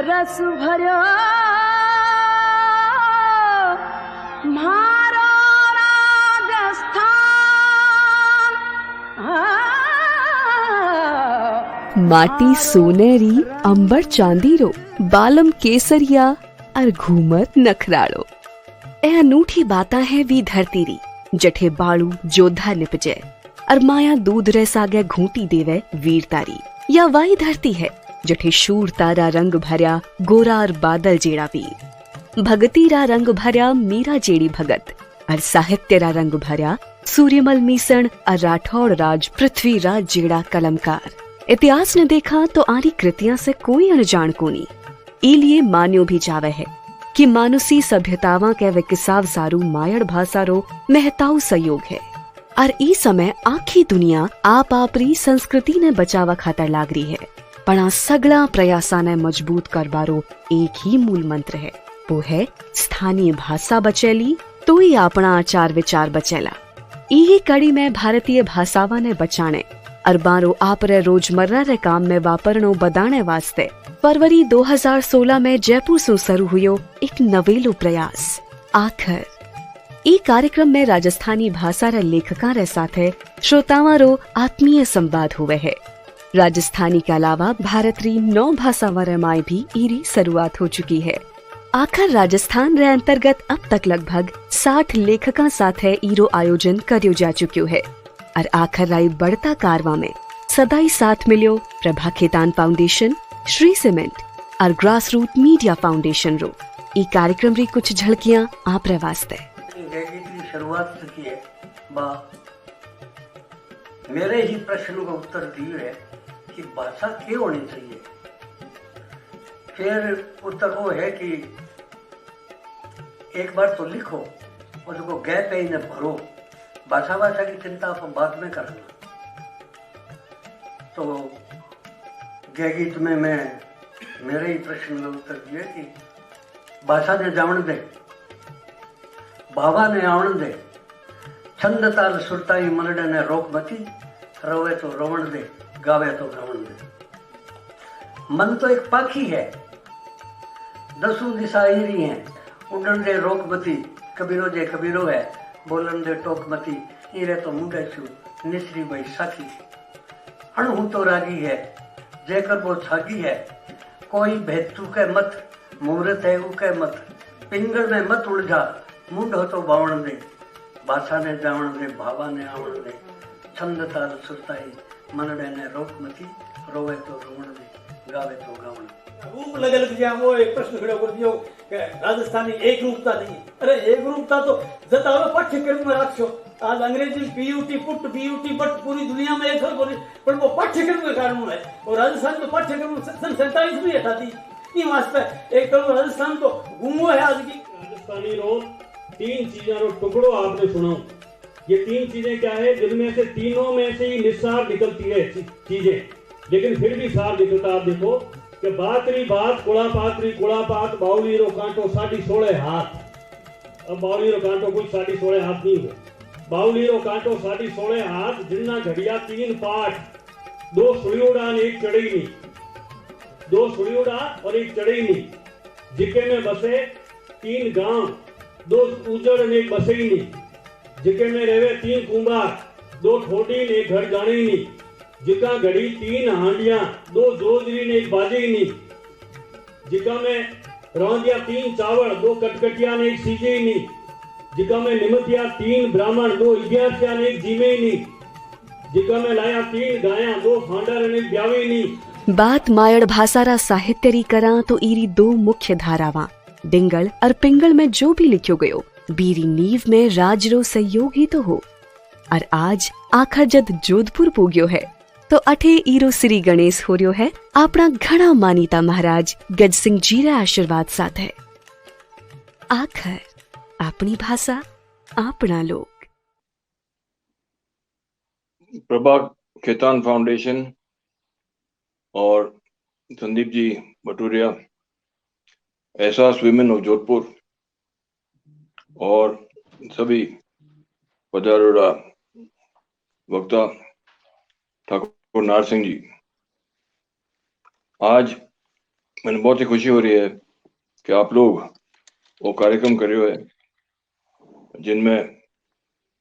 रस भरो मारो राजस्थान। माटी सोनेरी अंबर चांदीरो, बालम केसरिया और घूमर नखराड़ो। ए अनूठी बाता है वी धरती री, जठे बाड़ू जोधा निपजे और माया दूध रे सागे घूंटी देवे वीरतारी। या वाई धरती है जठे शूर तारा रंग भर्या गोरा और बादल जेड़ा वीर, भगती रा रंग भर्या मीरा जेड़ी भगत और साहित्य रा रंग भर्या सूर्यमल मीसण और राठौड़ राज पृथ्वी राज जेड़ा कलमकार। इतिहास ने देखा तो आरी कृतियां से कोई अनजान कोनी। इलिए मान्यो भी जावे है कि मानुसी सभ्यतावां के विकसाव सारू मायड़ भाषा रो महताऊ सहयोग है। और ई समय आखी दुनिया आप आपरी संस्कृति ने बचावा खातर लाग रही है, पण आ सगळा प्रयासा ने मजबूत करवारो एक ही मूल मंत्र है, वो है स्थानीय भाषा बचेली तो ही अपना आचार विचार बचेला। यही कड़ी में भारतीय भाषावा ने बचाने और बारो आपरे रोजमर्रा रे काम में वापरणो बदाने वास्ते फरवरी 2016 में जयपुर से शुरू हुयो एक नवेलो प्रयास आखर। ई कार्यक्रम में राजस्थानी भाषा रे लेखका रे साथे श्रोतावां रो आत्मीय संवाद हुए है। राजस्थानी के अलावा भारत री 9 भाषावां रे माय भी इरी शुरुआत हो चुकी है। आखर राजस्थान रे अंतर्गत अब तक लगभग 60 लेखका साथे ईरो आयोजन कर्यो जा चुक्यो है। और आखर राई बढ़ता कारवा में सदाई साथ मिलियो प्रभा खेतान फाउंडेशन, श्री सीमेंट और ग्रास रूट मीडिया फाउंडेशन रो। ई कार्यक्रम री कुछ झलकियां आप रे वास्ते। शुरुआत की है बा मेरे ही प्रश्न का उत्तर दिए है कि भाषा क्यों होनी चाहिए। फिर उत्तर वो है कि एक बार तो लिखो और जो गैप है इन्हें भरो। भाषा की चिंता आप बाद में करना। तो गै गीत में मैं मेरे ही प्रश्न का उत्तर दिए कि भाषा ने जावण दे, भावा ने आवण दे, छंद ताल सुरताई मलड़े ने रोक मची, रोवे तो रोवण दे, गावे तो गावण दे। मन तो एक पाखी है, 10 दिशा ईरी है, उड़न दे रोक मती, कबीरो जे कबीरो है, बोलन दे टोक मती, ईरे तो मुंडे छू निसरी भाई साखी। अणहू तो रागी है, जेकर वो छागी है, कोई भेतू के मत, मुहूर्त है उके मत, पिंगल में मत उलझा, मुंड हो तो बावण दे, भाषा ने जावण दे, भावा ने आवण दे, छंद ताल सुरताई मनड़े ने रोक मती, रोवे तो रोवण दे, गावे तो गावण दे। रूप लगे लग गया। वो एक प्रश्न खड़ा कर दियो कि राजस्थानी एक रूपता नहीं। अरे एक रूपता तो जतावे पाठ्यक्रम में रखो। आज अंग्रेजी पीयूटी पुट पीयूटी बट पूरी दुनिया में एक बोली, पर वो पाठ्यक्रम के कारण है। और राजस्थान में पाठ्यक्रम सन 47 में हटा दी। ये वास्ते एक तो राजस्थान तो गुमो है आज की। राजस्थानी रो 3 चीजों रो टुकड़ो आपने सुनाओ। ये 3 चीजें क्या है, जिनमें से तीनों में से ही निस्सार निकलती है चीजें, लेकिन फिर भी सार निकलता। आप देखो कि बातरी बात कुड़ा पात बाउली रो कांटो 16.5 हाथ। अब बाउली रो कांटो कोई 16.5 हाथ नहीं हुए। बाउली रो कांटो 16.5 हाथ, जिन्ना घड़िया 3 पाठ, 2 सुड़ियोड़ा ने 1 चढ़ईनी, 2 सुड़ियोड़ा और 1 चढ़ईनी, जिके में बसे 3 गांव, 2 उजड़ ने 1 बसईनी, जिके में रहवे 3 कुंभार, 2 ठोडी ने 1 घर जाणईनी, जिका घड़ी 3 हांडिया, 2 जोजरी ने 1 बाजेईनी, जिका में रौंदिया 3 चावल, 2 कटकटिया ने 1 सीजेईनी, जिका में निमतिया 3 ब्राह्मण, 2 इग्यासिया ने 1 जीमेईनी, जिका में लाया 3 गाया, 2 फांडर ने 1 ब्यावेईनी। बात मायड़ भाषा रा साहित्य री करा तो इरी 2 मुख्य धारावां डिंगल और पिंगल में जो भी लिखियो गयो बीरी नींव में राजरो सहयोग ही तो हो। और आज आखर जद जोधपुर पोग्यो है तो अठे ईरो श्री गणेश हो रियो है अपना घना मानीता महाराज गज सिंह जी रा आशीर्वाद साथ है। आखर अपनी भाषा अपना लोग। प्रभा खेतान फाउंडेशन और संदीप जी भटूरिया, एहसास विमेन ऑफ जोधपुर और सभी पधारोड़ा वक्ता ठाकुर नार सिंह जी, आज मैंने बहुत ही खुशी हो रही है कि आप लोग वो कार्यक्रम कर रहे हो जिनमें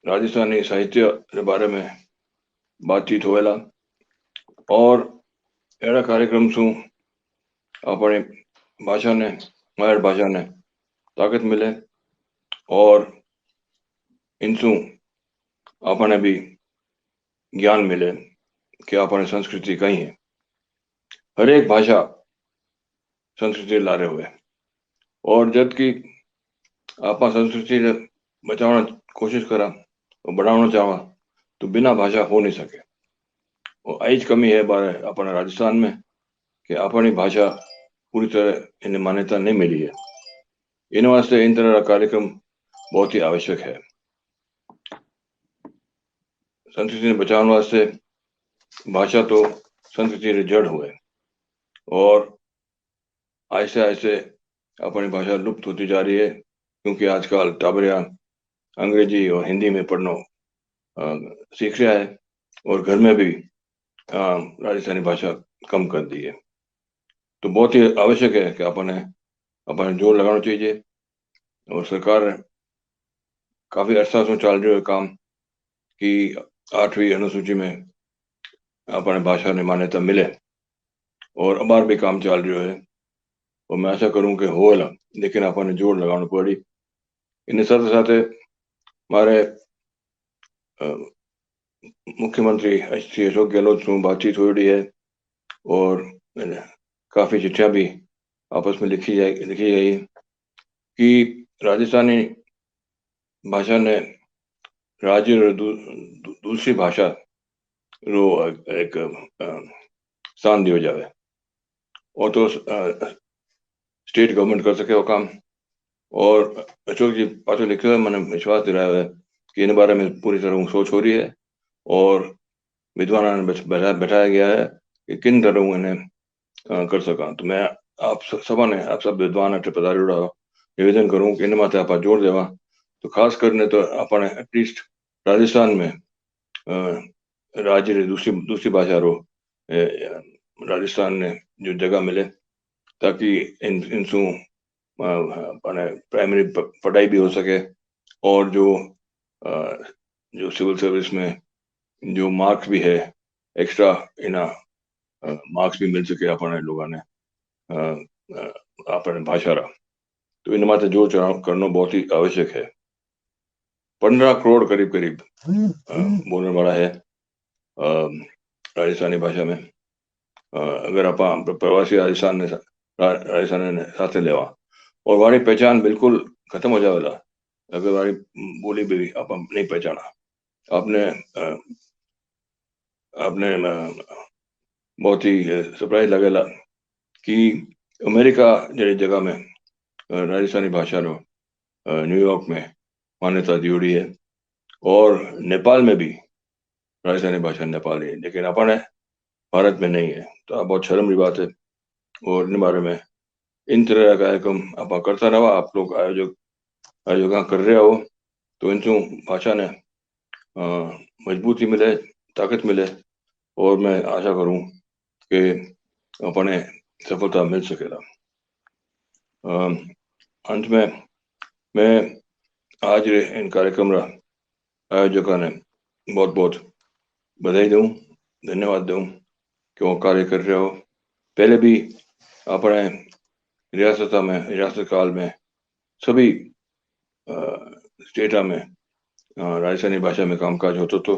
राजस्थानी साहित्य के बारे में बातचीत होएला और अड़ा कार्यक्रम शू अपनी भाषा ने मायर भाषा ने ताकत मिले और इनसू अपने भी ज्ञान मिले कि अपने संस्कृति कहीं है। हर एक भाषा संस्कृति ला रहे हुए और जब कि आप संस्कृति ने बचाना कोशिश करा और बढ़ाना चाहा तो बिना भाषा हो नहीं सके। और आई कमी है बारे अपने राजस्थान में कि अपनी भाषा पूरी तरह इन्हें मान्यता नहीं मिली है। इन वास्ते इन तरह का कार्यक्रम बहुत ही आवश्यक है। संस्कृति ने बचाने वास्ते भाषा तो संस्कृति के जड़ हुए और ऐसे ऐसे अपनी भाषा लुप्त होती जा रही है क्योंकि आजकल टाबरिया अंग्रेजी और हिंदी में पढ़ना सीख रहा है और घर में भी राजस्थानी भाषा कम कर दी है। तो बहुत ही आवश्यक है कि अपने जोर लगाना चाहिए और सरकार काफी अरसा से चल रही है काम कि 8वीं अनुसूची में अपने भाषा ने मान्यता मिले और अबार भी काम चल रहा है और मैं आशा करूं कि होएला, लेकिन अपने जोर लगाना पड़ी। इन साथ साथ हमारे मुख्यमंत्री श्री अशोक गहलोत से बातचीत हो रही है और काफी चिट्ठियां भी आपस में लिखी गई कि राजस्थानी भाषा ने राज्य और दूसरी भाषा रो एक स्थान दियो जावे और तो स्टेट गवर्नमेंट कर सके वो काम। और अशोक जी पाछो लिखे हुए मैंने विश्वास दिलाया है कि इन बारे में पूरी तरह सोच हो रही है और विद्वान ने बैठाया गया है कि किन तरह इन्हें कर सका। तो मैं आप सब विद्वान पधारी निवेदन करूं कि इन माते आप जोर देवा तो खास करने तो अपने एटलीस्ट राजस्थान में राज्य दूसरी भाषा रो राजस्थान ने जो जगह मिले ताकि इनसू प्राइमरी पढ़ाई भी हो सके और जो सिविल सर्विस में जो मार्क्स भी है एक्स्ट्रा इना मार्क्स भी मिल सके अपने लोगों ने अपने भाषा रहा। तो इन माते जोर करना बहुत ही आवश्यक है। 15 करोड़ करीब बोलने वाला है राजस्थानी भाषा में। अगर आप प्रवासी राजस्थान ने साथ लेवा और वाली पहचान बिल्कुल खत्म हो जाएगा अगर वाली बोली भी आप नहीं पहचाना। आपने बहुत ही सरप्राइज लगेला कि अमेरिका जैसी जगह में राजस्थानी भाषा नो न्यूयॉर्क में मान्यता दी है और नेपाल में भी राजस्थानी भाषा नेपाली है, लेकिन अपने भारत में नहीं है। तो बहुत शर्म की बात है और इन बारे में इन तरह का कार्यक्रम आप करता रहा। आप लोग आयोजक कर रहे हो तो इनसे भाषा ने मजबूती मिले, ताकत मिले और मैं आशा करूं कि अपने सफलता मिल सकेगा। अंत में मैं आज इन कार्यक्रम आयोजकों ने बहुत बहुत बधाई दूं, धन्यवाद दूं कि वो कार्य कर रहे हो। पहले भी अपने रियासत काल में सभी स्टेटा में राजस्थानी भाषा में कामकाज होता तो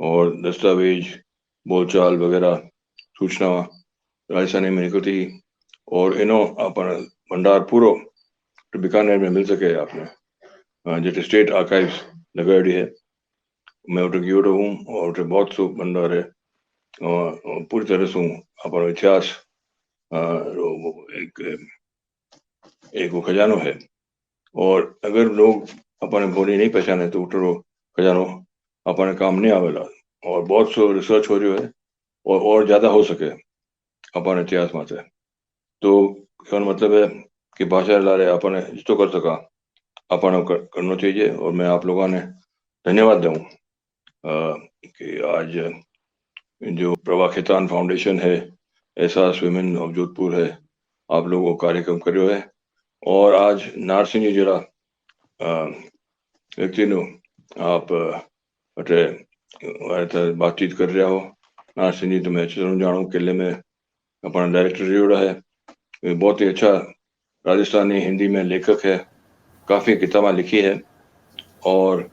और दस्तावेज बोलचाल वगैरह सूचना राजस्थानी में निकलती और इनो अपन भंडार पूरो बीकानेर में मिल सके। आपने जैसे स्टेट आर्काइव्स लगाई है, मैं उठे गयो हूँ और उठे बहुत सो भंडार है और पूरी तरह से अपन इतिहास एक वो खजानो है और अगर लोग अपने बोली नहीं पहचाने तो उठो खजानो अपने काम नहीं आवेला और बहुत सो रिसर्च हो रही है और ज्यादा हो सके अपने इतिहास में से। तो क्या मतलब है कि भाषा ला रहे अपने जितो कर सका अपने करना चाहिए और मैं आप लोगों ने धन्यवाद दूं कि आज जो प्रभा खेतान फाउंडेशन है, एहसास विमेन ऑफ जोधपुर है आप लोगों को कार्यक्रम करियो है। और आज नारसिंह जी जरा व्यक्ति नु आप अटे बातचीत कर रहा हो। नारसिंह जी तो मैं अच्छे जानू किले में अपना डायरेक्टर रहा है, बहुत ही अच्छा राजस्थानी हिंदी में लेखक है, काफी किताबें लिखी है और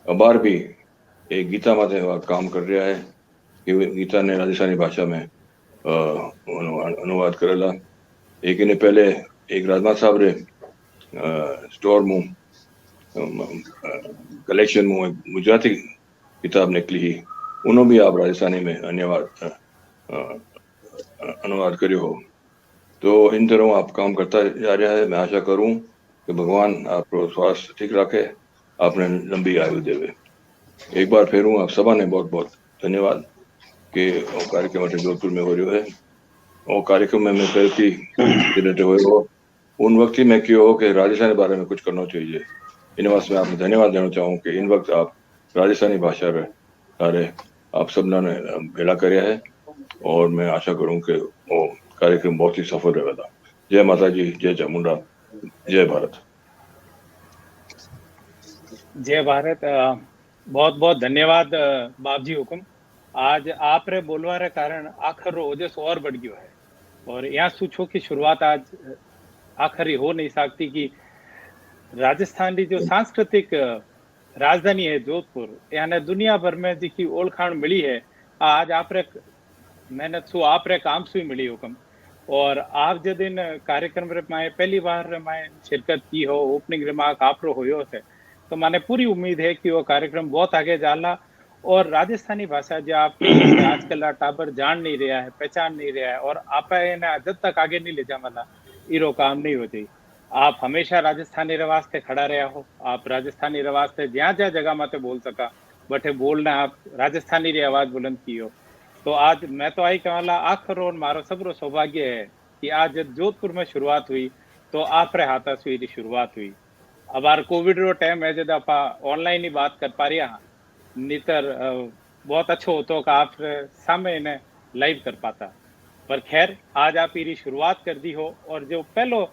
अबार भी एक गीता माते काम कर रहा है कि गीता ने राजस्थानी भाषा में अनुवाद करेला। एक इन्हें पहले एक राजमा साहब रे स्टोर मु कलेक्शन मु गुजराती किताब निकली ही, उन्होंने भी आप राजस्थानी में अनुवाद करियो हो। तो इन तरह आप काम करता जा रहा है। मैं आशा करूं कि भगवान आपको स्वास्थ्य ठीक रखे, आपने लंबी आयु देवे। एक बार फिर आप सभा ने बहुत बहुत धन्यवाद कि कार्यक्रम जोधपुर में हो रहा है। और कार्यक्रम में मैं कहती हो उन वक्त ही मैं क्यों हो कि राजस्थानी बारे में कुछ करना चाहिए। इन वास्ते मैं आपको धन्यवाद देना चाहूँ कि इन वक्त आप राजस्थानी भाषा में सारे आप सब ने भेला कराया है और मैं आशा करूँ कि वो कार्यक्रम बहुत ही सफल रहेगा। जय माता जी, जय चामुंडा, जय भारत। जय भारत। बहुत बहुत धन्यवाद बाप जी हुकुम। आज आप रे बोलवा रे कारण आखिर रो ओजस और बढ़ गयो है और यहाँ सूछो की शुरुआत आज आखिरी हो नहीं सकती कि राजस्थान की जो सांस्कृतिक राजधानी है जोधपुर, यानी दुनिया भर में जिसकी ओळखाण मिली है आज आप रे मेहनत सु आप रे काम से मिली हुकुम। और आप जो दिन कार्यक्रम रे माए पहली बार मैं शिरकत की हो, ओपनिंग रिमार्क आप रो होयो थे, तो माने पूरी उम्मीद है कि वो कार्यक्रम बहुत आगे जाला और राजस्थानी भाषा जो आप आजकल टाबर जान नहीं रहा है, पहचान नहीं रहा है और आप जब तक आगे नहीं ले जावाला इरो काम नहीं होती। आप हमेशा राजस्थानी रवाज से खड़ा रहा हो, आप राजस्थानी रवाज से जहाँ जहाँ जगह माते बोल सका बटे बोलना आप राजस्थानी री आवाज बुलंद की हो। तो आज मैं तो आई कहला आखिर और मारो सबरो सौभाग्य है कि आज जब जोधपुर में शुरुआत हुई तो आप रे हाथा से शुरुआत हुई। अब आर कोविड रो टाइम है जब आप ऑनलाइन ही बात कर पा रहा, नितर बहुत अच्छो होतो कि आप सामने इन्हें लाइव कर पाता। पर खैर आज आप इरी शुरुआत कर दी हो और जो पहलो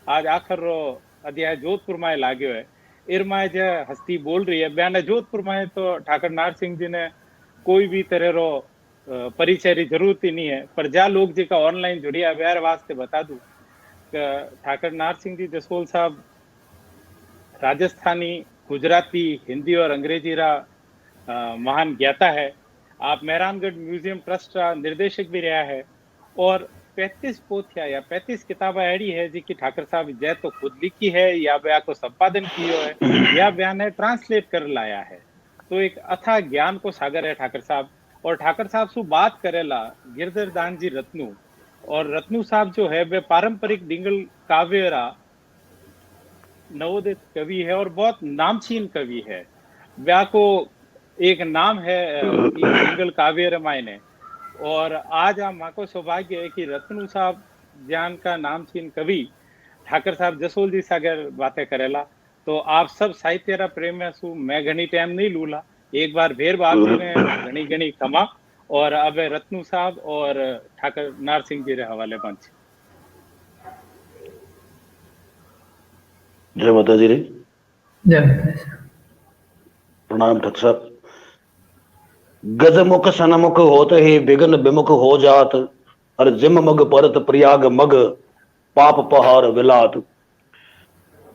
आज आखिर रो अध्याय जोधपुर में लाग्यो है, इरमाए जो हस्ती बोल रही है बयान जोधपुर में तो ठाकर नारसिंह जी ने कोई भी तरह रो परिचय की जरूरत ही नहीं है। पर जा लोग जी का ऑनलाइन जुड़िया व्यार वास्ते बता दूं ठाकर नारसिंह जी जसोल साहब राजस्थानी, गुजराती, हिंदी और अंग्रेजी रा महान ज्ञाता है। आप मेहरानगढ़ म्यूजियम ट्रस्ट का निर्देशक भी रहा है और 35 पोथिया या 35 किताबें ऐडी है जिनकी ठाकर साहब जय तो खुद लिखी है या बया को संपादन किया है या बयान है ट्रांसलेट कर लाया है। तो एक अथा ज्ञान को सागर है ठाकर साहब। और ठाकर साहब से बात करेला गिरधर दान जी रत्नू, और रत्नू साहब जो है वे पारंपरिक डिंगल काव्य रा नवोदित कवि है और बहुत नामचीन कवि है। व्या को एक नाम है डिंगल काव्य रामायण। और आज माँ को सौभाग्य है कि रत्नू साहब जान का नामचीन कवि ठाकर साहब जसोल जी सागर बातें करेला। तो आप सब साहित्य रा प्रेम में सु मैं घनी टाइम नहीं लूला, एक बार भेर बाप जी ने घनी घनी क्षमा। और अब रत्नू साहब और ठाकर नारसिंह जी रे हवाले पंच। जय माता जी रे। जय माता जी। प्रणाम ठाकर साहब। गजमुख सनमुख होत ही बिगन विमुख हो जात, और जिम मग परत प्रयाग मग पाप पहाड़ विलात।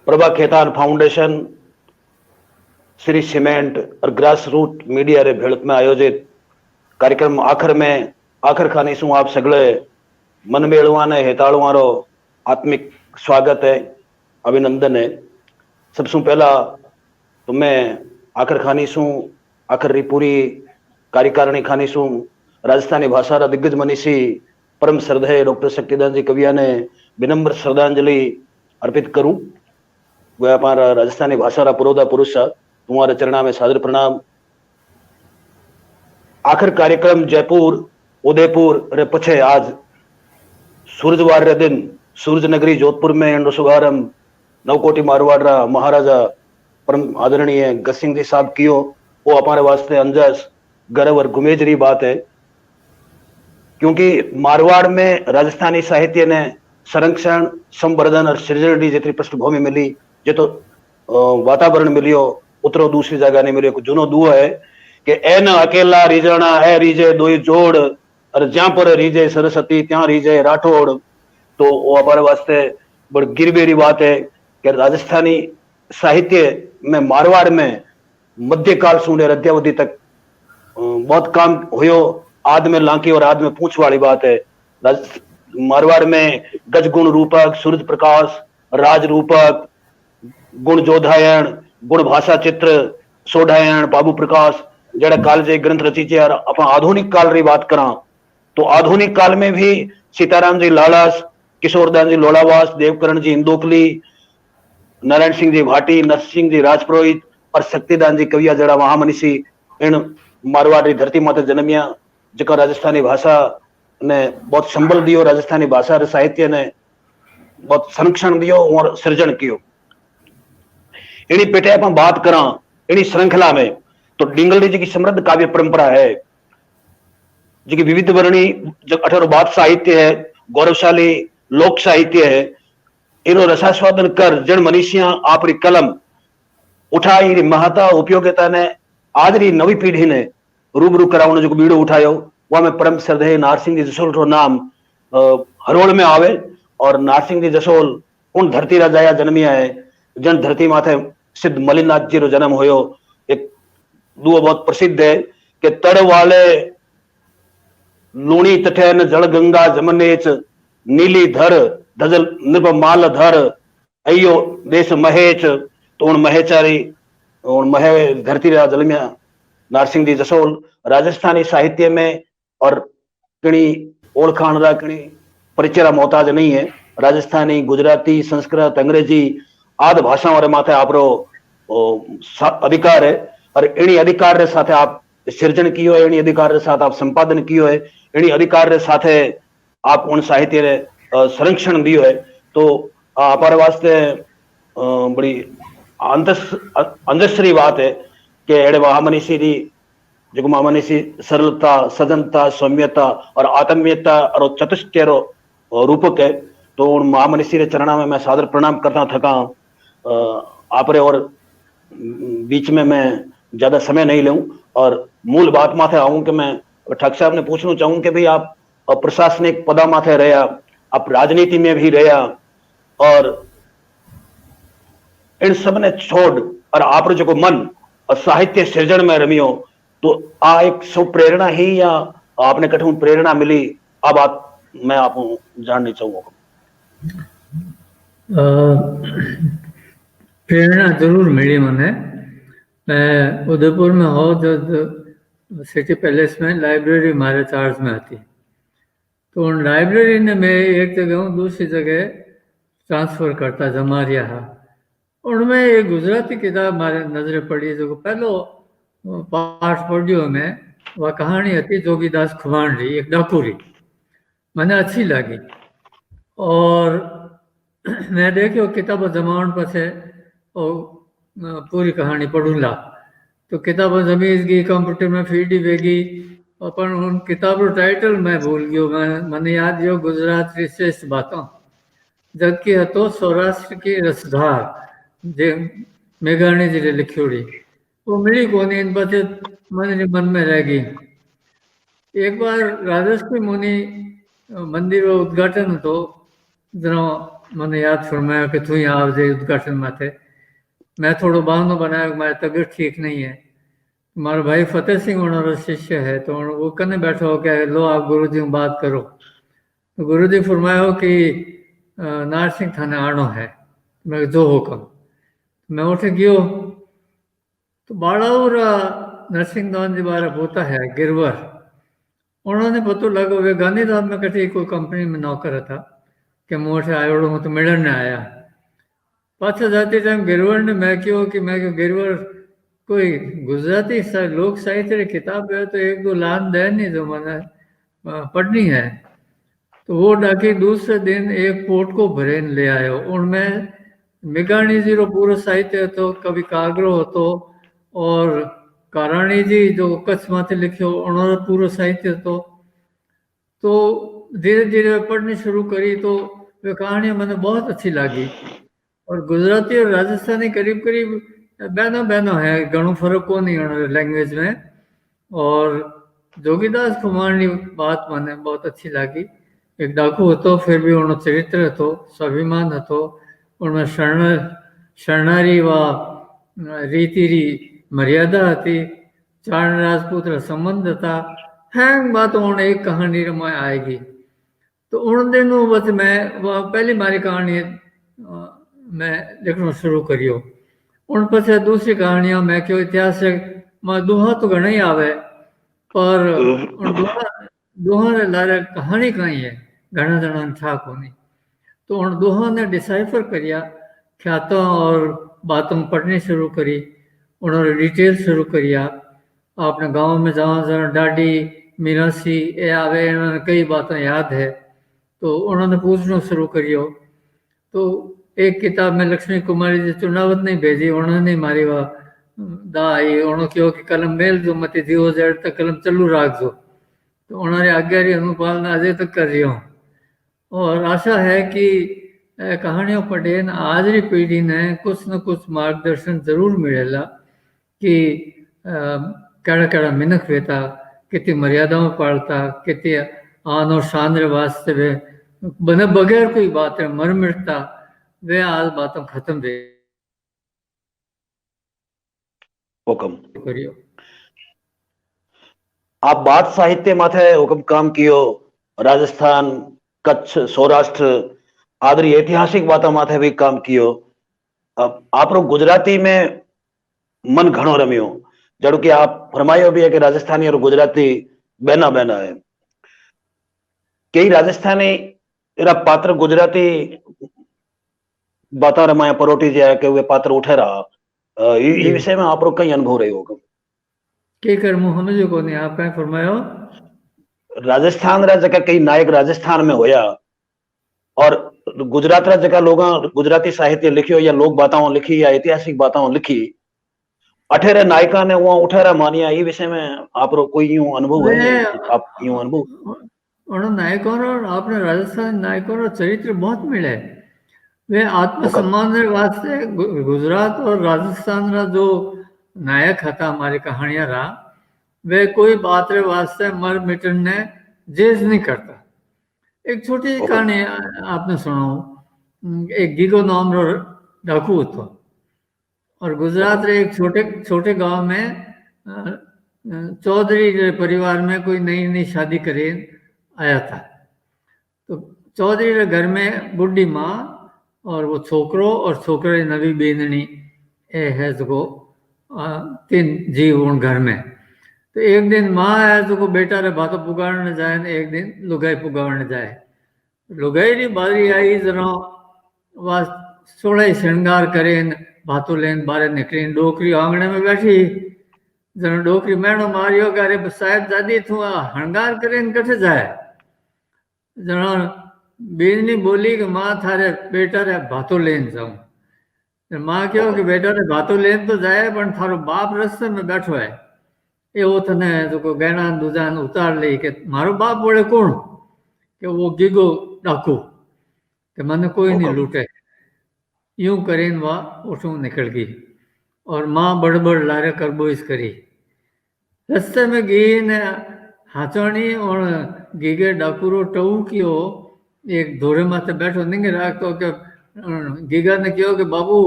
प्रभा खेतान फाउंडेशन, श्री सीमेंट और ग्रास रूट मीडिया रे भेड़ में आयोजित कार्यक्रम आखिर खानी सु आप सगले मन मेलवा ने हेताड़वा रो आत्मिक स्वागत है, अभिनंदन है। सबसे पहला तो मैं आखिर खानी सु आखिर री पूरी कार्यकारिणी खानी सु राजस्थानी भाषा रा दिग्गज मनीषी परम श्रद्धेय डॉक्टर शक्तिदान जी कविया ने विनम्र श्रद्धांजलि अर्पित करूं। वह हमारा राजस्थानी भाषा रा पुरोधा पुरुष तुम्हारे चरणा में सादर प्रणाम। आखिर कार्यक्रम जयपुर उदयपुर रे पछे आज सूरजवार रे दिन सूरज नगरी जोधपुर में एंडो शुभारंभ नवकोटि मारवाड़ रा महाराजा परम आदरणीय गसिंग जी साहब कियो, वो हमारे वास्ते अंजस गर्व और गुमेजरी बात है, क्योंकि मारवाड़ में राजस्थानी साहित्य ने संरक्षण संवर्धन और सृजन री जेतरी पृष्ठभूमि मिली जे तो वातावरण मिलियो उतरो दूसरी जगह नहीं मिलियो। जूनो दुओ है कि ए न अकेला रीजणा है रीजे दोई जोड़ और ज्यां पर रीजे सरस्वती त्यां रीजे राठौड़। तो वो हमारे वास्ते बड़ी गिरबेरी बात है कि राजस्थानी साहित्य में मारवाड़ में मध्यकाल से लेकर अद्यावधि तक बहुत काम हुयो। आद में लांकी और आद में पूंछ वाली बात है। मारवाड़ में गजगुण रूपक, सूरज प्रकाश, राज रूपक, गुण जोधायन, गुण भाषा चित्र, सोढ़ायन, बाबू प्रकाश जड़ा काल जे ग्रंथ रची है। और अपन आधुनिक काल री बात करा तो आधुनिक काल में भी सीताराम जी लालास, किशोरदास जी लोलावास, देवकरण जी इंदोकली, नारायण सिंह जी भाटी, नरसिंह जी राजपुरोहित और शक्तिदान जी कविया जड़ा महामनीषी इन मारवाड़ की धरती माते जन्मिया जका राजस्थानी भाषा ने बहुत संबल दियो, राजस्थानी भाषा और साहित्य ने बहुत संरक्षण दियो और सृजन कियो। इनी पेटे अपन बात करा इनी श्रृंखला में तो डिंगल जी की समृद्ध काव्य परंपरा है जी विविध वर्णी जो 18 बात साहित्य है, गौरवशाली लोक साहित्य है। इनो रसास्वादन कर जन मनीषिया आपरी कलम उठाई महत्ता उपयोगिता ने आज री नवी पीढ़ी ने रूबरू करावनो जो बीड़ो उठायो वह में परम श्रद्धेय नारसिंह जी जसोल रो नाम हरोड़ में आवे। और नारसिंह जी जसोल उन धरती राजाया जन्मिया है जन धरती माथे सिद्ध मलिनाथ जी रो जन्म होयो। एक दुओ बहुत प्रसिद्ध है कि तड़ वाले लूणी तठे न जल गंगा जमनेच, नीली धर धजल नृप माल धर, अयो देश महेच। तो उन महेचारी उन महे धरती जलमिया नारसिंह जी जसोल राजस्थानी साहित्य में और कणी ओळखाण रा कणी परिचय रा मोहताज नहीं है। राजस्थानी, गुजराती, संस्कृत, अंग्रेजी आदि भाषाओं रे माथे आपरो अधिकार है। और इनी अधिकार रे साथे आप सृजन कियो है, इनी अधिकार रे साथ आप संपादन कियो है, इनी अधिकार रे साथे आप उन साहित्य रे संरक्षण दियो है। तो हमारे वास्ते बड़ी अंदश्री बात है कि एड़े महामनीषी री जो महामनीषी सरलता, सजनता, सौम्यता और आत्मीयता और चतुष्टय रूपक है। तो उन महामनीषी रे चरणा में मैं सादर प्रणाम करता थका आपरे। और बीच में मैं ज्यादा समय नहीं लूं और मूल बात माथे आऊं कि मैं ठाक साहब ने पूछना चाहूं कि भाई आप प्रशासनिक पदा माथे रहा, आप राजनीति में भी रहा और इन सब ने छोड़ और आप जो मन और साहित्य सृजन में रमियो तो आ एक सब प्रेरणा ही या आपने कठिन प्रेरणा मिली अब आप मैं आपको जाननी चाहूंगा। प्रेरणा जरूर मिली मने। मैं उदयपुर में हो जब सिटी पैलेस में लाइब्रेरी हमारे चार्ज में आती तो उन लाइब्रेरी ने मैं एक जगह दूसरी जगह ट्रांसफ़र करता जमा रिया हा। उनमें एक गुजराती किताब हमारे नजरे पड़ी जो पहलो पाठ पढ़ियो मैं वह कहानी थी जोगीदास खुवाण री एक डाकूरी मैंने अच्छी लगी और मैं देखियो किताब जमावण पछे और पूरी कहानी पढ़ूला तो किताब जमीज गई कंप्यूटर में फीडी वेगी अपन उन किताब टाइटल मैं भूल गयो। मैंने याद जो गुजरात की श्रेष्ठ बातों जबकि हतो सौराष्ट्र की रसधार जे मेघाणी जी ने लिखियोड़ी वो मिली कोनी इन पछे मन में रह गई। एक बार राजस्थी मुनि मंदिर रो उद्घाटन तो जरा मैंने याद फरमाया कि तू यहाँ आवजे उद्घाटन माथे। मैं थोड़ा बहानो बनाया मेरी तबीयत ठीक नहीं है। हमारा भाई फतेह सिंह उन्होंने शिष्य है तो वो कने बैठो हो क्या लो आप गुरु जी बात करो। तो गुरु जी फरमायो कि नारसिंह थाने आनो है। मैं जो हुक्म मैं उठ गयो तो बाड़ाउर नरसिंह दान जी बारा पोता है गिरवर उन्होंने पतो लगो वे गांधीधाम में कटी कोई कंपनी में नौकर था कि मुझे आयोड़ो तो मिलन ने आया पाछा जाते टाइम गिरवर ने मैं क्यों कि मैं गिरवर कोई गुजराती लोक साहित्य की किताब है तो एक दो लान दे नहीं जो मैंने पढ़नी है। तो वो डाकी दूसरे दिन एक पोट को भरेन ले आयो। उनमें मेघाणी जी रो पूरा साहित्य तो कवि कागरो होतो और काराणी जी जो कच्छ माथे लिखियो उन्होंने पूरा साहित्य तो धीरे धीरे पढ़नी शुरू करी तो वे कहानियाँ मैंने बहुत अच्छी लगी। और गुजराती और राजस्थानी करीब करीब बहनों बहनों है, घणो फर्क को नहीं लैंग्वेज में। और जोगीदास कुमारनी बात मैंने बहुत अच्छी लगी। एक डाकू હતો, फिर भी उन्होंने चरित्र હતો, स्वाभिमान હતો, उनमें शरणारी व रीति री मर्यादा थी, चारण राजपूत रा संबंध था। हैंग बात उन्होंने एक कहानी में आएगी। तो उन दिनों बस मैं वह पहली मारी कहानी मैं लिखना शुरू करियो। उन पछे दूसरी कहानियां मैं क्यों इतिहास में दोहा तो घणा ही आवे, पर उन दोहा ने लारे कहानी कहीं है घना जणा था कोनी। तो उन दोहा ने डिसाइफर करिया, ख्यातों और बातों पढ़नी शुरू करी, उन्होंने डिटेल शुरू करिया। आपने गांव में जहाँ जहाँ डाडी मिरासी ए आवे, उन्होंने कई बातें याद है, तो उन्होंने पूछना शुरू करियो। तो एक किताब में लक्ष्मी कुमारी जी चुनावत नहीं भेजी, उन्होंने मारी वह दा आई, उन्होंने कहो कि कलम मेल जो मत जीवो जड़ तक कलम चालू राख दो। तो उन्होंने आज्ञा अनुपालना अजय तक कर रही हूँ। और आशा है कि कहानियों पढ़े न आज री पीढ़ी ने कुछ न कुछ मार्गदर्शन जरूर मिलेला कि कड़ा कड़ा मिनख वेता, कितनी मर्यादाओं पालता, कितनी आन और शान रे वास्ते वे बने बगैर कोई बात है मर मिटता, वे आज बातों खत्म दे हुकम करियो। आप बात साहित्य माथे हुकम काम कियो, राजस्थान, कच्छ, सौराष्ट्र आदि ऐतिहासिक बातों माथे भी काम कियो। अब आप लोग गुजराती में मन घणो रमियो, जड़ो कि आप फरमायो भी है कि राजस्थानी और गुजराती बहना बहना है। कई राजस्थानी एरा पात्र गुजराती बाता रमाया परोटी जाए कि वे पात्र उठे रहा, ये विषय में आप लोग कई अनुभव रहे होगा के कर मुंह हमें जो कोने आप कहीं फरमायो। राजस्थान रा जगह कई नायक राजस्थान में होया, और गुजरात रा जगह लोग गुजराती साहित्य लिखियो या लोक बाताओं लिखी या ऐतिहासिक बाताओं लिखी, अठेरे नायका ने वो उठेरा मानिया, ये विषय में आप लोग कोई यूं अनुभव है? आप यूं अनुभव उन नायकों और आपने राजस्थान नायकों और चरित्र बहुत मिले। वे आत्मसम्मान रे वास्ते गुजरात और राजस्थान रा जो नायक था हमारी कहानियां रहा, वे कोई बात रे वास्ते मर मिटन ने जेज नहीं करता। एक छोटी कहानी आपने सुनाऊं। एक गीगो नाम रो डाकू था, और गुजरात रे एक छोटे छोटे गांव में चौधरी परिवार में कोई नई नई शादी करे आया था। तो चौधरी रे घर में बुढ़ी माँ और वो छोकरो और छोकरे नवी बेननी ए है जो तीन जीव उन घर में। तो एक दिन माँ है जो बेटा रे भातो पुगाड़ने जाए ने एक दिन लुगाई पुगाड़ने जाए। लुगाई री बारी आई जरा वह सोड़ा ही श्रृंगार करें, भातों लेन बारे निकली, डोकरी आंगणे में बैठी, जरा डोकरी मैणो मारियो कि अरे साहब दादी तू हंगार करें कटे जाए। जरा बेननी बोली कि माँ थारे बेटा रे भातों लेन जाऊं। माँ क्यों कि बेटा रे भातों लेन तो जाए पर थारो बाप रस्ते में बैठो है, एवो तने जो गहना दूजान उतार ली कि मारो बाप बोले कौन, कि वो गीगो डाकू, कि मैंने कोई नहीं लूटे। यूं करें वह उठूं निकल गई, और माँ बड़बड़ लारे करबोइस करी। रस्ते में गी ने हाथोनी और गीगे डाकूरो टऊ कियो, एक धोरे माथे बैठो निंगे राख तो कि गीगा ने कहो कि बाबू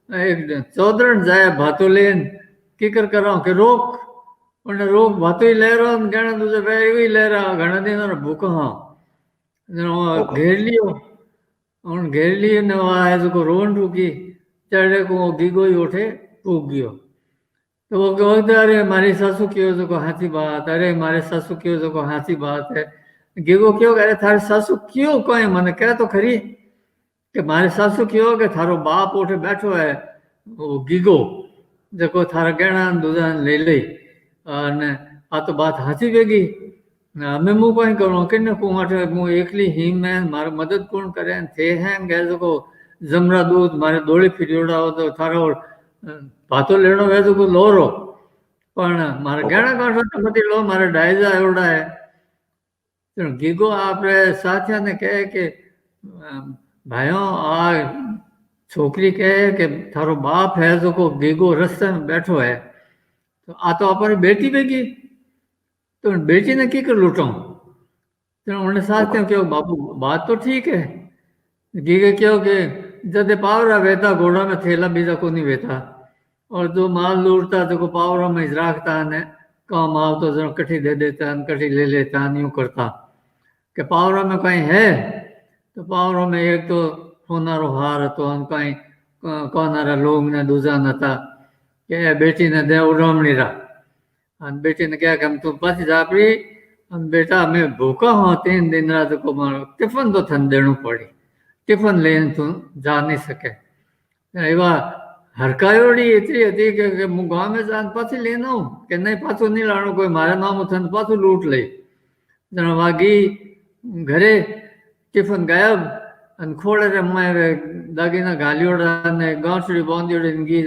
एक चौधरण जाए भातो लेन की कराऊं कि रोक, उन्हें रोक भातो ही ले रहा हूँ, कहना तुझे वे ही ले रहा घना दिन और भूखा हाँ घेर लियो। उन घेर लियो ने वहाँ जो रोन रुकी चढ़े को गीगो ही उठे उग गयो। तो वो कहते अरे मारी सासू क्यों जो हाथी बात, अरे मारे सासू क्यों जो हाथी बात है। गीगो क्यों अरे थारे सासू क्यों कोई मैंने कह तो खरी कि मारे सासू क्यों कि थारो बाप उठे बैठो है वो गीगो जो थारा गहना दूजान ले ली, आ तो बात हाथी वेगी, हमें मुँह कोई करो कि कुआठे मुँह एकली ही में मारे मदद कौन करे थे हैं गए जो जमरा दूध मारे दौड़ी फिरियोड़ा हो तो थारा और भातो लेनो वे जो लो रो, पर मारे गहना काठो तो मत लो मारे डायजा एवड़ा है। गीगो आप साथिया ने कहे कि भाइयों आ छोकरी कहे कि थारो बाप है जो को गेगो रस्ते में बैठो है, तो आ तो अपनी बेटी बेगी, तो बेटी ने की कर लूटाऊं। तो उन्हें साथ क्यों बाबू बात तो ठीक है, गीगे क्यों के जदे पावरा वेता घोड़ा में थैला बीजा को नहीं वेता, और जो माल लूटता जो पावरा में राखता ने काम आव तो जरा कठी दे देता कठी ले लेता यूं करता कि पावरा में कहीं है, तो पावरा में एक तो सोनारो हार तो कहीं कोनारा लोग ने दूजा न था कि बेटी ने दे उड़ामणी रा, बेटी ने क्या कि हम तू बच जापड़ी, बेटा मैं भूखा हूँ 3 दिन रात को मारो टिफिन तो थन देणु पड़ी, टिफिन लेन तू जा नहीं सके। एवा हरकायोड़ी इतनी थी कि मैं गाँव में जान पाछी लेना हूँ कि नहीं पाछो नहीं लाणो, कोई मारे नाम थन पाछो लूट ले। जना वागी घरे टिफिन गायब अन खोड़े रे मैं दागीना घालियोड़ा ने गांठड़ी बांधियोड़ी गी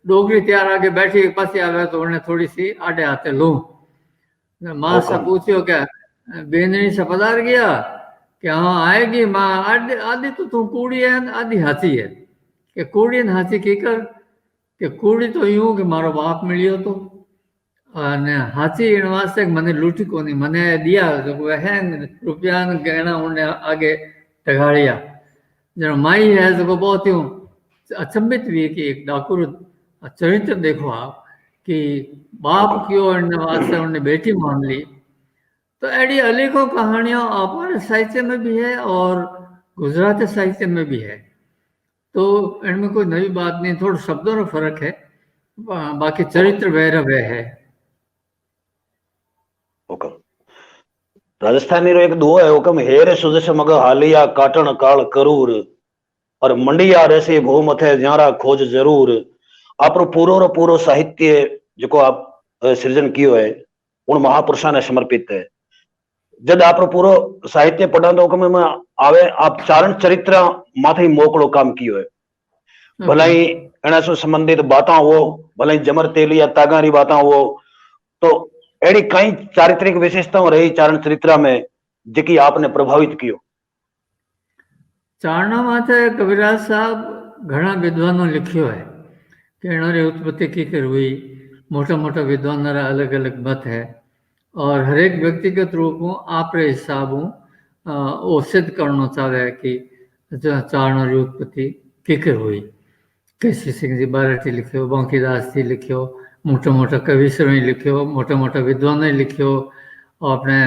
डोगरी तैयार आगे बैठी पासी आवे तो उन्हें थोड़ी सी आडे हाथे लूं। माँ से पूछियो क्या बेनरी से पधार गया कि हाँ आएगी माँ, आधी तो तू कूड़ी है आधी हाथी है, कि कूड़ी ने हाथी की कर कि कूड़ी तो यूं कि मारो बाप मिलियो तो, અને હાથી એના વાસ્તે મને લૂંટી કોની મને દિયા તો હે રૂપિયા ગહેણા ઉन्हें आगे टगाड़िया। जरा माई है जो बहुत ही अचंभित हुई कि एक डाकुर चरित्र देखो आप कि बाप क्यों इन्हें वास्ते उन्हें बेटी मान ली। तो ऐडी अनेकों कहानियां हमारे साहित्य में भी है और गुजराती साहित्य में भी है, तो इनमें कोई नई बात नहीं, थोड़ा शब्दों में फर्क है, बाकी चरित्र वह है। हुकम राजस्थानी रो एक दुआ है, हुकम हेर सुजस मग हालिया काटन काल करूर और मंडिया रसे भू मथे ज्यारा खोज जरूर। आप पूरो रो पूरो साहित्य जो आप सृजन कियो है उन महापुरुषा ने समर्पित है। जब आप पूरो साहित्य पढ़ा तो हुकम में आवे आप चारण चरित्र माथे मोकड़ो काम कियो है, भलाई एना से संबंधित बातें हो, भलाई जमर तेली या तागारी बातें हो, तो एडी कई चारित्रिक विशेषताओं रही चारण चरित्र में जिकी आपने प्रभावित कियो। चारणा माथे कबीरदास साहब घना विद्वानों लिखियो है कि एनारी उत्पत्ति की कर हुई, मोटा मोटा विद्वान अलग अलग मत है और हर एक व्यक्तिगत रूप में आपरे हिसाब वो सिद्ध करना चाहे कि चारणा की उत्पत्ति की कर हुई। केसी सिंह जी बाराटी लिखियो, बांकीदास जी लिखियो, मोटा मोटा कविश्वरी लिखियो, मोटा मोटा विद्वान लिखियो, और अपने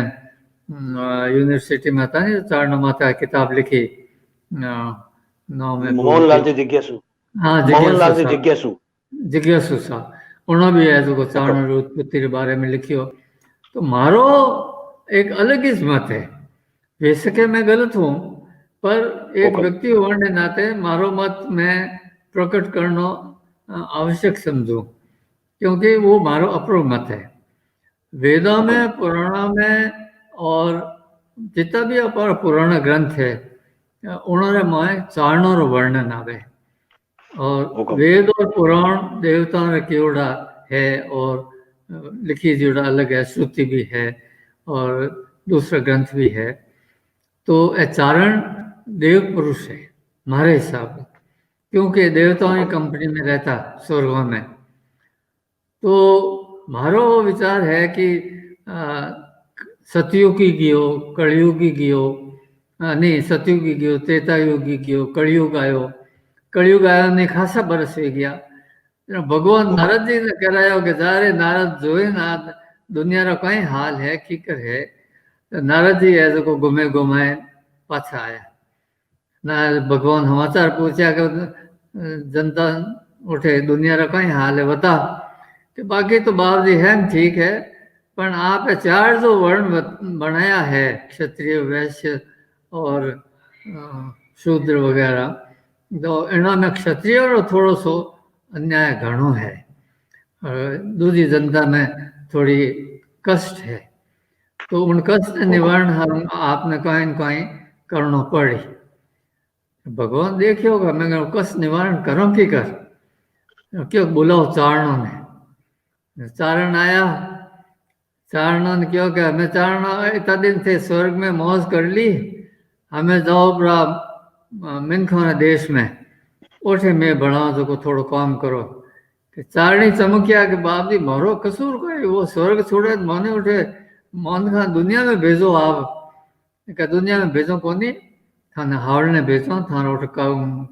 यूनिवर्सिटी में था नहीं चारण माता किताब लिखी नाम है मोहनलाल जी जिज्ञासु, हाँ मोहनलाल जी जिज्ञासु जिज्ञासु सा उन्होंने भी है जो चारण उत्पत्ति के बारे में लिखियो। तो मारो एक अलग ही मत है, बेशक मैं गलत हूँ पर एक व्यक्ति होने नाते मारो मत मैं प्रकट करना आवश्यक समझू, क्योंकि वो मारो अपरो मत है। वेदा में पुराणा में और जितना भी अपार पुराना ग्रंथ है उन्होंने माए चारणों रो वर्णन आवे, और वेद और पुराण देवताओं रे केवड़ा है और लिखी जोड़ा अलग है, श्रुति भी है और दूसरा ग्रंथ भी है। तो ये चारण देव पुरुष है हमारे हिसाब से, क्योंकि देवताओं की कंपनी में रहता स्वर्ग में। तो मारो विचार है कि सतयुगी गियो, कलयुगी गियो, नहीं सतयुगी गियो, त्रेतायुगी गियो, कलयुग आयो, कलयुग आयो ने खासा बरस हो गया। भगवान नारद जी ने करायो कि जारे नारद जोए ना दुनिया रा कई हाल है कीकर है, तो नारद जी है जो घुमे घुमाए पाछा आया ना, भगवान समाचार पूछा कि जनता उठे दुनिया रा कई हाल है बता, कि बाकी तो बाप जी है ठीक है, पर आप 4 जो वर्ण बनाया है क्षत्रिय वैश्य और शूद्र वगैरह, तो इन्होंने क्षत्रिय रो थोड़ो सो अन्याय घणो है और दूसरी जनता में थोड़ी कष्ट है, तो उन कष्ट निवारण हम आपने कहीं कहीं करना पड़ी। भगवान देखियो मैं कष्ट निवारण करो की कर, क्यों बुलाओ चारणों ने। चारण आया, चारणों ने क्यों क्या हमें चारण इतना दिन थे स्वर्ग में मौज कर ली, हमें जाओ मिनखा देश में ओठे मैं बड़ा जो थोड़ो काम करो कि चारणी चमकिया के बाप जी मारो कसूर कोई वो स्वर्ग छोड़े माने उठे मन खा दुनिया में भेजो आप का दुनिया में भेजो कोनी थाने हावड़ ने भेजो थाने उठ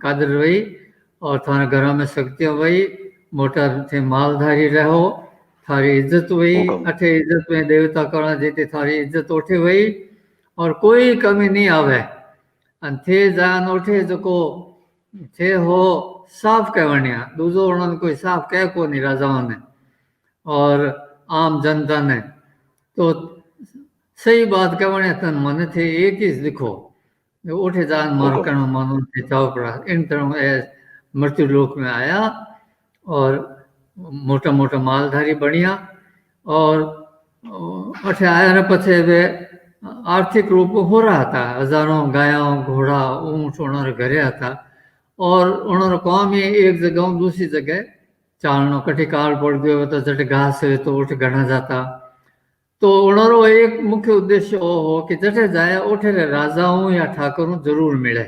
कादर वही और थाने घर में शक्तियां वही मोटा थे मालधारी रहो थारी इज्जत वही अठे इज्जत में देवता करण जीती थारी इज्जत उठे वही और कोई कमी नहीं आवे अन थे जान उठे जो थे हो साफ कहवणिया दूजो उन्होंने कोई साफ कह को नहीं राजाओं ने और आम जनता ने तो सही बात कहवणिया तन मन थे एक ही लिखो उठे जान मार कर मानो थे चावपड़ा इन तरह मृत्यु लोक में आया और मोटा मोटा मालधारी बनिया और अठे आया पछे वे आर्थिक रूप हो रहा था हजारों गायों घोड़ा ऊंट उन्होंने घरे था और उन्होंने काम ही एक जगह दूसरी जगह चालनो कटी काल पड़ गयो तो जट घास है तो उठ गणा जाता तो उन्होंने एक मुख्य उद्देश्य हो कि जटे जाए उठे राजाओं या ठाकुरों जरूर मिले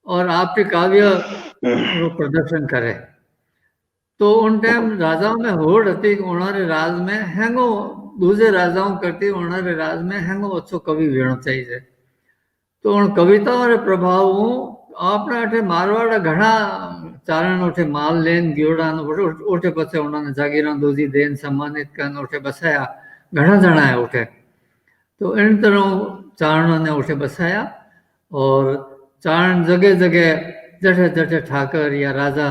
और आपके काव्य प्रदर्शन करे तो उन टाइम राजाओं में होड़ थी उन्होंने राज में हैंगो दूसरे राजाओं करती उन्होंने राज में हैंगो अच्छो कवि वेणो चाहिए तो उन कविताओं रे प्रभाव आपने अठे मारवाड़ घना चारण उठे माल लेन गियोड़ा उठे पछे उन्होंने जागीरा दूजी देन सम्मानित कर उठे बसाया घना जणा है उठे तो इन तरह चारणों ने उठे बसाया और चारण जगह जगह जठे जठे ठाकर या राजा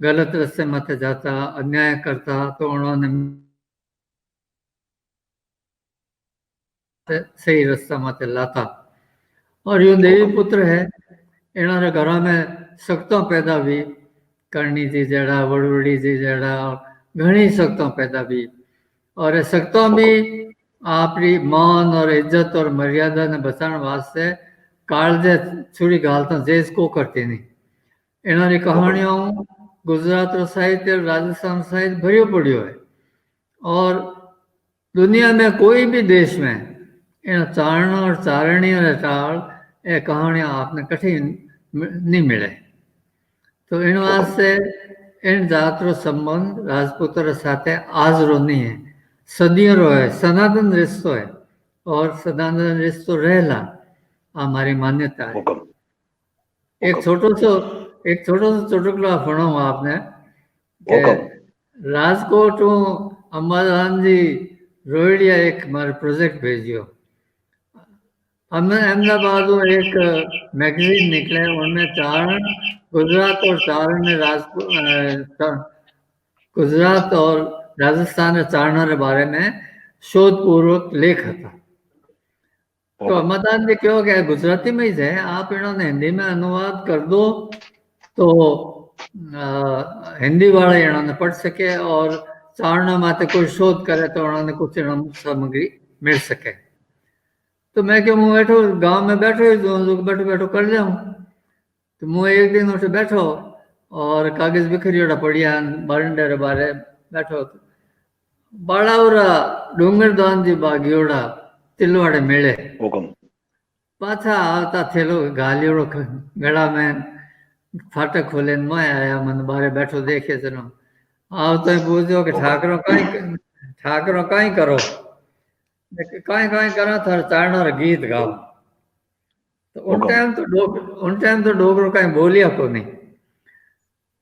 गलत रास्ते मत जाता अन्याय करता तो उन्होंने सही रास्ता मत लाता और यो देवी पुत्र है इन्होंने घर में सख्तों पैदा भी करनी थी जड़ा वड़वड़ी जी जड़ा घनी सख्तों पैदा भी और सख्तों भी आपरी मान और इज्जत और मर्यादा ने बचाने वास्ते कालजे छुरी गालता जेस को करती नहीं इन्होंने कहानियों गुजरात रो साहित्य राजस्थान साहित्य भरियो पड़ियो है और दुनिया में कोई भी देश में इन चारण और चारणी और टाल ये कहानियां आपने कठिन नहीं मिले तो इन वास्ते इन जात रो संबंध राजपूत रो साथे आज रो नहीं है सदियों रो है सनातन रिश्तो है और सनातन रिश्तो रहेला हमारी मान्यता है एक छोटो सो चुटकुला सुनाऊं आपने राजकोट अंबादान जी रोहिड़िया एक मारे प्रोजेक्ट भेजियो हमने अहमदाबाद में एक मैगजीन निकले उनमें चारण गुजरात और चारण ने गुजरात और राजस्थान के चारणों के बारे में शोध पूर्वक लेख था तो अहमदान जी क्यों क्या गुजराती में ही है आप इन्होंने हिंदी में अनुवाद कर दो तो हिंदी वाले इन्होंने पढ़ सके और चारणों माते कोई शोध करे तो उन्होंने कुछ सामग्री मिल सके तो मैं क्यों मुँह बैठो गांव में बैठो बैठो बैठो कर जाऊँ तो मुँह एक दिन उठे बैठो और कागज बिखरियोड़ा पड़िया बारंडे रे बारे बैठो बाड़ावरा डूंगरदान जी बागियोड़ा तिलवाड़े मेले पाछा आवता थेलो गालियोड़ो गड़ा में फाटक खोले मैं आया मन बारे बैठो देखे चलो आवता ही पूछो कि ठाकरो कहीं करो कहीं करा था चारणा गीत गाओ तो उन टाइम तो डोगरो कहीं बोलिया को नहीं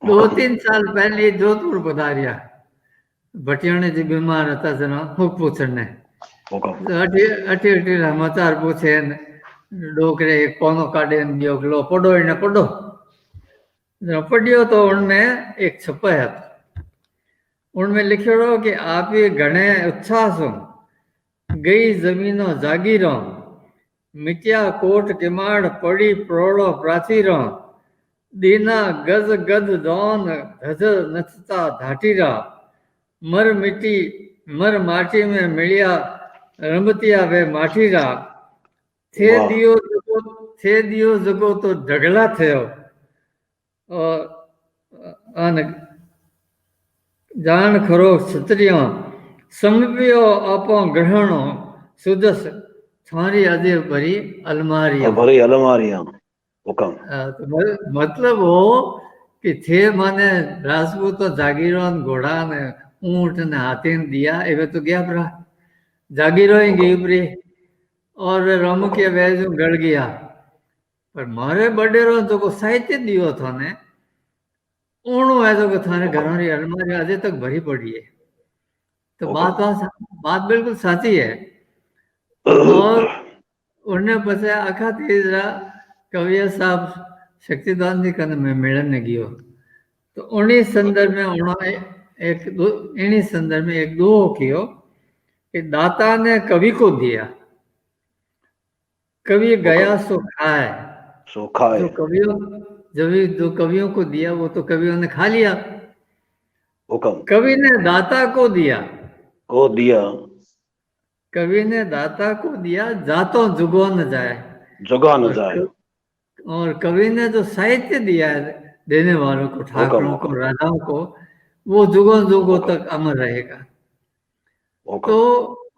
2-3 साल पहले जोधपुर पधारिया भटियाणे जी बीमार था जना हुक पूछने अठी समाचार पूछे डोकरे एक कोनो काटे दियो लो पढ़ो इन्हें पढ़ो पढ़ियो तो उनमें एक छपाया उनमें लिखो रहो कि आप ये घने उत्साह सो गई जमीनों जागीरों मिटिया कोट किमाड़ पड़ी प्रोड़ो प्राचीरों दीना गज गद दौन धज नचता धाटीरा मर माटी में मिलिया रमतिया वे माटीरा थे दियो जगो तो ढगला थे और जान खरो क्षत्रियो समपियो आपो ग्रहणो सुदस थारी अदे भरी अलमारियां हुकम तो मतलब वो कि थे माने राजपूतो जागीरो ने घोड़ा ने ऊंट ने हाथी ने दिया एवे तो गया परा जागीरो ही गई परी और रामू के वैज गड़ गया पर मारे बडेरो जो को साहित्य दियो था ने ओणो है जो थाने घरों री अलमारी आज तक भरी पड़ी है तो बात बिल्कुल साची है और उन्हें पछे आखा तीसरा कविया साहब शक्तिदान जी कने में मिलन ने गयो तो उन्हीं संदर्भ में उन्होंने इन्हीं संदर्भ में एक दोहो कियो कि दाता ने कवि को दिया कवि गया सो खाए जो कवियों को दिया वो तो कवियों ने खा लिया कवि ने दाता को दिया कवि ने दाता को दिया जातो जुगो न जाए और कवि ने जो साहित्य दिया है देने वालों को ठाकुरों को राजाओं को वो जुगों जुगों तक अमर रहेगा तो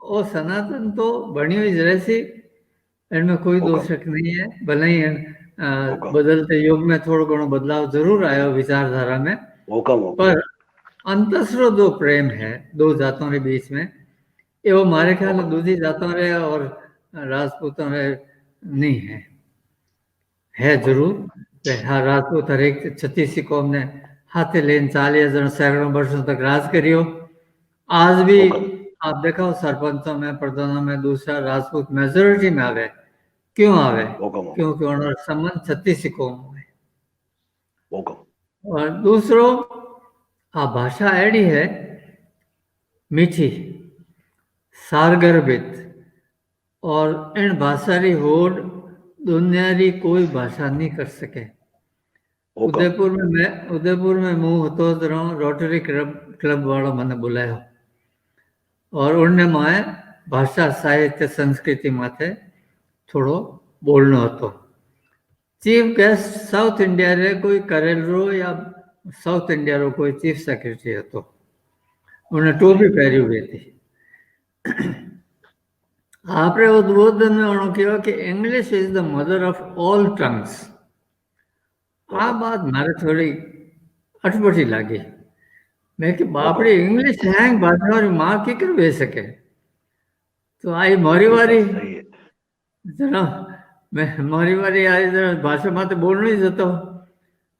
वो सनातन तो बनी हुई जैसी इनमें कोई दोष नहीं है भले ही बदलते युग में थोड़ा घणो बदलाव जरूर आयो विचारधारा में पर अंतस्रो जो प्रेम है दो जातों के बीच में ये वो हमारे ख्याल में दूसरी जातों रे और राजपूतों रे नहीं है जरूर हाँ राजपूत हर एक 36 कौम ने हाथे लेन 40,000 सैकड़ों वर्षों तक राज करियो आज भी आप देखो सरपंचों में प्रधानों में दूसरा राजपूत मेजोरिटी में आवे क्यों आवे क्योंकि उन्होंने संबंध 36 कौम हुए और दूसरो आ भाषा ऐडी है मीठी सारगर्भित और इन भाषा री होड़ दुनिया री कोई भाषा नहीं कर सके उदयपुर में मुँह होतो रहो रोटरी क्लब वालों मैंने बुलाया और उन्हें माए भाषा साहित्य संस्कृति माथे थोड़ो बोलनो हतो चीफ गेस्ट साउथ इंडिया रे कोई करेल रो या साउथ इंडिया रो कोई चीफ सेक्रेटरी हतो उन्हें टोपी पहरी हुई थी आपरे उद्बोधन में उन्होंने कहा कि English is the mother of all tongues आ बात मारे थोड़ी अटपटी लगी मैं कि बापड़ी इंग्लिश हैंग भाषा और माँ की कर वे सके तो आई मोरी वारी जरा मैं मोरी वारी आई जरा भाषा माते बोलना ही जाता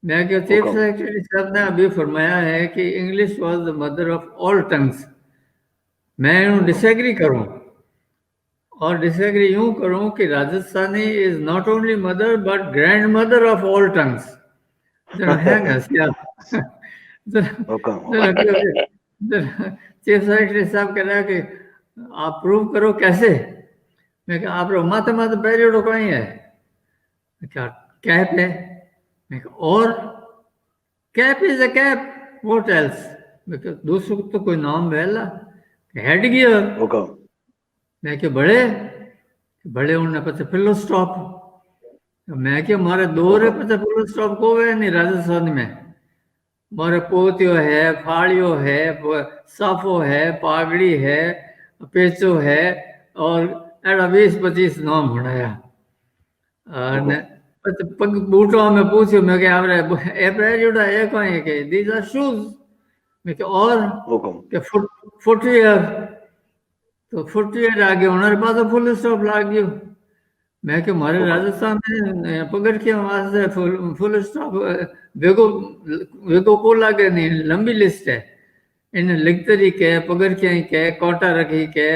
मैं क्या चीफ सेक्रेटरी साहब ने अभी फरमाया है कि English was the mother of all tongues मैं यूँ डिसएग्री करूँ और डिसएग्री यूँ करूँ कि Rajasthani is not only mother but grand mother of all tongues जरा है घसिया चीफ सेक्रेटरी साहब कह रहा है कि आप प्रूव करो कैसे मैं कहा आप माथे माथे पैरियोडो कहीं है क्या कैप है मैं कहा और cap is a cap what else मैं कहा दूसरों तो कोई नाम वेला हेड गियर मैं क्या बड़े उन्हें पता फिलो स्टॉप मैं क्या मारे दो रे पता फिलो स्टॉप को वे नहीं राजस्थान में मारे पोतियो है फाड़ियो है साफो है पागड़ी है पेचो है और एड़ा 20-25 नाम बनाया पग बूटों में पूछो मैं क्या ए कौन है के दीज आर शूज मैं क्या और के फुटवियर तो फुटवियर आगे उन्होंने पास फुल स्टॉप लाग गयो मैं कि मारे राजस्थान में पकड़ के वहां से फुल स्टॉप वेगो को लागे नहीं लंबी लिस्ट है इन लिखतरी के पकड़ के कोटा रखी के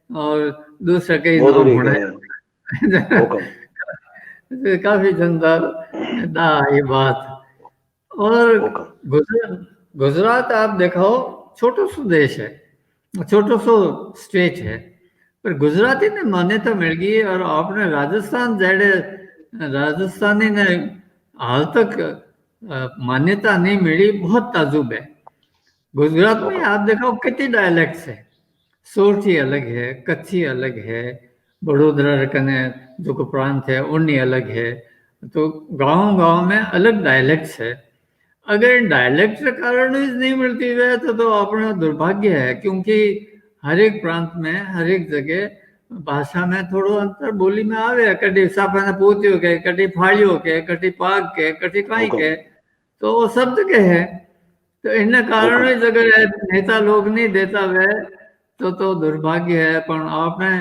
और दूसरा कई नाम होना काफी जनदार दा ये बात और गुजरात आप देखो छोटो सो देश है छोटो सो स्टेट है पर गुजराती ने मान्यता मिल गई और आपने राजस्थानी ने हाल तक मान्यता नहीं मिली बहुत ताजुब है गुजरात में आप देखो कितनी डायलेक्ट्स है सोरठी अलग है कच्छी अलग है बड़ोदरा कने जो को प्रांत है उन्नी अलग है तो गांव में अलग डायलेक्ट्स है अगर इन डायलेक्ट के कारण नहीं मिलती है तो अपना दुर्भाग्य है क्योंकि हर एक प्रांत में हर एक जगह भाषा में थोड़ो अंतर बोली में आवे, कटी साफा पूछ्यो के, कटी फाड़ियो के, कटी पाग के, कटी काई के, तो वो शब्द के है। तो इन कारण अगर नेता लोग नहीं देता वे तो दुर्भाग्य है। पण आपने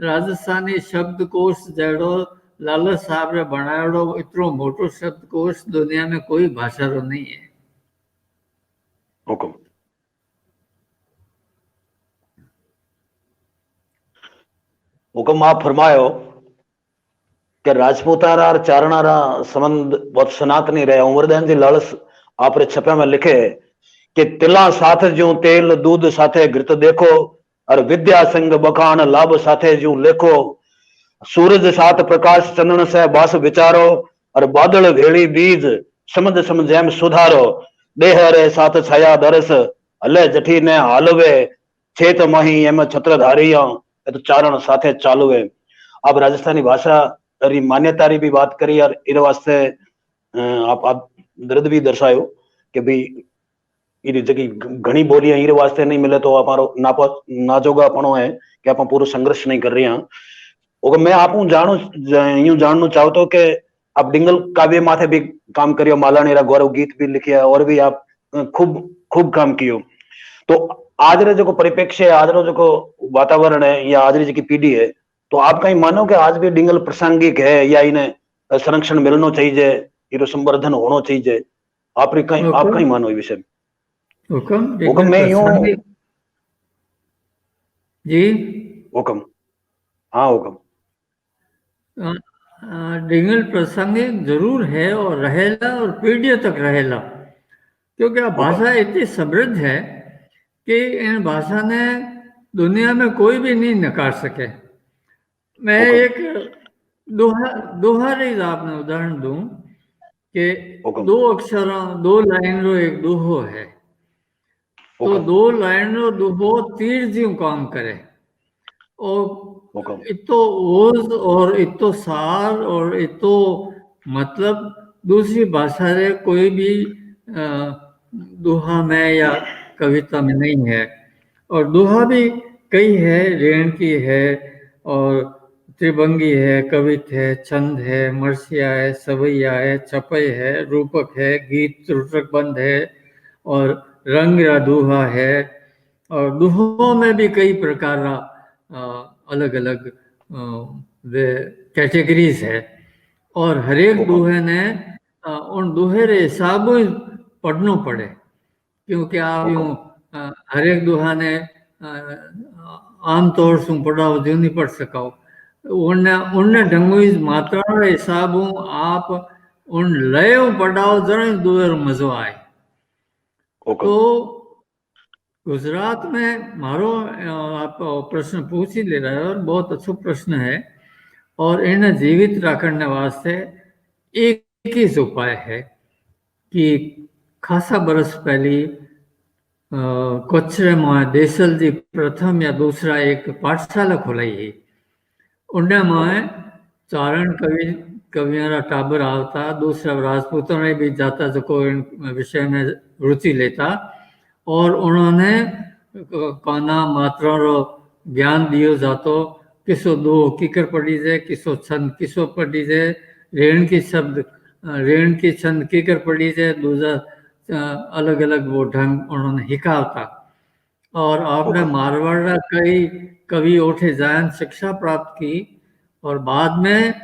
राजस्थानी शब्दकोश जड़ो लाला साहब ने बनायोड़ो इतनो मोटो शब्दकोश दुनिया में कोई भाषा रो नहीं है। हुकुम। हुकुम आप फरमायो कि राजपूतारा और चारणारा संबंध बहुत सनातनी रहे। उमरदैन जी लालस आप रे छपे में लिखे कि तिला साथ जो तेल दूध साथे घृत देखो और विद्या संग बखान लाभ साथे जो लेखो, सूरज साथ प्रकाश चंदन से बास विचारो और बादल भेड़ी बीज समझ समझ सुधारो, देह रे साथ छाया दरस हले जठी ने हालवे, छेत मही एम छत्रधारिया तो चारण साथे चालुवे। आप राजस्थानी भाषा री मान्यता री भी बात करी और इन वास्ते आप दर्द भी दर्शायो कि भाई इन जगह घनी बोलियां इन वास्ते नहीं मिले तो हमारो नाजोगापणो है कि आप पूरा संघर्ष नहीं कर रहे हैं। और मैं आप यूं जानना चाहूँ तो कि आप डिंगल काव्य माथे भी काम करियो, मालानीरा गौरव गीत भी लिखिया और भी आप खूब काम कियो। तो आज रे जो परिप्रेक्ष्य है, आज रो जो वातावरण है या आज री जो पीढ़ी है, तो आप कहीं मानो कि आज भी डिंगल प्रासंगिक है या इन्हें संरक्षण मिलना चाहिए, इरो संवर्धन होना चाहिए? आप कहीं मानो इस विषय में? हुक्म मैं यूं जी हुक्म। हाँ हुक्म। डिंगल प्रासंगिक जरूर है और रहेला और पीढ़ियों तक रहेला, क्योंकि भाषा इतनी समृद्ध है कि इन भाषा ने दुनिया में कोई भी नहीं नकार सके। मैं एक दोहा री आपने उदाहरण दूं कि दो अक्षरों दो लाइन रो एक दोहो है, तो दो लाइन रो दोहो तीर ज्यों काम करे और इतो ओज और इतो सार और इतो मतलब दूसरी भाषा रे कोई भी दोहा में या कविता में नहीं है। और दोहा भी कई है, रेण की है और त्रिभंगी है, कवित है, छंद है, मरसिया है, सवैया है, छपई है, रूपक है, गीत त्रुटकबंध है और रंग या दोहा है। और दोहों में भी कई प्रकार अलग अलग वे कैटेगरीज है और हरेक दोहे ने उन दोहे रे हिसाब पढ़ना पड़े, क्योंकि आप यूं हरेक दोहा ने आमतौर से पढ़ाओ जो नहीं पढ़ सको, उन ढंगों मात्रा रे हिसाब आप उन लय पढ़ाओ जन दोहे रो मजो आए। तो गुजरात में मारो आप प्रश्न पूछ ही ले रहे हो और बहुत अच्छा प्रश्न है। और इन्हें जीवित रखने वास्ते एक ही उपाय है कि खासा बरस पहली कोचरे में देसल जी प्रथम या दूसरा एक पाठशाला खोलाई है। उनमें में चारण कवियारा टाबर आवता, दूसरा राजपूतों ने भी जाता जो को विषय में रुचि लेता और उन्होंने काना मात्रा रो ज्ञान दियो जातो, किसो दो किकर पढ़ी जाए, किसो छंद किसो पढ़ी जाए, रेण की छंद किकर पढ़ी जाए, दूसरा अलग अलग वो ढंग उन्होंने हिकावता। और आपने मारवाड़ कई कवि उठे जायन शिक्षा प्राप्त की और बाद में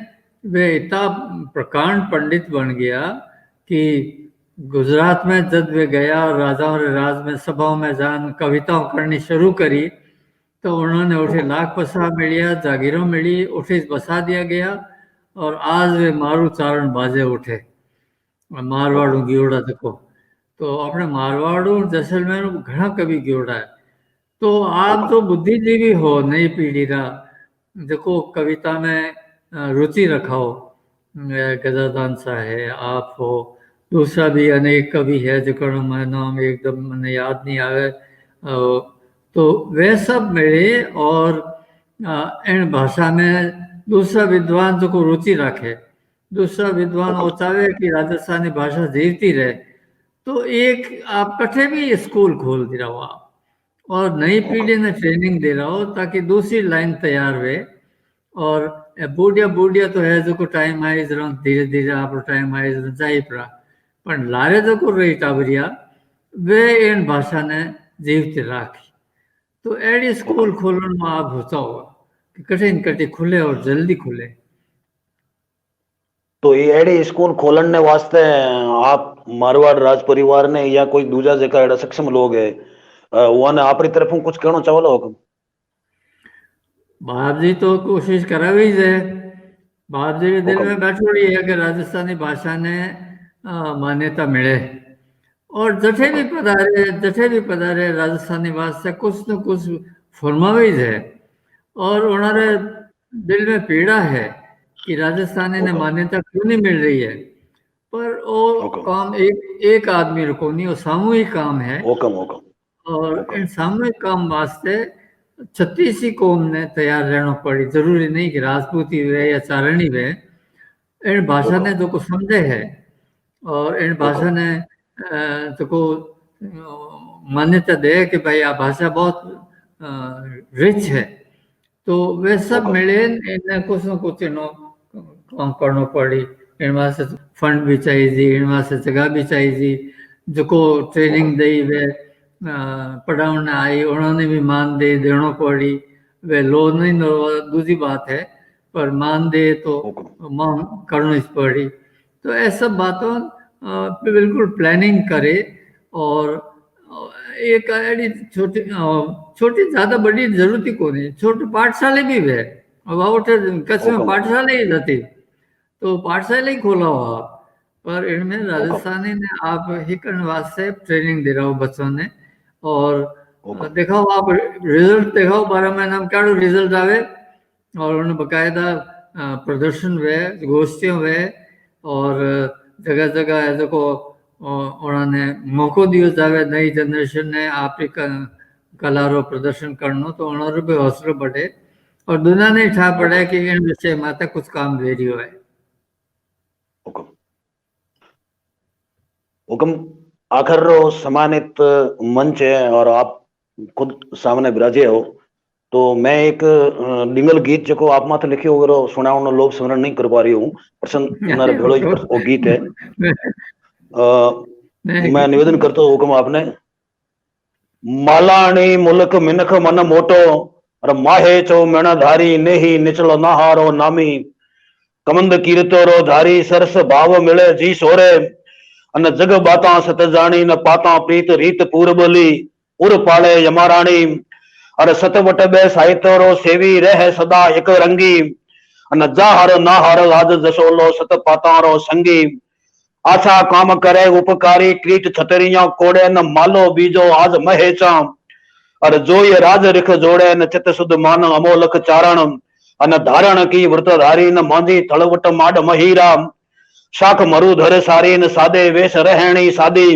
वे इतना प्रकांड पंडित बन गया कि गुजरात में जब वे गया और राजाओं रे राज में सभाओं में जान कविताओं करनी शुरू करी तो उन्होंने उठे लाख पसा मिलिया, जागीरों मिली, उठे बसा दिया गया और आज वे मारू चारण बाजे उठे मारवाड़ू गियोड़ा देखो। तो अपने मारवाड़ू जैसलमेर घना कवि गियोड़ा है। तो आप तो बुद्धिजीवी हो, नई पीढ़ी रा देखो कविता में रुचि रखाओ, गजादान सा है, आप हो, दूसरा भी अनेक कवि है जो नाम एकदम मैंने याद नहीं आवे। तो वे सब मिले और इन भाषा में दूसरा विद्वान जो को रुचि रखे, दूसरा विद्वान वो चाहे कि राजस्थानी भाषा जीवती रहे, तो एक आप कठे भी स्कूल खोल दी रहो आप और नई पीढ़ी ने ट्रेनिंग दे रहा हो ताकि दूसरी लाइन तैयार हुए। और बूढ़िया बूढ़िया तो है जो टाइम आए धीरे धीरे आप टाइम आए जाए पड़ा पण लारे जो रही टाबरिया वे इन भाषा ने जीवती राखी। तो अड़ी स्कूल खोलने में आप होता होगा कि कठिन कठिन खुले और जल्दी खुले। तो ये एडी स्कूल खोलने वास्ते आप मारवाड़ राज परिवार ने या कोई दूजा जगह एड़ा सक्षम लोग है उन्हें आपरी तरफों कुछ कहना चावलो हो? बाप जी तो कोशिश करा हुई है। बाप जी के दिल में बैठोड़ी है कि राजस्थानी भाषा ने मान्यता मिले और जठे भी पधारे राजस्थानी भाषा कुछ न कुछ फरमावी है। और उन्होंने दिल में पीड़ा है कि राजस्थानी ने मान्यता क्यों नहीं मिल रही है। पर वो काम एक आदमी को नहीं, वो सामूहिक काम है। और इन सामूहिक काम वास्ते 36 कौम ने तैयार रहना पड़ी। जरूरी नहीं कि राजपूती वे या चारणी वे, इन भाषा ने जो को समझे है और इन भाषा ने जो को मान्यता दे कि भाई आ भाषा बहुत रिच है। तो वे सब मिले इन्हें कुछ न कुछ काम करना पड़ी। इन वास्ते फंड भी चाहिए, इन वास्ते जगह भी चाहिए। जो को ट्रेनिंग दी वे पढ़ाने आई उन्होंने भी मान दे देना पड़ी। वे लो नहीं दूसरी बात है, पर मान दे तो मांग करनी पड़ी। तो ऐसा बातों पे बिल्कुल प्लानिंग करे और एक छोटी छोटी ज्यादा बड़ी जरूरत ही को नहीं। छोटे पाठशाले भी वे अब कच्छ में पाठशाला ही रहती तो पाठशाला ही खोला हुआ। पर इनमें राजस्थानी ने आप ही करने वास्ते ट्रेनिंग दे रहा हो बच्चों ने। और दिखाओ आप रिजल्ट दिखाओ 12 महीना में क्या रिजल्ट आवे। और उन्हें बकायदा प्रदर्शन वे गोष्ठियों वे और जगह जगह ऐसे को उन्होंने मौको दियो जावे नई जनरेशन ने आप कला रो प्रदर्शन करनो तो उन्होंने भी हौसला बढ़े और दुनिया ने ठा पड़े कि इन विषय में कुछ काम दे रही है। हुक्म आखिर रो सम्मानित मंच है और आप खुद सामने विराजे हो। तो मैं एक डिंगल गीत जो आप माथे लिखे हो सुनाओ लोग स्मरण नहीं कर पा रही हूँ। प्रसन्न भेड़ो वो गीत है। मैं निवेदन करता हूँ हुक्म आपने। मालाणी मुल्क मिनख मन मोटो और माहे चो मेणाधारी नेही निचलो नहारो नामी कमंद कीर्तो रो धारी सरस भाव मिले जी सोरे अन जग बाता सत जानी न पाता प्रीत रीत पूर बोली उर पाले यमाराणी अरे सतवट बे साहित्य रो सेवी रह सदा एक रंगी अन जा हर ना हर आज जसोलो सत पाता रो संगी आशा काम करे उपकारी कीट छतरिया कोड़े न मालो बीजो आज महेचा अर जो ये राज रिख जोड़े न चित सुध मान अमोलक चारण अन धारण की व्रतधारी न मांझी थड़वट माड महीरा शाख मरुधर सारी न सादे वेश रहणी सादी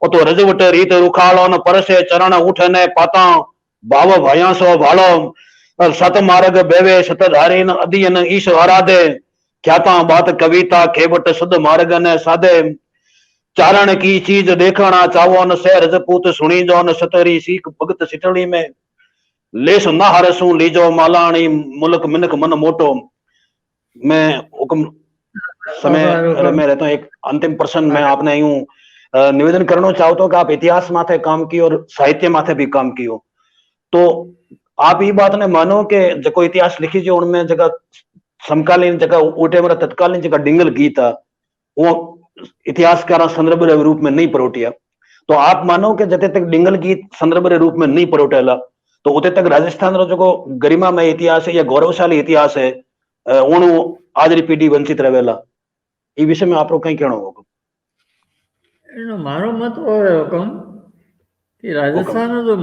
ओ तो रजवट रीत रुखालो न परसे चरण उठने पाता भाव भया सो भालो सत मार्ग बेवे सतधारी न अदियन ईश आराधे ख्याता बात कविता खेवट सुध मार्ग ने साधे चारण की चीज देखना चावो न से रजपूत सुनी जो न सतरी सीख भगत सिटड़ी में लेस न हरसू लीजो मालाणी मुल्क मिनक मन मोटो। मैं हुक्म समय में रहता हूँ। एक अंतिम प्रश्न में आपने यूं निवेदन करना चाहता हूँ कि आप इतिहास माथे काम की और साहित्य माथे भी काम की हो। तो आप ये बात ने मानो कि जो इतिहास लिखी जो उनमें जगह समकालीन जगह उठे मेरा तत्कालीन जगह डिंगल गीत है वो इतिहासकार संदर्भ रूप में नहीं परोटिया। तो आप मानो कि जते तक डिंगल गीत संदर्भ रूप में नहीं परोटेला तो उते तक राजस्थान रो जो गरिमा में इतिहास है या गौरवशाली इतिहास है उन आज री पीढ़ी वंचित रहेला। ई विषय में आपको कहीं कहना होगा? मारो मत और हुक्म कि राजस्थान जो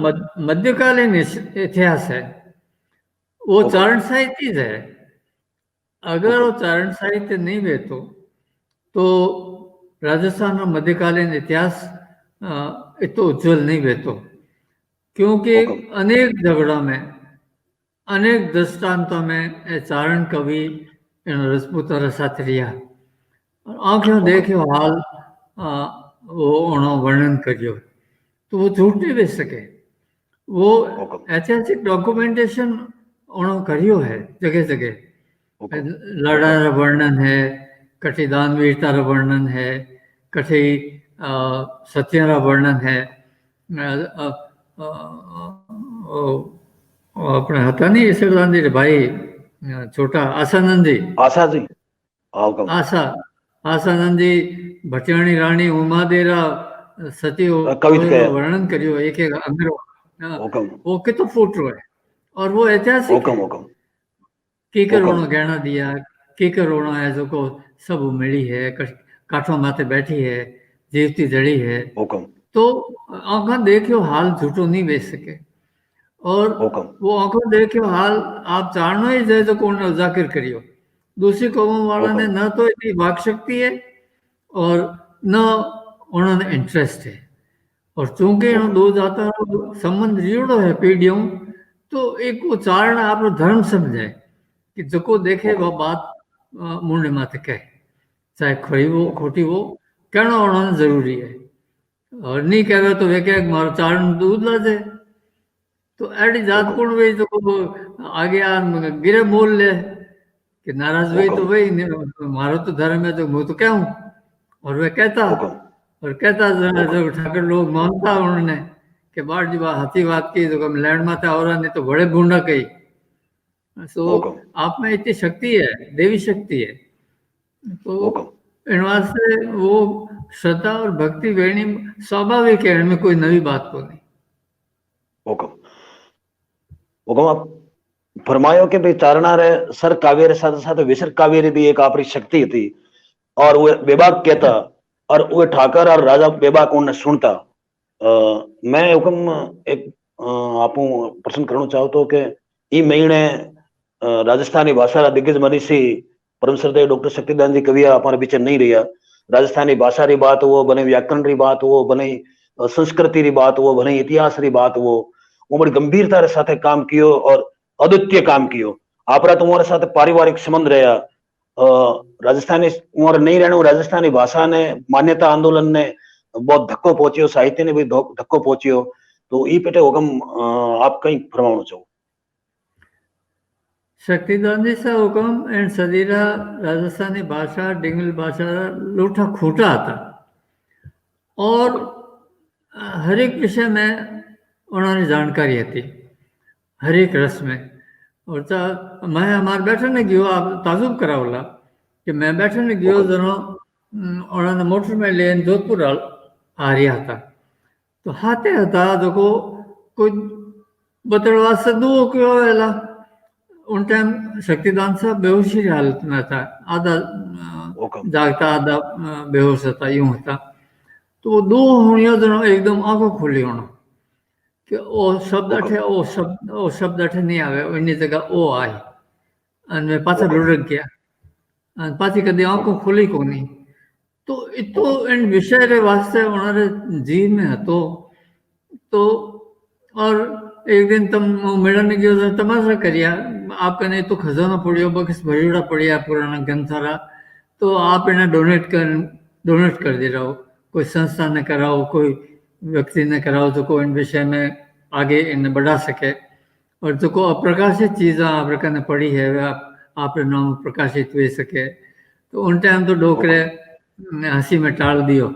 मध्यकालीन इतिहास है वो चारण साहित्य है। अगर वो चारण साहित्य नहीं बेतो तो राजस्थान का मध्यकालीन इतिहास इतना उज्जवल नहीं बेतो। क्योंकि अनेक झगड़ों में अनेक दृष्टांतों में चारण कवि रजपूत साथ रिया और आंखों देखो हाल वो उन्होंने वर्णन करियो तो वो झूठ नहीं बेच सके। वो हुकम ऐतिहासिक डॉक्यूमेंटेशन उन्होंने करियो है जगह जगह। हुकम लड़ाई वर्णन है, कठी दानवीरता वर्णन है, कठी सत्य वर्णन है। अपने હતા નહીં ઈશ્વરદાનજી ભાઈ छोटा आसानंद जी, आशा जी हुकम आसानंद जी भटियाणी रानी उमादेरा सती कविता के वर्णन करियो एक एक अंगरो। हुकम वो कितो फूट रो है और वो ऐतिहासिक हुकम हुकम कीकर हुकम उन्होंने गहना दिया, कीकर उन्होंने है जो को सब मिली है, काठों माथे बैठी है, जीवती जड़ी है। हुकम तो आंखा देखियो हाल झूठो नहीं बेच सके और हुकम वो आंखों देखियो हाल आप जानना ही जाए तो कौन जाकिर करियो। दूसरी कौम वाला ने न तो इतनी वाक शक्ति है और न उन्होंने इंटरेस्ट है। और चूंकि इन दो जाता संबंध जुड़ो है पीढ़ियों, तो एक उच्चारण आप धर्म समझे कि जको देखे वह बात मुंडे माथे कहे, चाहे खरी वो खोटी हो, कहना उन्होंने जरूरी है। और नहीं कहे तो वे कहे मारो चारण दूध ला जाए। तो एडी जात कौन वे तो आगे गिरे मोल ले कि नाराज हुई तो वही मारो तो धर्म है तो मैं तो क्या हूँ। और वे कहता और कहता जो ठाकर लोग मानता उन्होंने कि बाढ़ जी बात हाथी बात की तो कम लैंड माता और नहीं तो बड़े बूढ़ा कही। तो आप में इतनी शक्ति है, देवी शक्ति है। तो इन वास्ते वो श्रद्धा और भक्ति वेणी स्वाभाविक है, इनमें कोई नवी बात को नहीं। हुकम आप फरमायो के भाई चारणा रे सर कावेरी साथ साथ विसर कावेरी भी एक आपरी शक्ति थी और वो बेबाक कहता और वो ठाकर और राजा बेबाक उन्हें सुनता। मैं हुकम एक आपू प्रश्न करना चाहता हूँ कि ई महीने राजस्थानी भाषा दिग्गज मनीषी परम श्रद्धेय डॉक्टर शक्तिदान जी कविया हमारे बीच नहीं रहा। राजस्थानी भाषा री बात वो बने, व्याकरण री बात वो बने, संस्कृति री बात वो बने, इतिहास री बात वो बड़ी गंभीरता रे साथे काम कियो और अद्वितीय काम कियो। आपरा तुम्हारे साथ पारिवारिक संबंध रहा। राजस्थानी उमर नहीं रहने राजस्थानी भाषा ने मान्यता आंदोलन ने बहुत धक्को पहुंचियो, साहित्य ने भी धक्को पहुंचियो। तो ई पेटे हुकम आप कहीं फरमाना चाहो। शक्तिदान जी सा हुकम एंड सदीरा राजस्थानी भाषा डिंगल भाषा लूठा खूटा था और हर एक विषय में उन्होंने जानकारी थी, हर एक रस में। और मैं हमारे बैठने गयो, आप ताजुब करावला कि मैं बैठने गयो जनो उन्होंने मोटर में ले जोधपुर आ रहा था। तो हाथे हता जो को कोई बतड़वा से दो क्यों वेला उन टाइम शक्तिदान साहब बेहोशी हालत में था, आधा जागता आधा बेहोश था, यूं था। तो वो दो होनिया दोनों एकदम आंखों खुली होना कि ओ शब्द अठे ओ शब्द अठे नहीं आवे, इन्हीं जगह ओ आए और मैं पाछा लुढ़क गया और पाछी कदी आंखों खुली को नहीं। तो इतो इन विषय रे वास्ते उन्होंने जीव में हतो। तो और एक दिन तम मिलने गयो तो तमाशा करिया, आपका नहीं तो खजाना पड़ियो बक्स भरियोड़ा पड़िया पुराना गंथारा, तो आप इन्हें डोनेट कर दे रहो, कोई संस्था ने कराओ, कोई व्यक्ति ने कराओ जो को इन विषय में आगे इन्हें बढ़ा सके। और जो को अप्रकाशित चीज़ा आप ने पढ़ी है आप नाम प्रकाशित हुए सके। तो उन टाइम तो डोकरे हंसी में टाल दियो,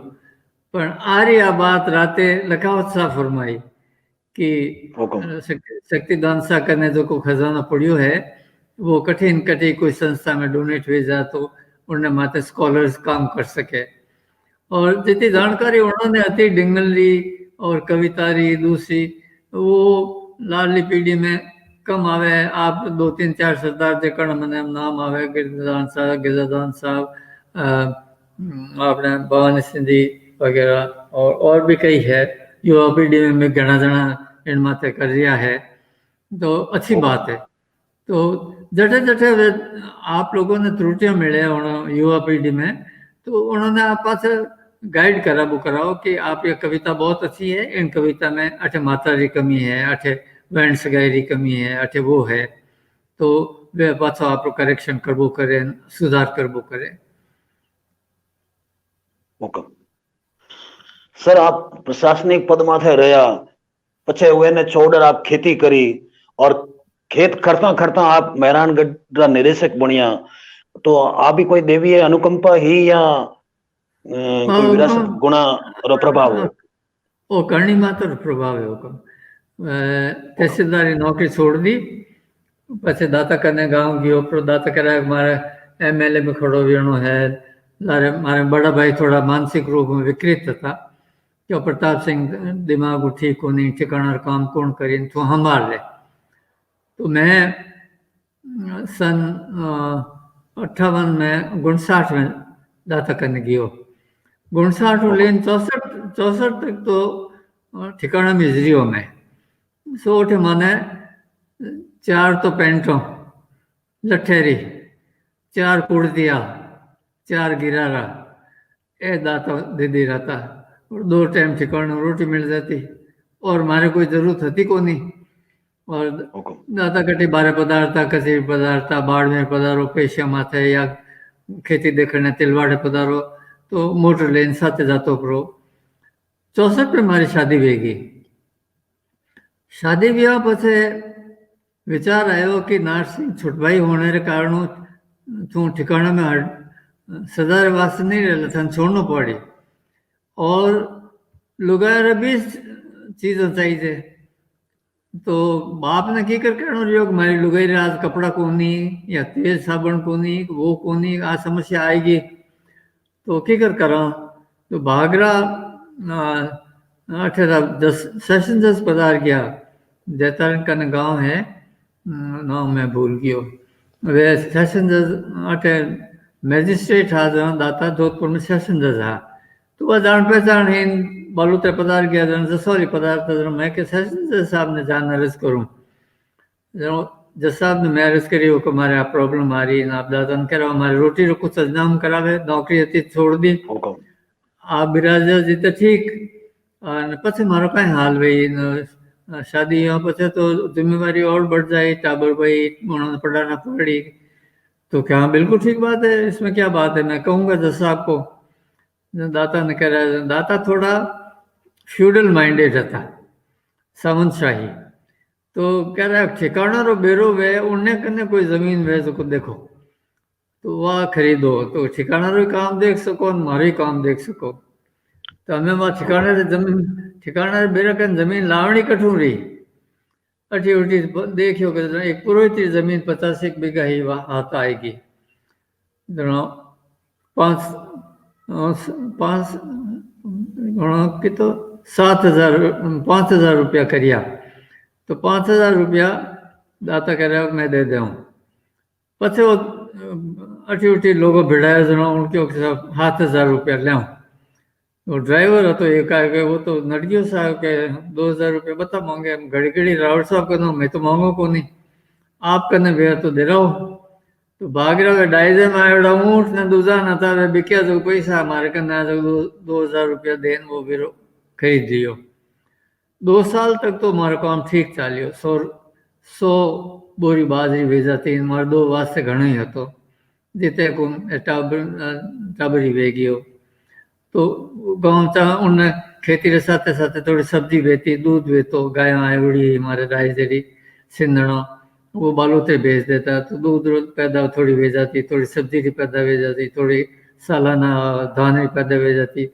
पर आ रही आ बात राते लखावत सा फरमाई कि शक्तिदान सा करने जो को खजाना पड़ियो है वो कठिन कोई संस्था में डोनेट हुए जा तो उन्हें माते स्कॉलर्स काम कर सके। और जितनी जानकारी उन्होंने अति डिंगली और कविता री दूसरी वो लाडली पीढ़ी में कम आवे। आप 2-3-4 सरदार जकड़ मैंने नाम आवे, गिरदान साहब अपने भवानी सिंधी वगैरह और भी कई है। युवा पीढ़ी में घना जना इन माते कर रिया है, तो अच्छी बात है। तो जठे जठे आप लोगों ने त्रुटियां मिले युवा पीढ़ी में, तो उन्होंने आप पास गाइड कराओ कि आप ये कविता बहुत अच्छी है, इन कविता में अठे मात्रा की कमी है, अठे वर्ण सगाई की कमी है, अठे वो है, तो वे पाछो आप करेक्शन करबो करे, सुधार करबो करे। सर आप प्रशासनिक पद माथे रहा पछे वेने छोड़ आप खेती करी और खेत करता करता आप मेहरानगढ़ का निदेशक बनिया, तो आप भी कोई देवी अनुकंपा ही या कोई विरासत गुणा और प्रभाव हो? वो करनी मात्र प्रभाव है हुकम। तहसीलदारी नौकरी छोड़ दी, पछे दाता करने गांव गयो, पर दाता करे मारे एमएलए में खड़ो वेणो है। मारे बड़ा भाई थोड़ा मानसिक रूप में विकृत था, क्यों प्रताप सिंह दिमाग ठीक को नहीं, ठिकाना काम कौन करी तो हमार ले। तो मैं सन 58 में 59 में दाता करने गयो। 59 लेन 64 तक तो ठिकाना मिजरियो में सोठ माने 4 तो पेंटों लठेरी, 4 कुर्तिया, 4 गिरारा, ए दाता दीदी रहता और 2 टाइम ठिकाना रोटी मिल जाती और मारे कोई जरूरत होती को नहीं। और दाता कटी बारे पदार्था, कसी पदार्था, बाड़मेर पधारो, पेशिया माथे या खेती देखने तिलवाड़े पधारो, तो मोटर लेन साथ जातो परो। 64 में मारी शादी वेगी। शादी ब्याह पछे विचार आयो कि नारसिंह छुटवाई होने के कारण तू ठिकाना में सदा वास्ते नहीं रह था, छोड़ना पड़ी। और लुगाई भी चीजें चाहिए, तो बाप ने की कर योग मारी लुगाई आज कपड़ा कोनी या तेल साबुन कोनी, वो कोनी, आ समस्या आएगी तो की कर करा। तो भागरा 10 सेशन जज पधार गया, जैतारण का गांव है, नाम मैं भूल गयो। वे सेशन जज अटे मैजिस्ट्रेट हा, जहाँ दाता जोधपुर में सेशन जज हा। तो वह जान पहचान है बालूते पधार गया, जन जसौली पधार था, मैं के सेशन जज साहब ने जान अर्ज करूँ। जज साहब ने मैं अर्ज करी हो कि हमारे आप प्रॉब्लम आ रही है, आप दादा ने कह रहा हमारी रोटी रो कुछ अजनाम करावे, नौकरी थी छोड़ दी, आप बिराजा जी तो ठीक। और पछे मारो कहीं हाल भाई शादी यहाँ पछे तो जिम्मेवारी और बढ़ जाए, टाबर भाई उन्होंने पढ़ाना पड़ी। तो क्या बिल्कुल ठीक बात है, इसमें क्या बात है, मैं कहूँगा जज साहब को। दाता ने कह रहा है, दाता थोड़ा फ्यूडल माइंडेड था, सामंतशाही। तो कह रहा है ठिकाना रो बेरो वे, उन्हें कने कोई जमीन वे तो देखो तो वह खरीदो, तो ठिकाना रो काम देख सको, मारे काम देख सको। तो हमें वहाँ ठिकाने से जमीन, ठिकाना बेरा कन जमीन लावणी कठू रही, अठी उठी देखियो कि एक पुरोहित जमीन 85 बीघा ही हाथ आएगी। 5,000 रुपया करिया, तो 5,000 रुपया दाता कह रहा मैं दे दूँ। पछे वो अठी उठी लोगों भिड़ाया जना, उनके 7,000 रुपया लिया। वो ड्राइवर है तो एक आएगा, वो तो नटगियो साहब के 2,000 रुपया बता मांगे, घड़ी घड़ी रावत साहब कहना मैं तो मांगो को नहीं, आप कहने भैया तो दे रहा हूँ। तो भाग रहा डाइजे में आया ऊँट ने दूजा न था, वे बिकिया जो पैसा हमारे कहना 2,000 रुपया देन, वो फिर खरीद लियो। 2 साल तक तो हमारा काम ठीक चालियो। 100 बोरी बाजरी भेजाती, मारे 2 वास्ते घणो ही हतो, जिते को टाबरी वेगी हो। तो गाँव चा उन खेती के साथ साथ थोड़ी सब्जी बेची, दूध बेचो, गाय आयवड़ी हमारे राय जड़ी सिंधना, वो बालूते बेच देता, तो दूध पैदा थोड़ी भेज जाती, थोड़ी सब्जी की पैदा भेज जाती, थोड़ी सालाना धान की पैदा भेज जाती।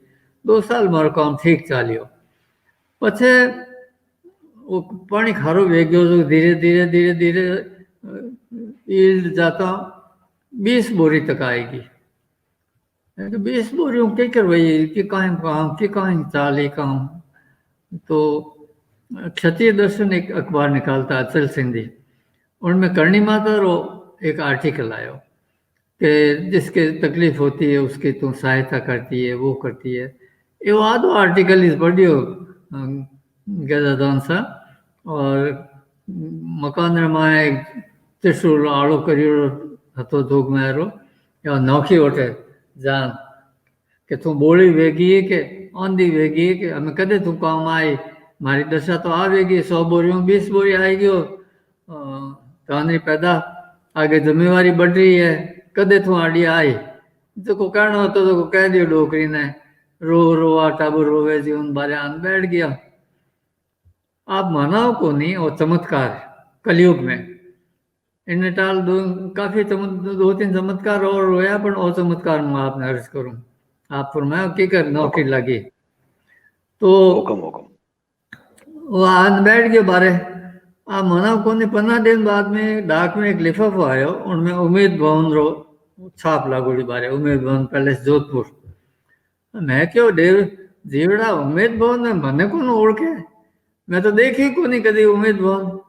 2 साल मारो काम ठीक चालियो। पछे वो पानी खारो वेग गयो, तो धीरे धीरे धीरे धीरे ईल्ड जाता 20 बोरी तक आएगी। 20 बोरियों क्या करवाई कि कहीं चाले काम। तो क्षत्रिय दर्शन एक अखबार निकालता अचल सिंधी, उनमें करणी माता रो एक आर्टिकल आयो कि जिसके तकलीफ होती है उसकी तो सहायता करती है, वो करती है। ये आधो आर्टिकल इस बढ़ियो गदादान सा, और मकान रमाए त्रिशूल आड़ो करियो हथो धोग मारो या नौखी ओठे जान कि तू बोली वेगी है कि आंधी वेगी है कि हमें कदे तू काम आई, मारी दशा तो आवेगी। 100 बोरियों 20 बोरी आएगी, तानी पैदा आगे जिम्मेवारी बढ़ रही है, कदे तू आड़ी आई। तो को कहना होता तो कह दियो डोकरी ने, रो रो टाबू रोवे जी उन बारे आन बैठ गया। आप मानव को नहीं और चमत्कार है कलयुग में इन टाल दो काफी दो तीन चमत्कार और होया पण और चमत्कार में आपने अर्ज करूं आप फरमायो की कर नौकरी लगी तो हुक्म हुक्म वो आज बैठ के बारे आप मानव को नहीं 15 दिन बाद में डाक में एक लिफाफो आयो उनमें उम्मीद भवन रो छाप लागोड़ी बारे उम्मीद भवन पैलेस जोधपुर मैं क्यों देव जीवड़ा उम्मीद भवन में मने को ओळखे मैं तो देखी को नहीं कभी उम्मीद भवन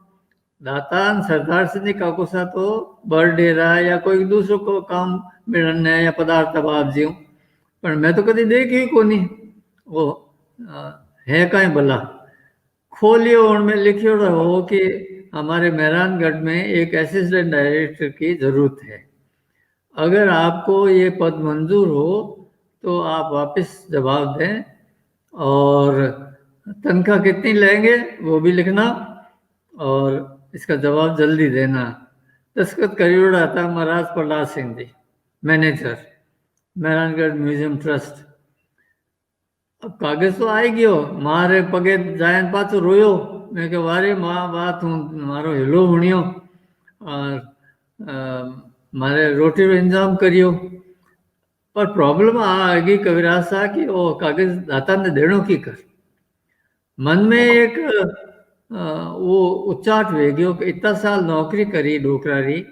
दातान सरदार सिंह काको सा तो बर्थडे रहा या कोई दूसरों को काम मिलने या पदार्थ बाप जी पर मैं तो कभी देखी को नहीं वो है कहीं भला खोलियो उनमें लिखियो रहो कि हमारे मेहरानगढ़ में एक असिस्टेंट डायरेक्टर की जरूरत है अगर आपको ये पद मंजूर हो तो आप वापस जवाब दें और तनख्वाह कितनी लेंगे वो भी लिखना और इसका जवाब जल्दी देना दस्तखत करियोड़ा था महाराज Prahlad Singh ji manager Mehrangarh museum trust अब कागज तो आई गयो मारे पगे जायन पाछो रोयो मैं के वारे मां बात हूँ मारो हिलो हुणियो और मारे रोटी रो इंतजाम करियो पर प्रॉब्लम आ गई कविराज सा कि वो कागज दाता ने देनो की कर मन में एक वो उच्चाट वे गयो कि इतना साल नौकरी करी डोकरारी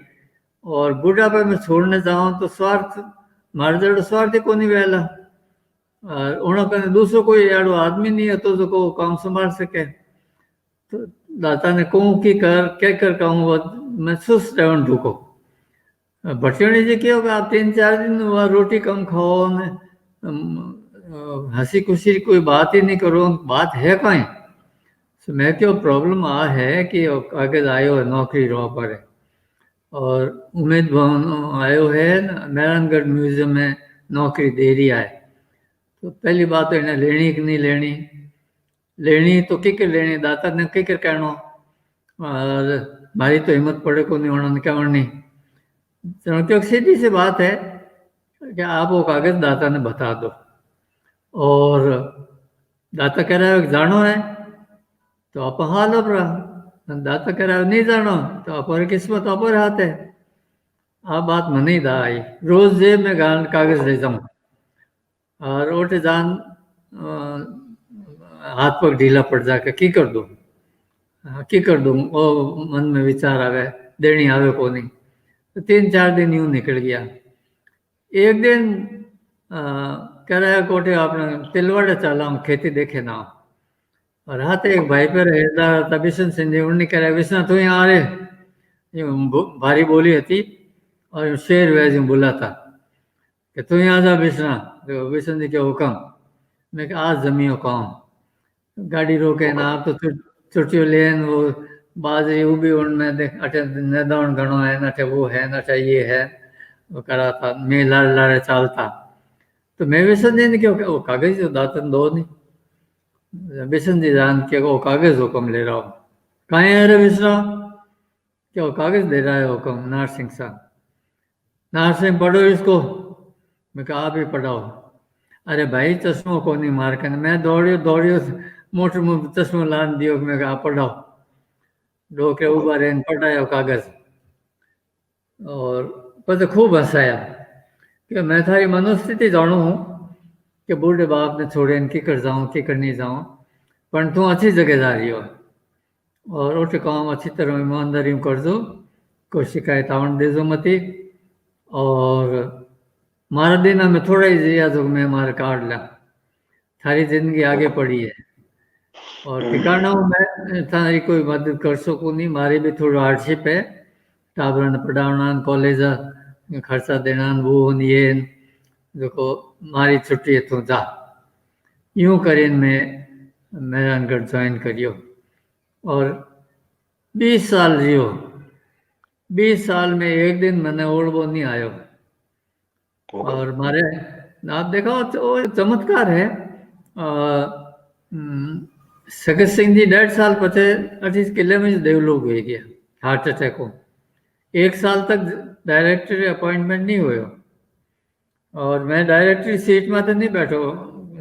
और बुढ़ापे में छोड़ने जाऊं तो स्वार्थ मारे जड़ स्वार्थ को नहीं वेला और उन्होंने दूसरो कोई एड़ो आदमी नहीं है तो जो को काम संभाल सके तो दाता ने कहूँ कि कर क्या कर कहूँ मैं सुस्त रहन ढूको भटियाणी जी क्यों आप 3-4 दिन वह रोटी कम खाओ ने हंसी खुशी कोई बात ही नहीं करो बात है कहीं तो मैं क्यों प्रॉब्लम आ है कि कागज आयो है नौकरी रो पर है और उम्मीद भवन आयो है मेहरानगढ़ म्यूजियम में नौकरी दे रही है तो पहली बात तो इन्हें लेनी कि नहीं लेनी तो किकर लेनी दाता ने किकर कहना और भारी तो हिम्मत पड़े को नहीं होना कहनी क्योंकि सीधी सी बात है कि आप वो कागज दाता ने बता दो और दाता कह रहा है जानो है तो आप हाल अपरा दाता कह रहा है नहीं जानो तो अपर किस्मत अपर हाथ है आप बात मन ही दा आई रोज जेब में कागज ले जाऊं और ओटे जान हाथ पग ढीला पड़ जाके की कर दूं वो मन में विचार आवे देनी आवे को नहीं तो 3-4 दिन यूं निकल गया एक दिन कह रहा है कोटे आपने तिलवाड़े चला हूँ खेती देखे ना और हाथ एक भाई पर हेदार बिशन सिंह जी उन्हें कह रहा है विष्णा तू यहाँ आ रहे भारी बोली थी और शेर वैज बोला था कि तू यहाँ जा विष्णा तो विष्णु जी के हुक्म मैं आज जमियो काम गाड़ी रोके ना आप तो चुटियो लेन वो बाजरी उबी उनमें देख अटे नदौन घणो है न अटे वो है न अटे ये है वो करा था मैं लारे चालता तो मैं विष्णु जी ने क्यों वो कागज तो दातन दो नहीं विष्णु जी जान के वो कागज हुक्म ले रहा हूँ कहाँ है रे विष्णु क्या वो कागज दे रहा है हुक्म नार सिंह साहब नार सिंह पढ़ो इसको मैं कहा आप ही पढ़ाओ अरे भाई चश्मो को नहीं मार कर मैं दौड़ियो मोटर में चश्मो लान दियो मैं कहा पढ़ाओ डोके उबा रेन पढ़ाया कागज और पता खूब हंसाया कि मैं थारी मनोस्थिति जानू हूँ कि बूढ़े बाप ने छोड़े इनकी कर जाऊँ की कर नहीं जाऊँ पर तू अच्छी जगह जा रही हो और उठ काम अच्छी तरह ईमानदारी कर दो कोई शिकायत आवन दे दो मती और मारा देना मैं थोड़ा ही जिया तो मैं मार काट ला थारी जिंदगी आगे पड़ी है और ठिकाना मैं थारी कोई मदद कर सकूँ नहीं मारी भी थोड़ा हार्डशिप है टाबर ने पढ़ाना कॉलेज खर्चा देना वो ये देखो मारी छुट्टी है तो जा यूं करें मैं मेहरानगढ़ ज्वाइन करियो और 20 साल जियो 20 साल में एक दिन मैंने ओढ़बो नहीं आयो और मारे आप देखो तो चमत्कार है सगत सिंह जी 1.5 साल पचे 28 किले में देवलोक हो गया हार्ट अटैक को 1 साल तक डायरेक्टरी अपॉइंटमेंट नहीं हुआ और मैं डायरेक्टरी सीट में तो नहीं बैठो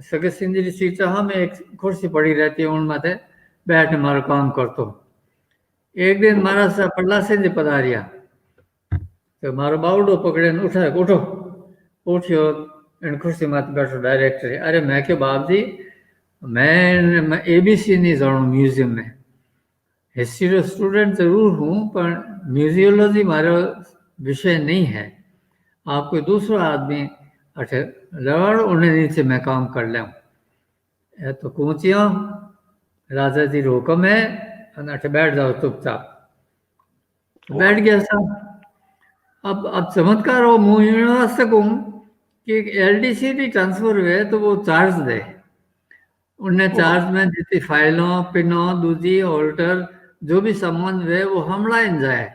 सगत सिंह जी की सीट हाँ मैं एक कुर्सी पड़ी रहती है उन माथे बैठ मारो काम करतो। एक दिन मारा सा पड़ला से जी पधारिया तो मारो बावड़ो पकड़े उठा उठो उठियो इन कुर्सी मात बैठो डायरेक्टर। अरे मैं क्यों बाप जी मैं एबीसी नहीं जाऊँ म्यूजियम में, हिस्ट्री रो स्टूडेंट जरूर हूँ पर म्यूजियोलॉजी मारो विषय नहीं है। आप कोई दूसरा आदमी अठे लगाड़ो उन्हें नीचे मैं काम कर लूँ। ये तो कूचिया राजा जी रो हुक्म है अठे बैठ जाओ चुपचाप। बैठ गया साहब। अब चमत्कार हो मुँह वास्ते कहूँ कि एलडीसी ट्रांसफर हुए तो वो चार्ज दे। उन्हें चार्ज में जितनी फाइलों पिनों दूजी ऑल्टर जो भी सामान हुए वो हमला इन जाए।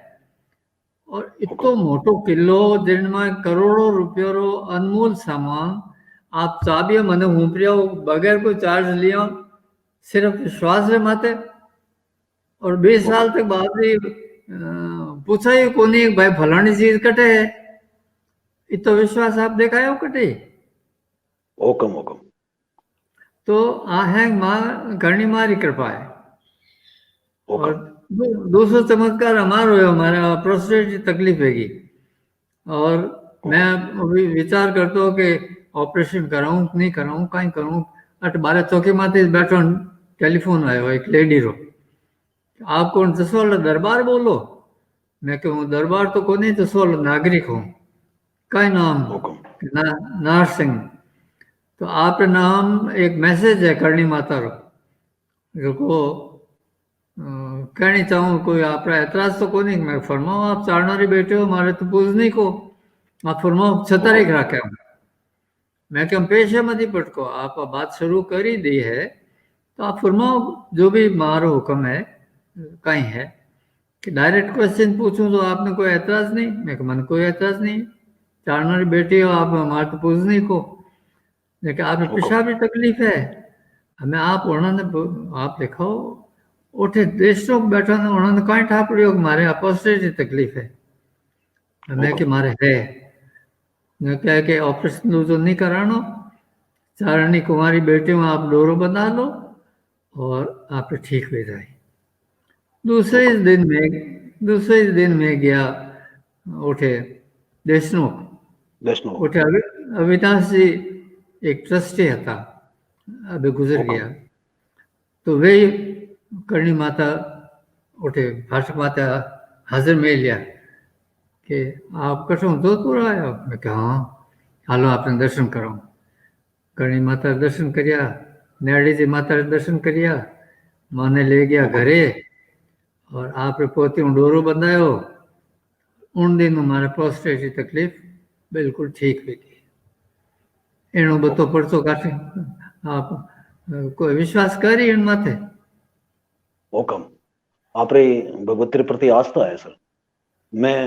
और इतो मोटो किलो जिनमें करोड़ों रुपयों रो अनमोल सामान आप चाबिया मने हुपरिया बगैर कोई चार्ज लिया सिर्फ विश्वास रे माते। और 20 साल तक बाद भी पूछा ही कोनी भाई फलानी चीज कटे है, इतो विश्वास आप देखायो कटे हुकम हुकम। तो आ है माँ घनी मारी कृपा है। और दूसरा चमत्कार हमारा हो हमारा प्रोस्टेट की तकलीफ हैगी और मैं अभी विचार करता हूँ कि ऑपरेशन कराऊं नहीं कराऊं कहीं करूं। अट बारे चौकी माते बैठो टेलीफोन आयो एक लेडी रो, आप कौन जसोल दरबार बोलो? मैं कहूँ दरबार तो को नहीं जसोल नागरिक हूँ। कई नाम नार सिंह। तो आप नाम एक मैसेज है करणी माता रो जो को कहनी चाहूँ कोई आप एतराज तो को नहीं। मैं फरमाओ आप चारनारी बैठे हो मारे तो पूजनी को आप फरमाओ छतरिक रखे। मैं क्या पेशे मत ही पटको आप बात शुरू कर ही दी है तो आप फरमाओ जो भी मारो हुक्म है कहीं है कि डायरेक्ट क्वेश्चन पूछूं तो आपने कोई एतराज नहीं? मैं मन कोई एतराज नहीं, चारनारी बैठे हो आप हमारे तो पूजनी को। लेकिन आप पेशाबी तकलीफ है हमें आप उन्होंने आप लिखाओ उठे देश लोग बैठा ने उन्होंने कहीं ठाप रही हो मारे अपोस्टेट की तकलीफ है हमें कि मारे है क्या कि ऑपरेशन जो नहीं करानो चारणी कुमारी बेटे में आप डोरो बना लो और आप ठीक हो जाए। दूसरे दिन में गया उठे देशनोक उठे अविनाश जी एक ट्रस्टी था अभी गुजर गया। तो वे करणी माता उठे भाषक माता हाजिर में लिया कि आप कठों जोधपुर आया? मैं कहा हाँ हालो आपने दर्शन करो। करणी माता दर्शन करिया, न्याड़ी जी माता दर्शन करिया, माने ले गया घरे और आप पोती डोरो बंधायो। उन दिन हमारा प्रोस्टेट की तकलीफ बिल्कुल ठीक हुई थी। एनो बतो परसो काटे आप कोई विश्वास करी इन माथे हुकम आप रे भगवती प्रति आस्था है सर। मैं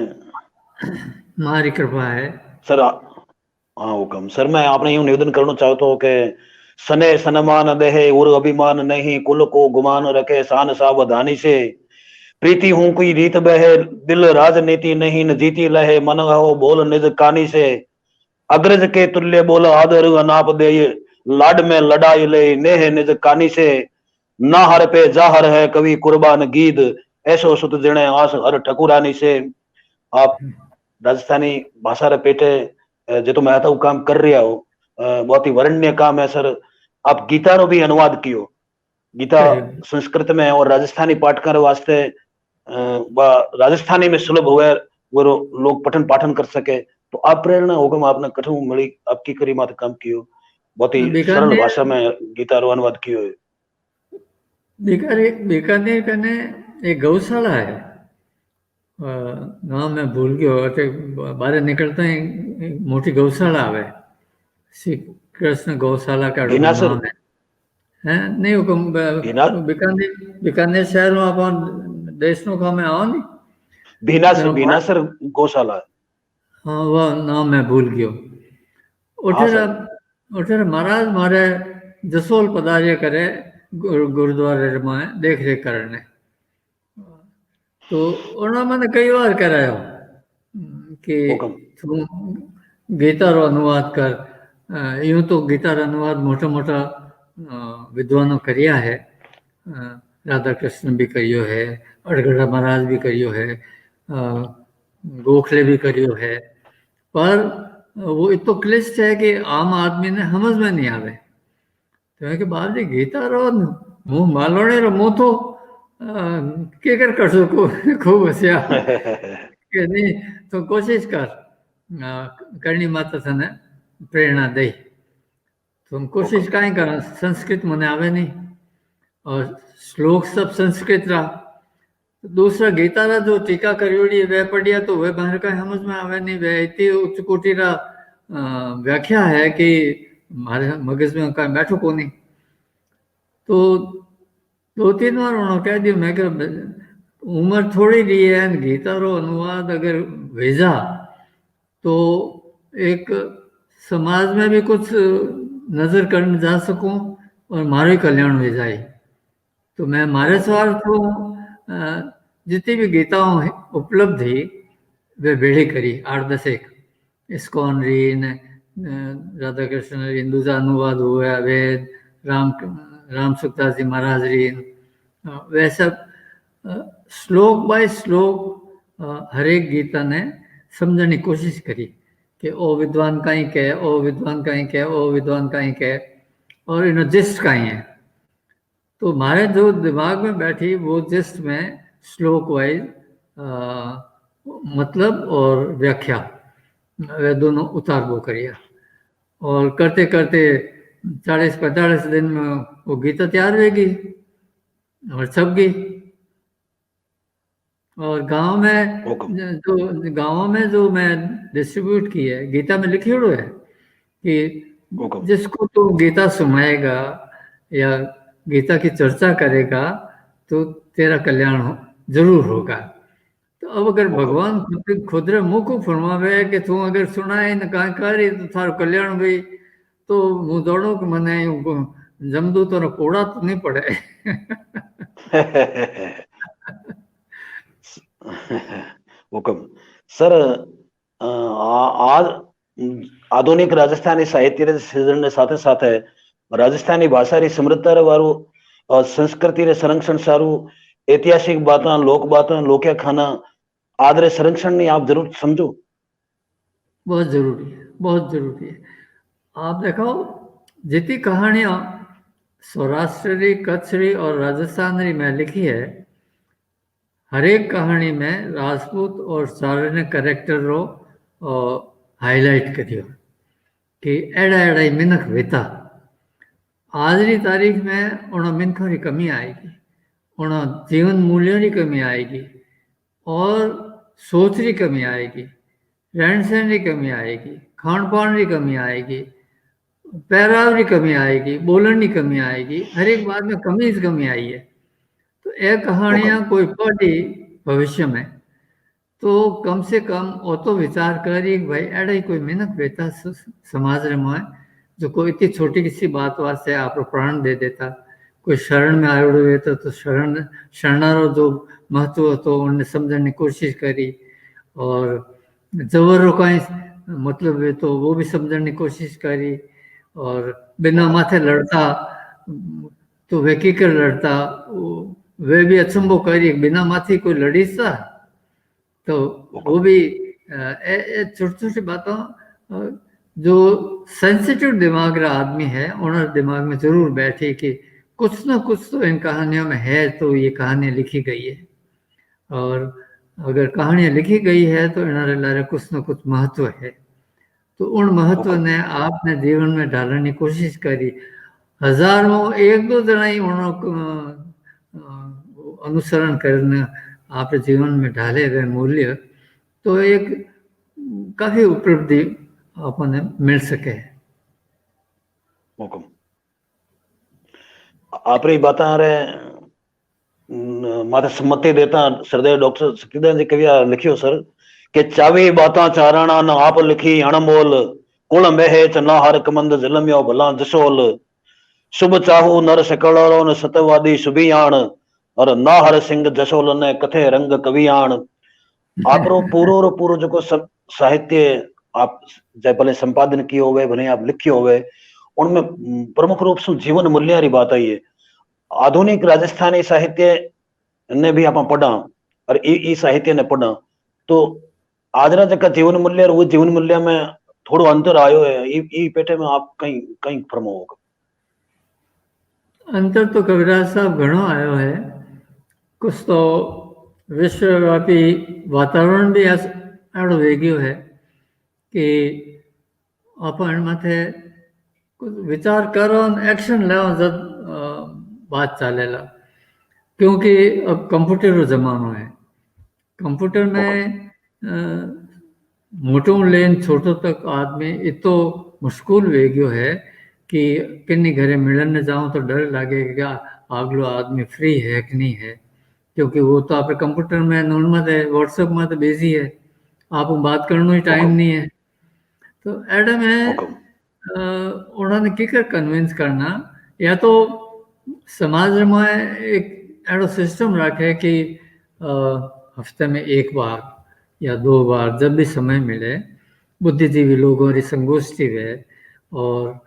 मारी कृपा है सर। हाँ हुकम सर। मैं आपने यूं निवेदन करना चाहता हूँ कि सने सनमान देहे उर अभिमान नहीं कुल को गुमान रखे शान सावधानी से प्रीति हूं कोई रीत बहे दिल राजनीति नहीं न जीती लहे मन हो बोल निज कानी से अग्रज के तुल्य बोल आदर अनाप दे लाड में लड़ाई ले नेह निज कानी से ना हर पे जाहर है कवि कुर्बान गीत ऐसो सुत जिणे आस हर ठकुरानी से। आप राजस्थानी भाषा रे पेटे जो तो मैं आता काम कर रहा हो बहुत ही वर्ण्य काम है सर। आप गीता रो भी अनुवाद कियो, गीता संस्कृत में और राजस्थानी पाठकर वास्ते राजस्थानी में सुलभ हुए वो लोग पठन पाठन कर सके। तो आप प्रेरणा हुकम आपने कठू मिली आपकी करी मात काम कियो बहुत ही सरल भाषा में गीता रो अनुवाद कियो है। बीकानेर कने एक गौशाला है नाम मैं भूल गयो बाहर निकलता ही मोटी गौशाला आवे श्री कृष्ण गौशाला का नाम है नहीं हुकम बीकानेर शहर में अपन देश नो काम आओ नहीं भीनासर गौशाला। हाँ वह नाम मैं भूल गयो। उठेर महाराज मारे जसोल पधार्य करे गुरुद्वारे में देख रेख करने। तो उन्होंने मैंने कई बार करायो कि तू गीता रो अनुवाद कर। यूं तो गीता रो अनुवाद मोटा मोटा विद्वानों करिया है राधा कृष्ण भी करियो है, अड़गड़ा महाराज भी करियो है, गोखले भी करियो है, पर वो इतो क्लिष्ट है कि आम आदमी ने समझ में नहीं आवे। तो है कि बाप जी गीता रो मुंह मालोने रो मुंह तो के कर सको खूब हसिया के नहीं तो कोशिश कर करनी माता तने प्रेरणा दे। तुम कोशिश काहे कर, संस्कृत मने आवे नहीं और श्लोक सब संस्कृत रहा। दूसरा गीता रा जो टीका करियोड़ी वे पढ़िया तो वे बाहर का समझ में आवे नहीं, वे इतनी उच्च कोटि रा व्याख्या है कि हमारे मगज में का बैठो को नहीं। तो 2-3 बार उन्होंने कह दिया मैं उम्र थोड़ी ली है, गीता रो अनुवाद अगर भेजा तो एक समाज में भी कुछ नजर करने जा सकूं और मारे कल्याण हो जाए। तो मैं मारे स्वार्थ को जितनी भी गीताओं उपलब्ध ही वे बेड़ी करी 8-10 इस्कॉन री ने राधा कृष्ण हिंदुजा अनुवाद हुआ, वेद राम सुखदास जी महाराज री वे सब श्लोक बाय श्लोक हर एक गीता ने समझने की कोशिश करी कि ओ विद्वान कहीं कहे, ओ विद्वान कहीं कहे, ओ विद्वान कहीं कहे और इन जिस्ट कहीं है। तो हमारे जो दिमाग में बैठी वो जिस्ट में श्लोक वाइज मतलब और व्याख्या वे दोनों उतार वो करिए और करते करते 40-45 दिन में वो गीता तैयार होगी और छप गई। और गांव में जो मैं डिस्ट्रीब्यूट की है गीता में लिखी हुई है कि जिसको तो गीता सुनाएगा या गीता की चर्चा करेगा तो तेरा कल्याण जरूर होगा। तो अब अगर भगवान खुद रे मुंह को फरमावे कि तू अगर सुनाए न कहीं करे तो थारो कल्याण भाई, तो मुँह दौड़ो कि मने जमदू तो कोड़ा तो नहीं पड़े। हुक्म सर, आज आधुनिक राजस्थानी साहित्य रे सृजन साथे साथे राजस्थानी भाषा री समृद्धता रे वारू और संस्कृति रे संरक्षण सारू ऐतिहासिक बातां, लोक बातां, लोकिया खाना आदरे संरक्षण नहीं आप जरूर समझो। बहुत जरूरी है, बहुत जरूरी है। आप देखो जितनी कहानियां सौराष्ट्र री, कच्छ री और राजस्थान री में लिखी है, हर एक कहानी में राजपूत और चारण कैरेक्टर रो हाईलाइट करियो कि एड़ा एड़ा मिनख वेता। आज की तारीख में उन मिनखों की कमी आएगी, उन जीवन मूल्यों की कमी आएगी और सोच की कमी आएगी, रहन सहन की कमी आएगी, खान पान की कमी आएगी, पहराव की कमी आएगी, बोलन की कमी आएगी, हर एक बात में कमी आई है। तो ये कहानियां कोई पढ़ी भविष्य में तो कम से कम वो तो विचार करी भाई एड़ा ही कोई मिनख बेटा समाज रे में जो कोई इतनी छोटी किसी बात वास्ते आप प्राण दे देता, कोई शरण में आयोड़ो हुए तो शरणारो जो महत्व तो उन्हें समझने की कोशिश करी और जबरो का मतलब है तो वो भी समझने की कोशिश करी और बिना माथे लड़ता तो वे की कर लड़ता, वे भी अचंबो करी बिना माथे कोई लड़ी सा। तो वो भी छोटी छोटी बातों जो सेंसिटिव दिमाग रा आदमी है उन्होंने दिमाग में जरूर बैठी कि कुछ ना कुछ तो इन कहानियों में है, तो ये कहानियां लिखी गई है और अगर कहानियां लिखी गई है तो इन्होंने लारे कुछ ना कुछ महत्व है। तो उन महत्व ने आपने जीवन में डालने की कोशिश करी। हजारों 1-2 जना ही अनुसरण करने आप जीवन में डाले गए मूल्य तो एक काफी उपलब्धि अपने मिल सके। आप री बात माथे सम्मति देता श्रद्धेय डॉक्टर शक्तिदान जी कविया लिखियो सर के चावी बाता चारणा न आप लिखी अणमोल कुल में चना हर कमंद जलम्यो भला जसोल शुभ चाहू नर सकड़ो न सतवादी शुभियाण और ना हर सिंह जसोल ने कथे रंग कवियाण। आपरो पूरो जो साहित्य आप चाहे भले संपादन किए हुए भले आप लिखे हुए उनमें प्रमुख रूप से जीवन मूल्य री बात आई है। आधुनिक राजस्थानी साहित्य ने भी आप पढ़ा और ई साहित्य ने पढ़ा तो आज जका जीवन मूल्य और वो जीवन मूल्य में थोड़ा अंतर आयो है ई पेटे में आप कहीं कहीं फरमो होगा। अंतर तो कविराज साहब घणो आयो है। कुछ तो विश्वव्यापी वातावरण भी अड़ो वेगियो है कि अपन माथे कुछ विचार करो एक्शन ले जब बात चालेला, क्योंकि अब कंप्यूटर रो जमानो है। कंप्यूटर में मोटो लेन छोटो तक आदमी इतो मुश्किल वेगियो है कि किन्नी घरे मिलन जाऊं तो डर लगेगा अगलो आदमी फ्री है कि नहीं है, क्योंकि वो तो आप कंप्यूटर में नॉर्मल है, व्हाट्सएप में तो बिजी है, आप बात करने ही टाइम नहीं है। तो एडम है उन्होंने किकर कन्विंस करना, या तो समाज में एक एडो सिस्टम रखे कि हफ्ते में एक बार या 2 बार जब भी समय मिले बुद्धिजीवी लोगों की संगोष्ठी वे और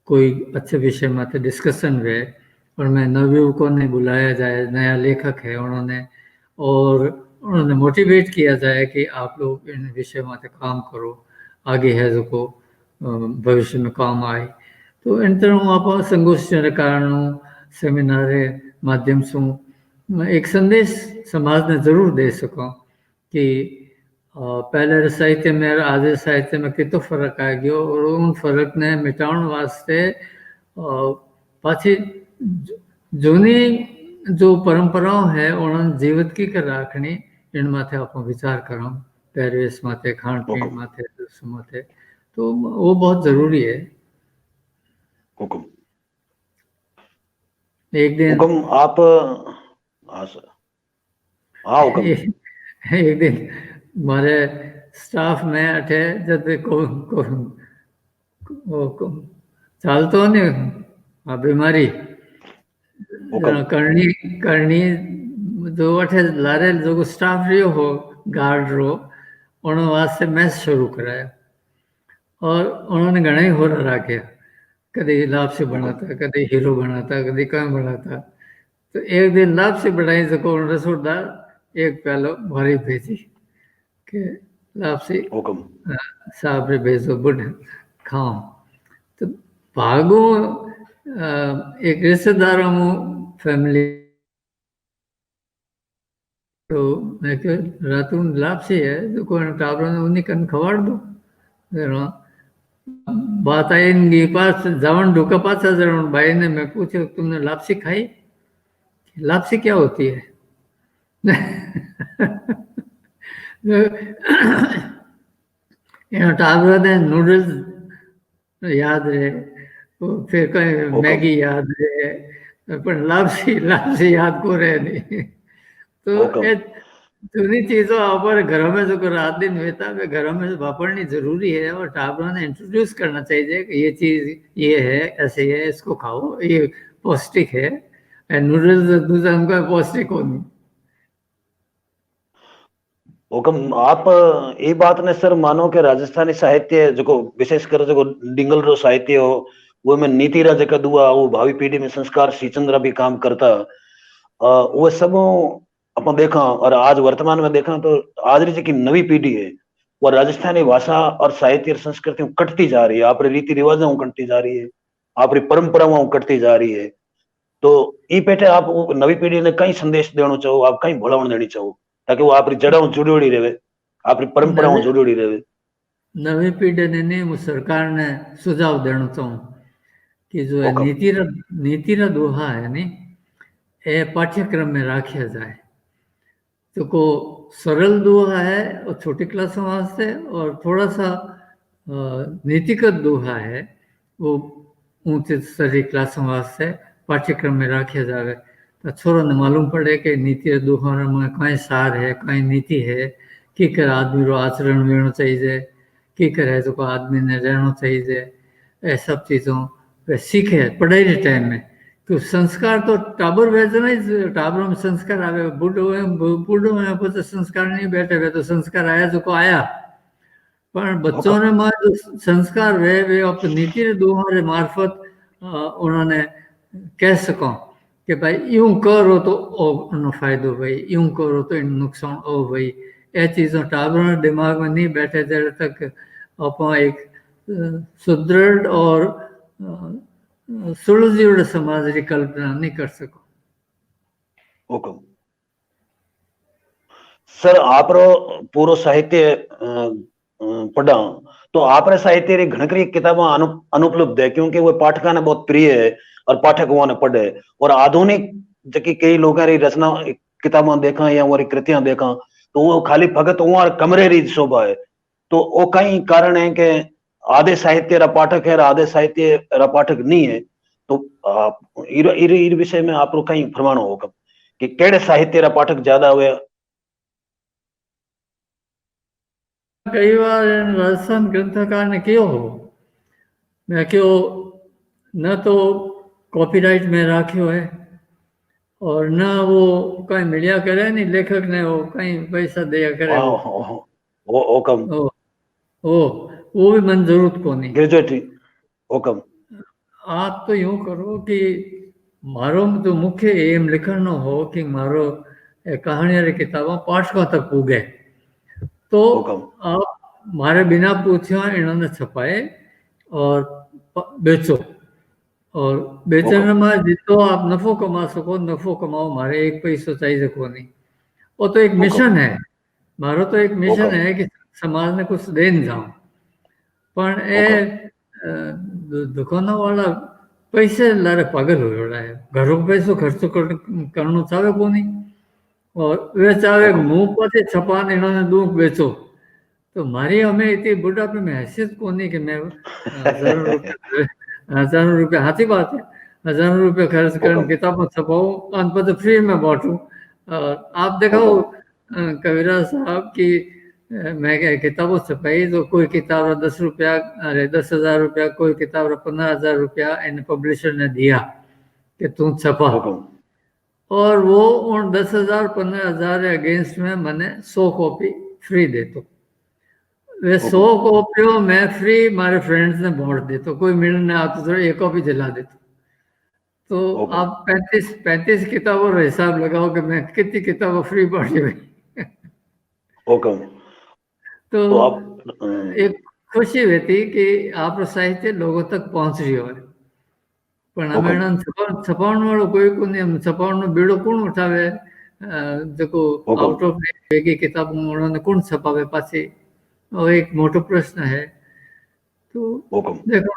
कोई अच्छे विषय में डिस्कशन वे, और मैं नवयुवकों ने बुलाया जाए, नया लेखक है उन्होंने, और उन्होंने मोटिवेट किया जाए कि आप लोग इन विषय में काम करो, आगे है जो को भविष्य में काम आए। तो इन तरह आप संगोष्ठियों के कारण सेमिनार माध्यम से एक संदेश समाज ने जरूर दे सको कि पहले साहित्य में और आज साहित्य में कितो फर्क आ गयो, और उन फर्क ने मिटाने वास्ते पाछी जूनी जो परंपराओं है उन्होंने जीवित की कर राखनी, इन माथे आप विचार करो, पहरवेश माथे, खान पीन माथे, माथे, तो वो बहुत जरूरी है। हुकुम एक दिन हुकुम आप हाँ सर हाँ हुकुम एक दिन हमारे स्टाफ में अठे जब को चाल तो नहीं बीमारी करनी करनी जो अठे लारे जो स्टाफ रियो हो गार्ड रो उन्होंने वास्ते मैच शुरू कराया, और उन्होंने घना ही हो रखा, कभी लापसी बनाता, कभी हीरो बनाता, कभी कम बनाता। तो एक दिन लापसी बनाई सको रसोड़दार एक प्यालो भारी भेजी के लापसी साहब रे भेजो बुढ़ खाओ। तो भागो एक रिश्तेदारों में फैमिली, तो मैं क्या रातों लापसी है तो कोई टाबरों ने उन्हीं कन खवाड़ दो, बात आई इनके पास जवन ढूका पास जरूर भाई ने, मैं पूछा तुमने लापसी खाई? लापसी क्या होती है? टाबरों ने नूडल्स याद रहे, फिर कहीं मैगी याद रहे, पर लापसी लापसी याद को रहे नहीं। तो जूनी चीजों पर घरों में जो रात दिन होता है घरों में वापरनी जरूरी है, और टाबरों ने इंट्रोड्यूस करना चाहिए कि ये चीज ये है, ऐसे है, इसको खाओ, ये पौष्टिक है, नूडल्स दूसरा उनका पौष्टिक हो नहीं। हुकम आप ये बात ने सर मानो के राजस्थानी साहित्य जो विशेषकर जो डिंगल रो साहित्य हो वो में नीति रा जका दुआ वो भावी पीढ़ी में संस्कार सिंचन रा भी काम करता, वो सब अपन देखा, और आज वर्तमान में देखा तो आज री जी नवी पीढ़ी है वो राजस्थानी भाषा और साहित्य और संस्कृति कटती जा रही है, आप रीति रिवाजों कटती जा रही है, आप परंपराओं कटती जा रही है। तो ई पेटे आप नवी पीढ़ी ने कई संदेश देना चाहो, आप कई भोलावण देनी चाहो ताकि वो आप जड़ों जुड़ी रहे, आप परंपराओं जुड़ी रहे। नवी पीढ़ी ने नहीं, सरकार ने सुझाव देना चाहूँ कि जो नीति रा दोहा है नहीं, ये पाठ्यक्रम में रखा जाए। तो को सरल दोहा है और छोटी क्लासों वास्ते, और थोड़ा सा नीतिगत दोहा है वो ऊंचे स्तरीय क्लासों वास्ते पाठ्यक्रम में रखा जाए, तो छोरों ने मालूम पड़े कि नीति दोहा में कई सार है, कई नीति है, की कर आदमी रो आचरण रहना चाहिए, की कर है जो आदमी ने रहना चाहिए, ये सब चीज़ों वे सीखे पढ़ाई के टाइम में। तो संस्कार तो टाबर वैसे नहीं, टाबरों में संस्कार आवे, बूढ़ो में तो संस्कार नहीं बैठे हुए, तो संस्कार आया जो को आया, पर बच्चों ने मां जो संस्कार वे अपनी नीति दोहा रे मार्फत उन्होंने कह सको કે ભાઈ यूं કરો તો એનો ફાયદો ભાઈ, यूं કરો તો એનું નુકસાન ભાઈ, એ ચીજો टाबरों दिमाग में नहीं बैठे देर तक आप एक सुदृढ़ और सुलझियोड़ समाज की कल्पना नहीं कर सको। हुकम सर आप पूरो साहित्य पढ़ा तो आप साहित्य री घणकरी किताबें अनुपलब्ध है, क्योंकि वो पाठक ने बहुत प्रिय है और पाठक वो ने पढ़े। और आधुनिक जबकि कई लोगों री रचना किताबें देखा या वो कृतियां देखा तो वो खाली भगत वो कमरे री शोभा है। तो वो कई कारण है कि आधे साहित्य रा पाठक है, आधे साहित्य रा पाठक नहीं है। तो इर विषय में आप कई फरमानो होगा कि केड़े साहित्य रा पाठक ज्यादा हुए? कई बार राजस्थान ग्रंथकार ने क्यों हो, मैं क्यों न तो कॉपीराइट में राख्यो है और न वो कहीं मिलिया करे नहीं लेखक ने वो कहीं पैसा दिया करे वो कम वो भी मन जरूरत को नहीं ग्रेजुएटी वो कम। आप तो यूं करो कि मारो जो मुख्य एम लिखण हो कि मारो कहानी री किताबा पाठकों तक पूगे, तो आप मारे बिना पूछे इन्होंने छपाए और बेचो। और बेचने में जितो आप नफो कमा सको नफो कमाओ, मारे एक पैसो चाहिए को नहीं। वो तो एक मिशन है, मारो तो एक मिशन है कि समाज ने कुछ देन जाऊं। पर ए दुकाना वाला पैसे लारे पागल हो रहा है, घरों पैसो खर्चो करना चाहे को नहीं और वे चाहे मुंह पर छपान इन्होंने दूध बेचो। तो मारी हमें इतनी बुढ़ापे में हैसियत को नहीं कि मैं हजारों रुपये हाथी बात है, हजारों रुपये खर्च कर किताबें छपाऊं और पर तो फ्री में बांटूं। आप देखो कविराज साहब की मैं किताबों छपाई तो कोई किताब 10 रुपया अरे 10,000 रुपया, कोई किताब 15,000 रुपया इन पब्लिशर ने दिया कि तू छपा, और वो उन 10,000 15,000 अगेंस्ट में मैंने 100 कॉपी फ्री दे तो वे 100 कॉपियों में फ्री मारे फ्रेंड्स ने बांट दे तो कोई मिलने आता तो एक कॉपी दिला दे तो आप 35 किताबों का हिसाब लगाओ कि मैं कितनी किताबें फ्री बांटी हुई। तो आप एक खुशी होती कि आप साहित्य लोगों तक पहुंच रही हो, पर हमें छपाउण वालों कोई को नहीं, हम छपाउण बीड़ो कौन उठावे जो आउट ऑफ डेट किताब उन्होंने कौन छपावे पाछी, वो एक मोटो प्रश्न है। तो देखो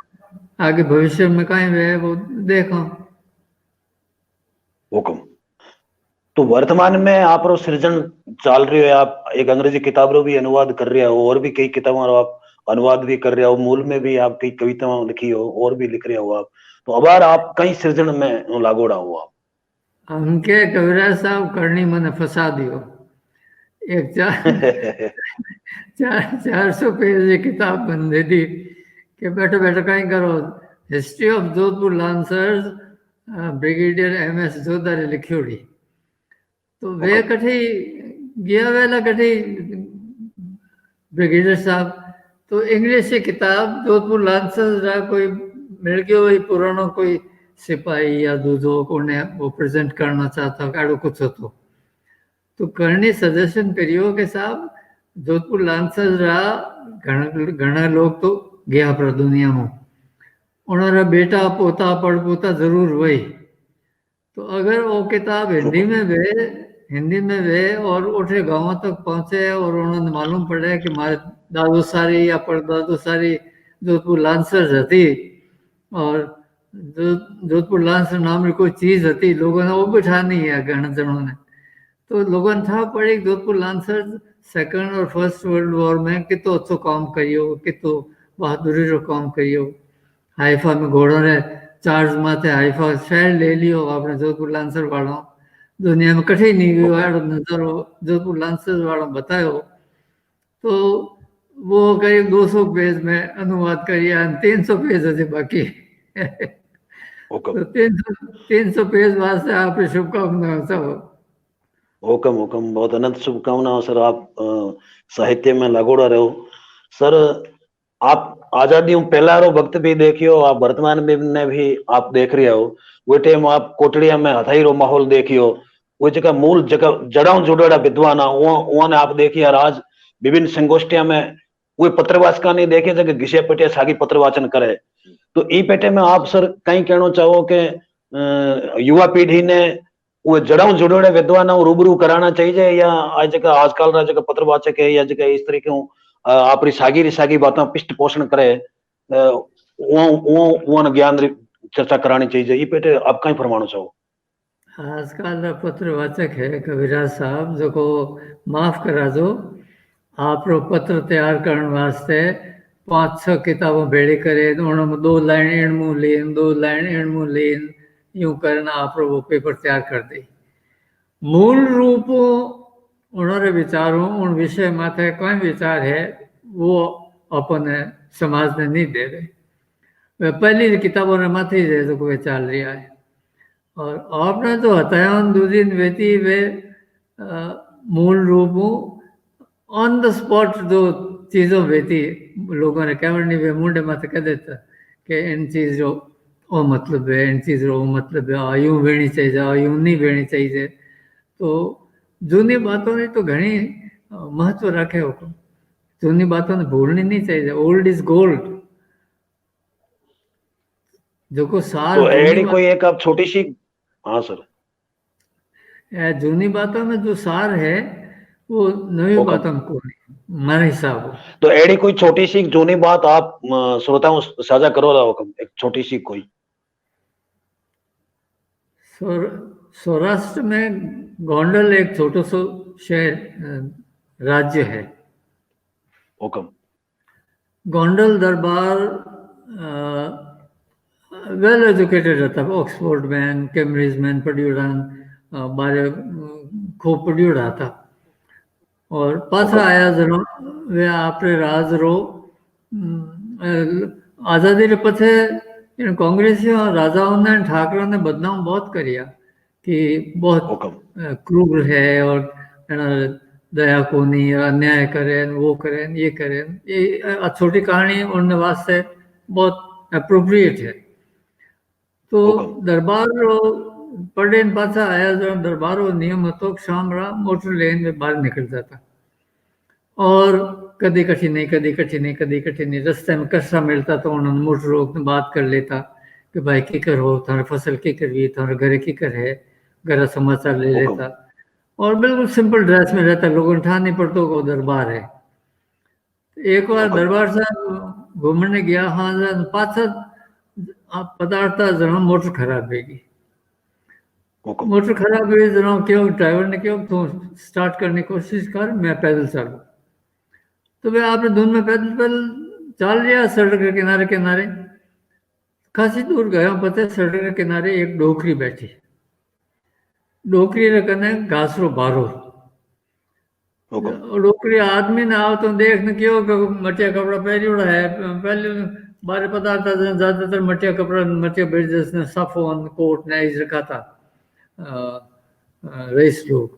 आगे भविष्य में कहीं वे वो देखो। तो वर्तमान में आप सृजन चल रही है, आप एक अंग्रेजी किताब रो भी अनुवाद कर रहे हो और भी कई किताबों आप अनुवाद भी कर रहे हो, मूल में भी आप कई कविताएं लिखी हो और भी लिख रहे हो आप, तो अब आप कई सृजन में लागोड़ा हो आप? हमके कविराज साहब करनी मैंने फंसा दियो, एक 400 पेज की किताब बन दे दी कि बैठो बैठो कहीं करो, history of Jodhpur lancers brigadier MS जोधारे लिखियोड़ी। तो वे कठी गया वेला कठी ब्रिगेडियर साहब तो इंग्लिश की किताब जोधपुर लांसर्स रा कोई मिल गयो वही पुरानो कोई सिपाही या दूधो को वो प्रेजेंट करना चाहता काड़ो कुछ हो तो करनी सजेशन करियो कि साहब जोधपुर लांसर्स रा घना लोग तो गया पर दुनिया में उन्होंने बेटा पोता पड़पोता जरूर वही, तो अगर वो किताब हिंदी में वे और उठे गांव तक पहुंचे और उन्होंने मालूम पड़े कि मारे दादू सारी या परदादू सारी जोधपुर लांसर्स थी और जोधपुर लांसर नाम की कोई चीज थी, लोगों ने वो बिठानी है घना जनों ने, तो लोगों ने था पड़ी जोधपुर लांसर्स सेकंड और फर्स्ट वर्ल्ड वॉर में कितो अच्छो काम करियो, कितो बहादुरी रो काम करियो। हाइफा में घोड़ों ने चार्ज माथे हाइफा शहर ले लियो आपने जोधपुर लांसर वालों, दुनिया में कठे नहीं गयो नजारो जोधपुर लांसर वालों बतायो। तो वो करीब 200 पेज में अनुवाद करिए, 300 पेज है बाकी तो 300 पेज वास्ते आप शुभकामनाएं सब। हुकम बहुत अनंत शुभकामनाओं सर, आप साहित्य में लगोड़ा रहो सर। आप आजादी हूँ पहला रो वक्त भी देखियो, आप वर्तमान में भी आप देख रहे हो। वो टाइम आप कोटड़िया में हथाई रो माहौल देखियो, वो जगह मूल जगह जड़ाऊ जुड़ेड़ा विद्वान ने आप देखिए। और आज विभिन्न संगोष्ठियों में वो पत्रवाचका नहीं देखे जगह घिसे पेटे सागी पत्रवाचन करे। तो ई पेटे में आप सर कहीं कहना चाहो कि युवा पीढ़ी ने वो जड़ाऊ जुड़ेड़े विद्वान रूबरू कराना चाहिए, या आज जगह आजकल रा जगह पत्रवाचक है या जगह इस तरीके आप सागी बातों पृष्ठ पोषण करे वो ज्ञान चर्चा करानी चाहिए। ये पेटे आप कहीं फरमाना चाहो? आजकल रा पत्रवाचक है कविराज साहब जो को माफ करा जो आप रो पत्र तैयार करने वास्ते 5-6 किताबों भेड़ी करे, उनमें 2 लाइन इणमू लीन 2 लाइन इणमू लीन यूं करना आप रो वो पेपर तैयार कर दे। मूल रूप उन्होंने विचारों उन विषय माथे कोई विचार है वो अपने समाज ने नहीं दे रहे, वे पहली किताबों ने माथे दे जो कोई चल रहा है। और आपने जो हताया दूसरी वेती वे मूल रूप ऑन द स्पॉट जो चीज़ों वेती लोगों ने क्या नहीं वे मुंडे माथे कह देता कि इन चीज़ों वो मतलब है, इन चीज़ों वो मतलब है, आयु वेणी चाहिए आयु नहीं वेणी चाहिए। तो जूनी बातों ने तो घनी महत्व रखे हो, जूनी बातों ने भूलनी नहीं चाहिए। ओल्ड इज गोल्ड जो को सार तो एडी कोई एक आप छोटी सी, हाँ सर, जूनी बातों में जो सार है वो नवी बातों में को मेरे हिसाब। तो एडी कोई छोटी सी जूनी बात आप श्रोताओं साझा करो रहा एक छोटी सी कोई। सौराष्ट्र में गोंडल एक छोटा सा शहर राज्य है। हुक्म। गोंडल दरबार वेल एजुकेटेड रहता है, ऑक्सफोर्ड में कैम्ब्रिज में पढ़ियोड़ा बारे खूब पढ़ियोड़ा था। और पाछा आया जरा वे आपरे राज रो आज़ादी रे पछे इन कांग्रेसियों राजाओं ने ठाकरों ने बदनाम बहुत करिया कि बहुत क्रूर है और दया को नहीं अन्याय करें वो करें ये करें। ये छोटी कहानी उनने वास्ते बहुत अप्रोप्रिएट है। तो दरबार पढ़े पाछा आया जो दरबार नियम હતો शाम रा मोटर लेन में बाहर निकल जाता और कदी कठिनाई रास्ते में कष्टा मिलता तो उन्होंने मोटर रोक बात कर लेता कि भाई की कर हो थारे फसल की कर भी थारे घरे की कर है, घर समाचार ले लेता और बिल्कुल सिंपल ड्रेस में रहता, लोगों ने ठा नहीं पड़ता वो दरबार है। एक बार दरबार साहब घूमने गया, हाँ पाछा पदार्थ जरा मोटर खराब रहेगी, मोटर खराब हुई जरा क्यों ड्राइवर ने क्यों तो स्टार्ट करने की कोशिश कर, मैं पैदल चलूँ। तो वे आपने धुन में पैदल चल रहा सड़क के किनारे किनारे खासी दूर गया, पता है सड़क के किनारे एक डोकरी बैठी, डोकरी रे कने घास रो बारो, डोकरी आदमी ने आओ तो देख न क्यों मटिया कपड़ा पहरियोड़ा है, पहले बारे पदार्थ ज्यादातर मटिया कपड़ा मटिया बेच जिसने सफोन कोट नाइज रखा था रईस लोग।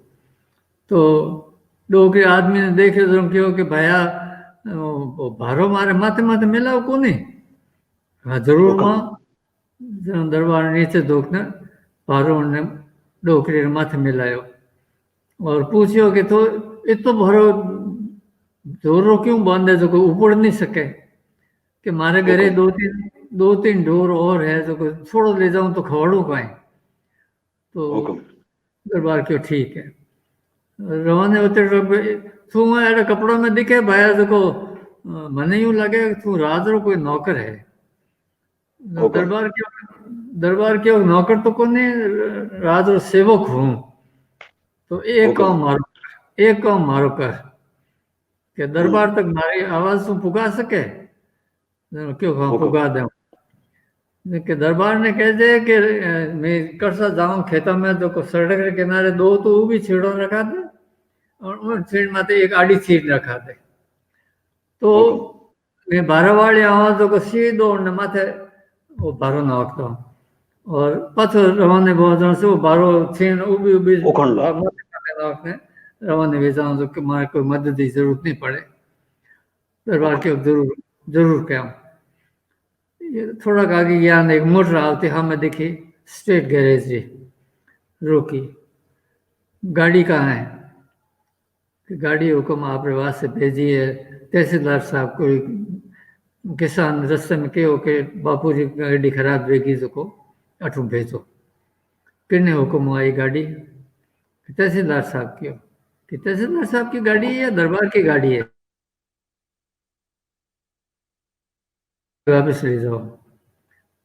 तो डोकरी आदमी ने देखे तो क्यों कि भैया भारो मारे माथे माथे मिलाओ को नहीं, हाँ जरूर माँ दरबार नीचे दोखने भारो ने डोकरी माथे मिलायो और पूछियो कि तो इतो भरो जोरो क्यों बांधे जो कोई ऊपर नहीं सके, कि मारे घरे दो तीन ढोर और है जो कोई छोड़ो ले जाऊं तो खवाड़ू पाए। तो दरबार क्यों ठीक है रवाने होते तू अरे कपड़ों में दिखे भाया जो को मने यूं लगे तू राज रो कोई नौकर है। दरबार क्यों नौकर तो कोने राज रो सेवक हूँ, तो एक काम मारो कर के दरबार तक मारी आवाज तू पुगा सके, क्यों हाँ पुगा दे कि दरबार ने कह दे कि मैं करसा जाऊं खेता में तो सड़क के किनारे दो तो वो भी छेड़ों रखा दे और छेड़ माते एक आड़ी छीड़ रखा दे। तो मैं बारहवाड़ी आवा तो सीधो माथे वो बारो नाकता और पाछो रवाने बहुत से वो बारो छीन उबी नाकने रवाने भेजा जो कि मारे कोई मदद की जरूरत नहीं पड़े। दरबार के जरूर जरूर क्या ये थोड़ा आगे गया एक मोटर आती हमें देखी स्टेट गैरेज जी रोकी गाड़ी कहाँ है कि गाड़ी हुक्म आप रिवाज से भेजी है तहसीलदार साहब को किसान रस्ते में कहो के बापू जी गाड़ी खराब वेगी को अठू भेजो किन्ने हुक्म आई गाड़ी तहसीलदार साहब की कि तहसीलदार साहब की गाड़ी है या दरबार की गाड़ी है वापस ले जाओ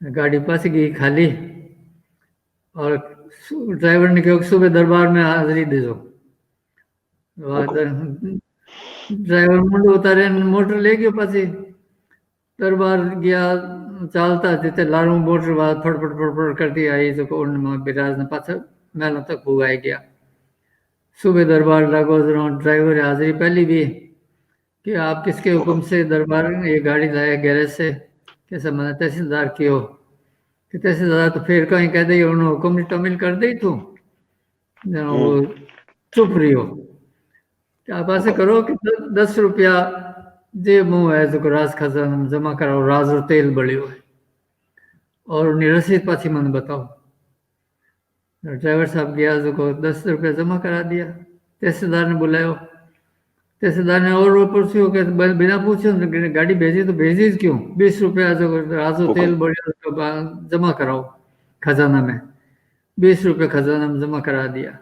गाड़ी पास गई खाली और ड्राइवर ने कहा सुबह दरबार में हाजिरी दे दो ड्राइवर मुंड उतारे मोटर ले गयो पासी दरबार गया चालता जिते लारू मोटर बाद फटफट फटफट करती आई तो उन बिराज ने पाछा महलों तक भुगाई गया सुबह दरबार लागो ड्राइवर हाजिरी पहली भी कि आप किसके हुक्म से दरबार ये गाड़ी लाए गैरेज से कैसा मैंने तहसीलदार की हो कि तहसीलदार तो फिर कहीं कह दे उन्होंने हुक्म टमिल कर दी तू वो चुप रही हो आप ऐसे करो कि 10 रुपया जे मुँह है जो राज खजाना जमा कराओ राज और तेल बड़ी हो और उन्हें रसीद पाछी मैंने बताओ ड्राइवर साहब गया जो को 10 रुपया जमा करा दिया तहसीलदार ने बुलाया तहसीलदार ने और वो पूछो कि बिना पूछे गाड़ी भेजी तो भेजी क्यों 20 रुपया जो राजो तेल बढ़िया जमा कराओ खजाना में 20 रुपया खजाना में जमा करा दिया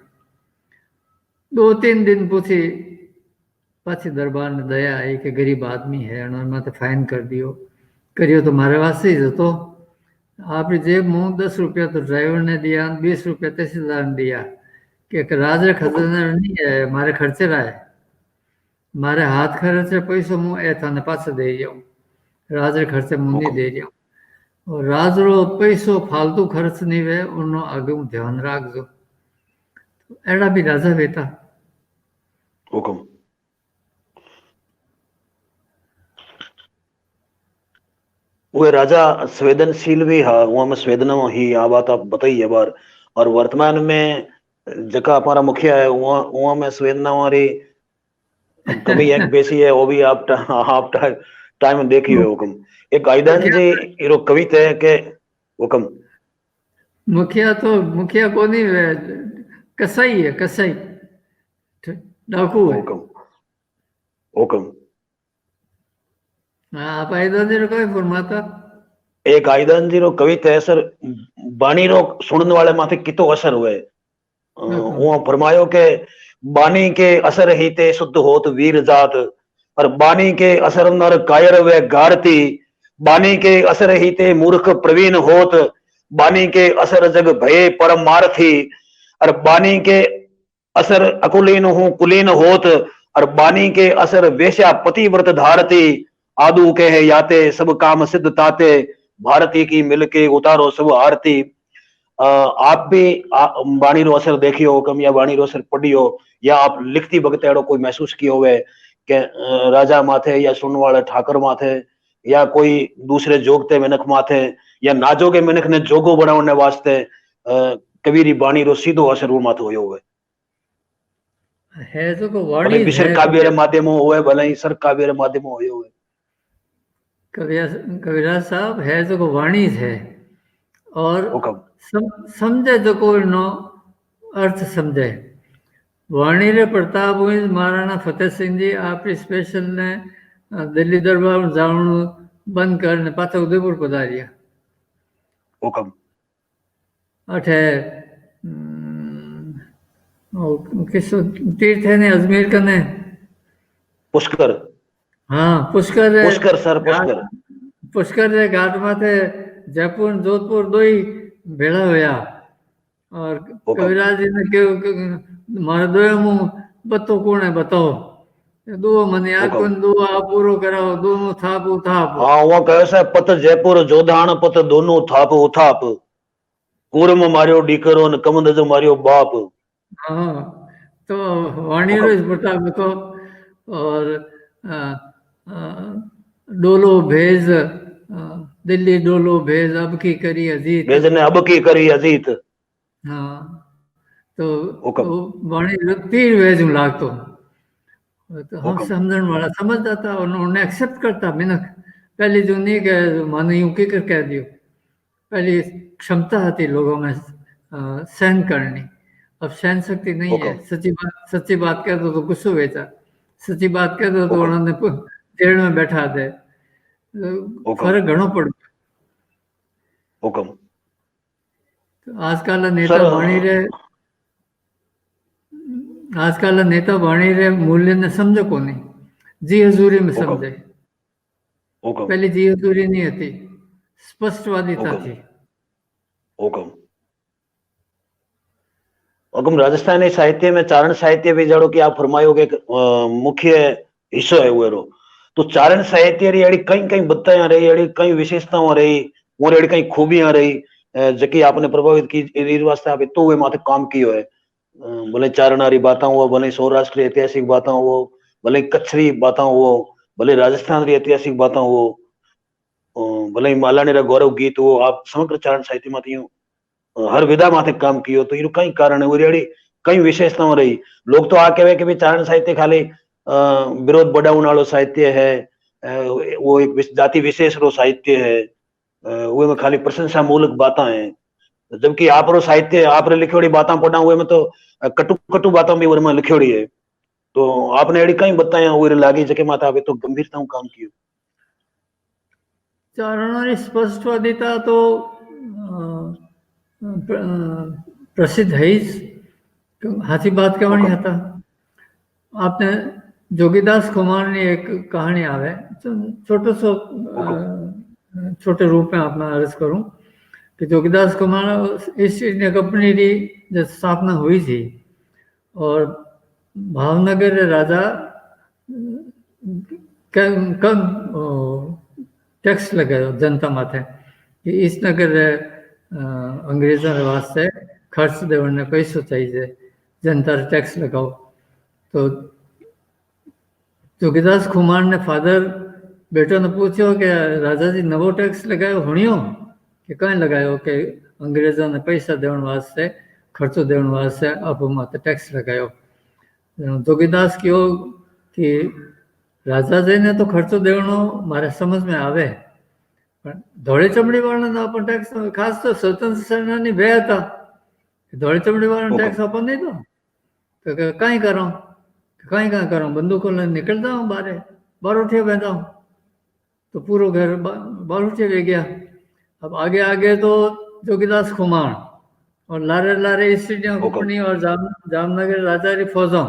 2-3 दिन पूछी पाछी दरबार में दया आई कि गरीब आदमी है उन्होंने माथे फाइन कर दियो करियो तो मारे वास्ते ही तो आप जेब मुँह 10 रुपया तो ड्राइवर ने दिया 20 रुपया तहसीलदार ने दिया कि राज खजाना नहीं है मारे खर्चे रहा है मारे हाथ खर्चे पैसो मु ए थाने पासे दे जाऊं राज खर्चे मु नहीं दे जाऊं और राज रो पैसो फालतू खर्च नहीं वे उनो आगे ध्यान राखजो एड़ा भी राजा बेटा हुक्म वो राजा संवेदनशील भी है वहां में संवेदना ही आ बात आप बताइए बार और वर्तमान में जका हमारा मुखिया है वहां में संवेदना हमारी कभी एक बेसी है वो भी आप टाइम देखी हुए हुक्म एक आइदान जी इरो कविता है के हुक्म मुखिया को नहीं कसाई है कसाई डाकू है हुक्म आप आइदान जी कोई फरमाता एक आइदान जी रो कविता है सर बानी रो सुनने वाले माथे कितो असर हुए वो फरमायो के बानी के असर ही ते शुद्ध होत वीर जात और बानी के असर नर कायर वे गारती बानी के असर ही ते मूर्ख प्रवीण होत बानी के असर जग भये परम मारथी और बानी के असर अकुलीन हूँ कुलीन होत और बानी के असर वेश्या पतिव्रत धारती आदू के है याते सब काम सिद्ध ताते भारती की मिलके उतारो सब आरती आप भी बाणी रो असर देखी हो कम या बाणी रो असर पढ़ी हो या आप लिखती बगते एड़ो कोई महसूस कियो हुए के राजा माथे या सुनने वाले ठाकर माथे या कोई दूसरे जोगते मिनख माथे या नाजोगे मिनख ने जोगो बनाने वास्ते कबीरी बाणी रो सीधो असर वो माथे होयो हुए है तो वाणी विसर काव्य माध्यम होए भले ही सर काव्य माध्यम होयो हुए कविराज साहब है तो वाणी है और समझे जो कोई नो अर्थ समझे वाणी रे प्रताप हुई महाराणा फतेह सिंह जी आप स्पेशल ने दिल्ली दरबार जावण बंद करने पाछा उदयपुर पधारिया हुक्म अठे किस तीर्थ है ने अजमेर कने पुष्कर हाँ पुष्कर सर पुष्कर रे घाट माथे जयपुर जोधपुर दो ही भेड़ा होया और कविराज जी ने क्यों मारे दो मुँह बतो कौन है बताओ दो मन यार कौन दो आप पूरो कराओ दोनों थाप उथाप हाँ वो कैसे पत जयपुर जोधान पत दोनों थाप उथाप कूर्म मारियो डीकरो न कमंद जो मारियो बाप हाँ तो वाणी रो प्रताप बतो और डोलो भेज दिल्ली डोलो भेज अब की करी अजीत भेज ने अब की करी अजीत हाँ तो वाणी तीर भेज लागतो तो हम समझने वाला समझ जाता और उन्हें एक्सेप्ट करता मिनक पहली जो नहीं कह मानो यूं की कर कह दियो, पहली क्षमता थी लोगों में सहन करनी, अब सहन शक्ति नहीं है। सच्ची बात कह दो तो गुस्सो बेचा, सच्ची बात कह दो तो उन्होंने जेल में बैठा दे। फर्क घणो पड़ गयो। हुकम तो आजकल नेता बणी रहे मूल्य ने समझो कोनी, जी हजूरी में समझे। पहले जी हजूरी नहीं थी, स्पष्टवादिता थी। हुकम राजस्थानी साहित्य में चारण साहित्य भी जड़ो कि आप फरमायो के मुख्य हिस्सो है वो। तो चारण साहित्य री अड़ी कई कई बत्तायां रही, अड़ी कई विशेषताओं रही और अड़ी कई खूबियां रही जकी आपने प्रभावित की रीत वास्ते आप तो वे माथे काम कियो है। भले चारणारी बातें हो, भले सौराष्ट्र ऐतिहासिक बातें हो, भले कच्छरी बातें हो, भले राजस्थान री ऐतिहासिक बातें हो, भले मालानी रा गौरव गीत हो, आप समग्र चारण साहित्य में हर विधा माथे काम कियो। तो ये कई कारण है, वो कई विशेषताओं रही। लोग तो आ कहे कि भाई चारण साहित्य खाली विरोध बढ़ाने वालो साहित्य है, वो एक जाति विशेष रो साहित्य है, वो में खाली प्रशंसा मूलक बातें हैं। जबकि आप रो साहित्य आप लिखोड़ी बातें पढ़ा हुए में तो कटु कटु बातें भी उनमें लिखोड़ी है। तो आपने एड़ी कई बताया वो लागी जके माता आप तो गंभीरता काम कियो। चारणों ने स्पष्टवादिता तो प्रसिद्ध है ही, हाथी बात कहनी था। आपने जोगीदास कुमार ने एक कहानी आवे, छोटे रूप में आपने अर्ज करूं कि Jogidas Kumar east India company की जब स्थापना हुई थी और भावनगर राजा कम टैक्स लगायो जनता माथे कि इस नगर अंग्रेजों के वास्ते खर्च देने पैसो चाहिए, जनता टैक्स लगाओ। तो जोगीदास कुमार ने फादर बेटो ने पूछो कि राजा जी नवो टैक्स लगायो हुणियो कि कहीं लगायो कि अंग्रेजों ने पैसा देने वास्ते खर्चो देने वास्ते आप माते टैक्स लगायो। जोगीदास कहो कि राजा जी ने तो खर्चो देनो मारे समझ में आवे, धोड़ी चमड़ी वाला ना अपन टैक्स, खास तो स्वतंत्र सेनानी वे था, धोड़ी चमड़ी वाला टैक्स अपन नहीं दो तो कहीं करो बंदूक निकल जाऊं बाहर उठे बैठा हूं। तो पूरा घर बाहर उठे ले गया। अब आगे तो जोगीदास कुमार और लारे ईस्ट इंडिया कंपनी और जामनगर राजा री फौजा।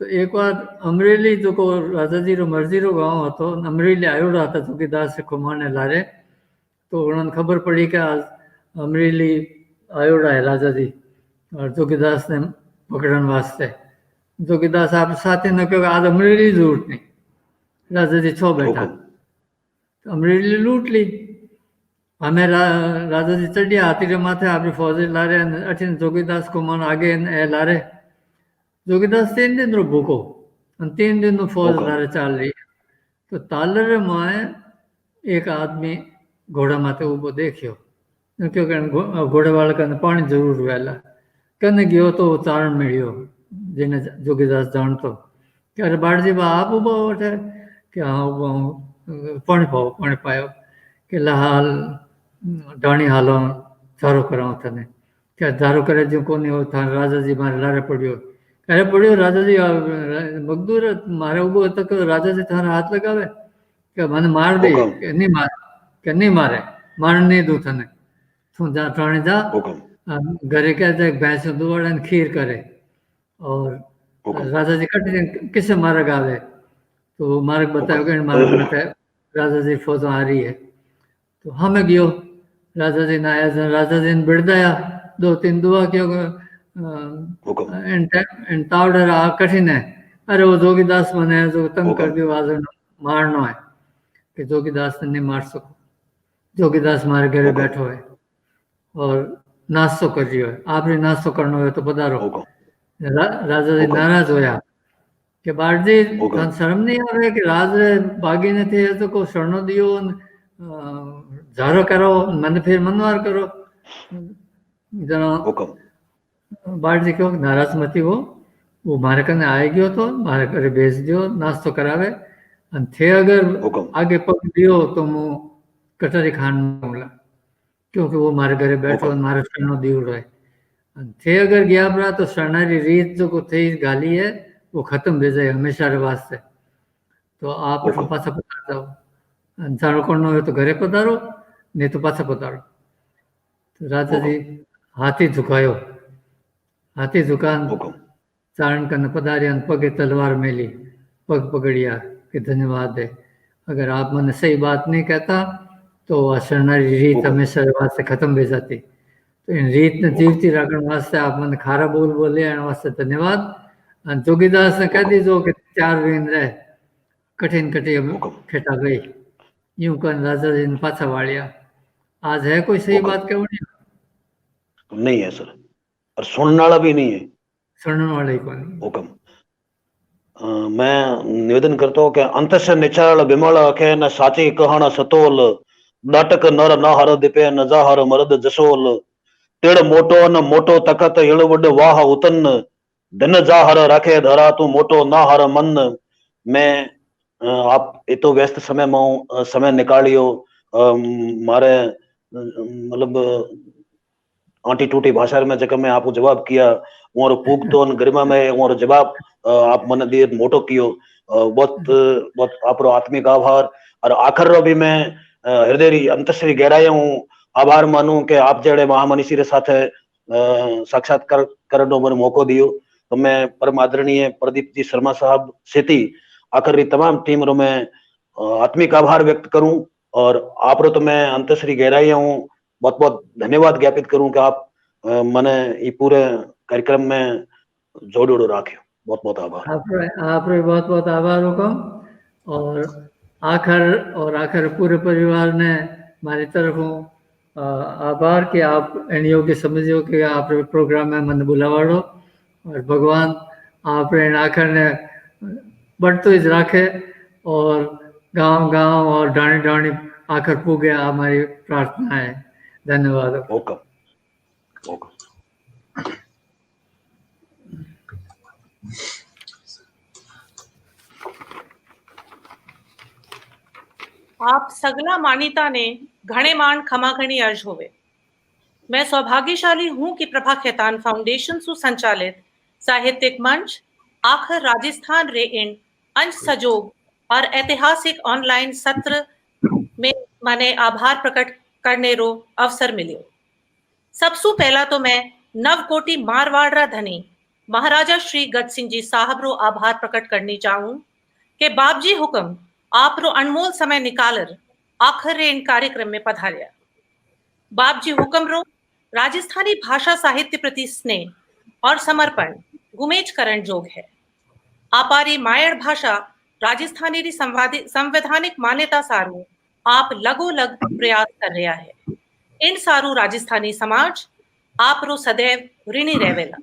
तो एक बार अमरेली जो को राजा जी रो मर्जी रो गांव હતો, अमरेली आयो रहा था जोगीदास कुमार ने लारे। तो उन्होंने खबर पड़ी कि आज अमरेली आयो रहा है राजा जी और जोगीदास ने पकड़न वास्ते। जोगीदास आप साथी ने कहो आज अमरेली लूट नहीं, राजा जी छो बैठा। तो अमरेली लूट ली। हमें राजा जी चढ़िया हाथी के माथे आपकी फौजी लारे, अठिन जोगीदास कुमार आगे लारे। जोगीदास 3 दिन रो भूखो, 3 दिन फौज लारे चाल रही। तो तालर माए एक आदमी घोड़ा माथे उबो देखियो, क्योंकि घोड़े वाले कने पानी जरूर वेला कने गयो। तो चारण मिलियो जिन्हें जोगीदास जानतो कि अरे बाड़ जी आप उबो उठे कि हाँ उबो पानी पायो कि लाल डाणी हालो चारो कराऊं थने क्या चारो करे जो कोनी हो था। राजा जी मारे लारे पड़ियो, अरे पड़ियो राजा जी मजदूर मारे उबो तक राजा जी थारा हाथ लगावे कि मैंने मार दे कि नहीं मारे मारने नहीं दू थने। तू जा ठाणे जा घरे कह दे भैंस दुआड़े खीर करे और राजा जी कट किसे मार्ग आवे। तो मार्ग बताओ कि मार्ग में राजा जी फौज आ रही है। तो हमें गयो राजा जी ने आया, राजा जी ने बिड़दाया 2-3 दुआ क्यों तावड़े कठिन है। अरे वो जोगीदास बने जो तंग कर दियो आज मारना है कि जोगीदास ने नहीं मार सको। जोगीदास मारे घरे बैठो है और नाश्तो कर रही है, आपने नाश्तो करना हो तो पधारो। राजा जी नाराज होया कि बाड़ जी थाने शर्म नहीं आवे कि राज बागी ने थे तो को शरणो दियो झारो करो मन फिर मनवार करो। जना बाड़ जी क्यों नाराज मती हो, वो मारे कने आए गयो तो मारे करे भेज दियो नाश्तो करावे અને थे अगर हुक्म। आगे पग दियो तो मु कटरी खान मांगला, क्योंकि वो मारे घरे बैठो हुक्म। मारे शरणो दीवड़ो है। અને थे अगर गया बरा तो शरणारी रीत जो को थे गाली है वो खत्म हो जाए हमेशा रे वास्ते। तो आप हुक्म। पाछा पधार जाओ, जानो करनो हो तो घरे पधारो, नहीं तो पाछा पधारो। तो राजा जी हाथी झुकायो, हाथी झुकान हुक्म। चारण कन पधारिया ने पगे तलवार मेली, पग पकड़िया कि धन्यवाद है, अगर आप मैंने सही बात नहीं कहता तो वह शरणारी रीत हुक्म। हमेशा वास्ते खत्म हो जाती। तो इन रीत ने जीवती रखने वास्ते आप मैंने खारा बोल बोले एन वास्ते धन्यवाद। અને जोगीदास ने कह दीजो कि 4 वीन रहे कठिन कठिन हुक्म। खेटा गई, यूं कर राजा जी ने पाछा वालिया। आज है कोई सही हुक्म। बात कहनी? नहीं है सर, और सुनने वाला भी नहीं है। सुनने वाले ही कौन? हुक्म। मैं निवेदन करता हूँ कि अंत से निचाल बिमल अखे न साची कहण सतोल, नाटक नर न हर दिपे न जाहर मरद जसोल, टेढ़ मोटो न मोटो तकत इड़वड वाह उतन, धन जाहर रखे धरा तू मोटो ना हर मन। मैं आप ये तो व्यस्त समय में हूं, समय निकालियो, मारे मतलब आंटी टूटी भाषा में जगह में आपको जवाब किया और पूगतो गरिमा में और जवाब आप मन दिए मोटो कियो, बहुत बहुत आपरो आत्मिक आभार। और आखिर रो भी मैं हृदय री अंतश्री गहराई हूं आभार मानू कि आप जेड़े महामनीषी रे साथे साक्षात्कार करनो मन मौको दियो। तो मैं परम आदरणीय प्रदीप जी शर्मा साहब सेती आखिर री तमाम टीम रो मैं आत्मिक आभार व्यक्त करूं, और आप रो तो मैं अंतश्री गहराई हूं बहुत बहुत धन्यवाद ज्ञापित करूं कि आप मने ये पूरे कार्यक्रम में जोड़ो राख्यो। बहुत बहुत आभार। आप बहुत बहुत आभार हुकम। और आखिर पूरे परिवार ने मारी तरफों आभार कि आप इन योग्य समझो कि आप प्रोग्राम में मन बुलावाड़ो, और भगवान आप इन आखिर ने बढ़तो ही राखे और गांव गांव और डाणी डाणी आखिर पूगे हमारी प्रार्थना है। धन्यवाद। Okay okay. आप सगला मानिता ने घणे मान खमाखणी अर्ज होवे। मैं सौभाग्यशाली हूं कि प्रभा खेतान फाउंडेशन सु संचालित साहित्यिक मंच आखिर राजस्थान रे इन अंश सजोग और ऐतिहासिक ऑनलाइन सत्र में माने आभार प्रकट करने रो अवसर मिलियो। सबसु पहला तो मैं नवकोटि मारवाड़ रा धनी महाराजा श्री गज सिंह जी साहब रो आभार प्रकट करनी चाहूं कि बाप जी हुक्म आप रो अनमोल समय निकालर आखिर रे इन कार्यक्रम में पधारिया। बाप जी हुक्म रो राजस्थानी भाषा साहित्य प्रति स्नेह और समर्पण गुमेज करण जोग है। आपारी मायड़ भाषा राजस्थानी री संवैधानिक मान्यता सारू आप लगो लग प्रयास कर रहा है। इन सारू राजस्थानी समाज आप रो सदैव ऋणी रहेला।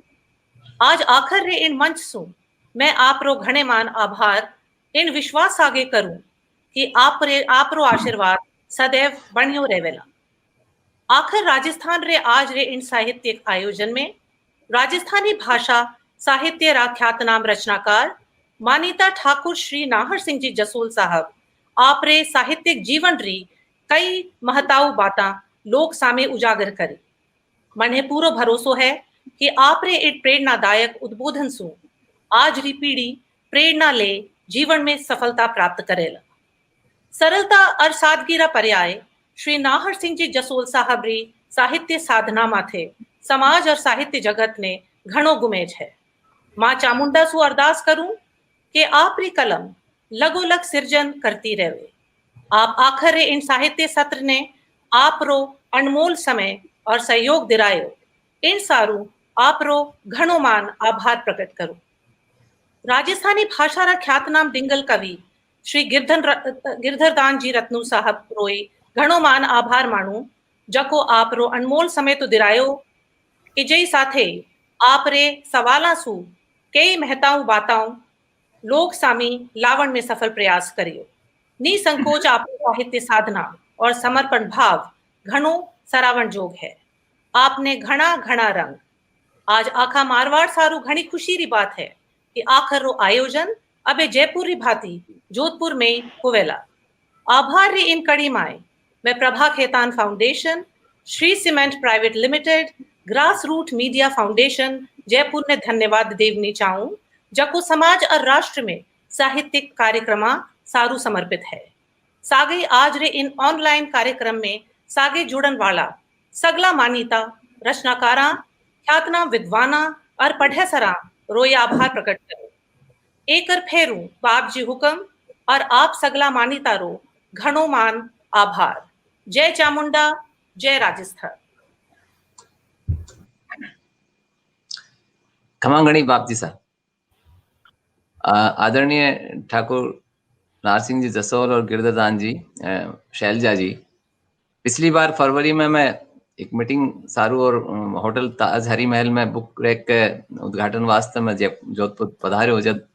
आज आखिर रे इन मंच सु मैं आप रो घणे मान आभार इन विश्वास आगे करूं कि आप रो आशीर्वाद सदैव बण्यो रहेला। आखिर राजस्थान रे आज रे इन साहित्यिक आयोजन में राजस्थानी भाषा साहित्य रा ख्यातनाम रचनाकार मानिता ठाकुर श्री नाहर सिंह जी जसोल साहब आप रे साहित्यिक जीवन री कई महताऊ बाता लोक सामे उजागर करे। मने पूरो भरोसो है कि आप रे एक प्रेरणादायक उद्बोधन सु आज री पीढ़ी प्रेरणा ले जीवन में सफलता प्राप्त करेला। सरलता और सादगी रा पर्याय श्री नाहर सिंह जी जसोल साहब री साहित्य साधना माथे समाज और साहित्य जगत ने घणो गुमेज है। मां चामुंडा सु अरदास करूं कि आप री कलम लगोलग सिर्जन करती रहे। आप आखिर इन साहित्य सत्र ने आप रो अनमोल समय और सहयोग दिरायो। इन सारू आप रो घणो मान आभार प्रकट करूं। राजस्थानी भाषा रा ख्यातनाम डिंगल कवि श्री गिरधरदान जी रत्नू साहब रोए घणो मान आभार मानू जको आप रो अनमोल समय तो दिरायो कि जई साथे आप रे सवाला सु कई महताऊ बाताओं लोक सामी लावण में सफल प्रयास करियो। निसंकोच आप साहित्य साधना और समर्पण भाव घणो सरावण जोग है। आपने घना घना रंग आज आखा मारवाड़ सारू घनी खुशी री बात है कि आखिर रो आयोजन अबे जयपुर री भांति जोधपुर में कुवेला। आभार री इन कड़ी माए मैं Prabha Khetan foundation, Shri cement private limited, grass root media foundation Jaipur ने धन्यवाद देवनी चाहूं, जको समाज और राष्ट्र में साहित्यिक कार्यक्रमा सारू समर्पित है। सागे आज रे इन ऑनलाइन कार्यक्रम में सागे जुड़न वाला सगला मानीता रचनाकारा, ख्यातना विद्वाना और पढ़ेसरा रोय आभार प्रकट करो। एकर फेरू बाप जी हुक्म और आप सगला मानीता रो घणो मान आभार। जय चामुंडा, जय राजस्थान। खमांगणी बाप जी साहब, आदरणीय ठाकुर नारसिंह जी जसोल और गिरधरदान जी, शैलजा जी, पिछली बार फरवरी में मैं एक मीटिंग सारू और होटल ताज हरी महल में बुक रैक के उद्घाटन वास्ते में जोधपुर पधार्यो। जब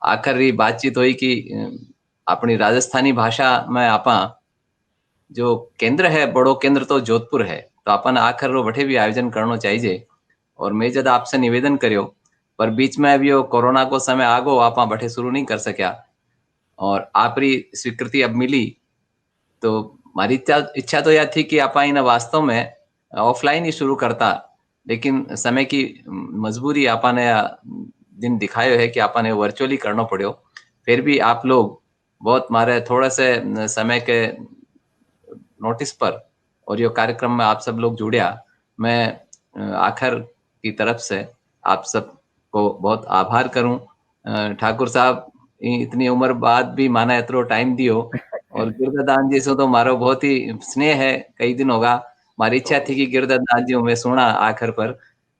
आखिरी बातचीत हुई कि अपनी राजस्थानी भाषा में आपा जो केंद्र है, बड़ो केंद्र तो जोधपुर है, तो अपन आखिर रो बठे भी आयोजन करना चाहिए। और मैं जब आपसे निवेदन करियो, पर बीच में अभी वो कोरोना को समय आगो, आपा बठे शुरू नहीं कर सकिया और आपरी स्वीकृति अब मिली। तो हमारी इच्छा तो यह थी कि आपा इन वास्तव में ऑफलाइन ही शुरू करता, लेकिन समय की मजबूरी आपा ने दिन दिखायो है कि आपा ने वर्चुअली करना पड़ो। फिर भी आप लोग बहुत मारे थोड़े से समय के नोटिस पर और ये कार्यक्रम में आप सब लोग जुड़िया। मैं आखिर की तरफ से आप सबको बहुत आभार करूं। ठाकुर साहब इतनी उम्र बाद भी माना इतना टाइम दियो, और गिरधरदान जी से तो मारो बहुत ही स्नेह है। कई दिन होगा हमारी इच्छा थी कि गिरधरदान जी में सुना आखिर पर,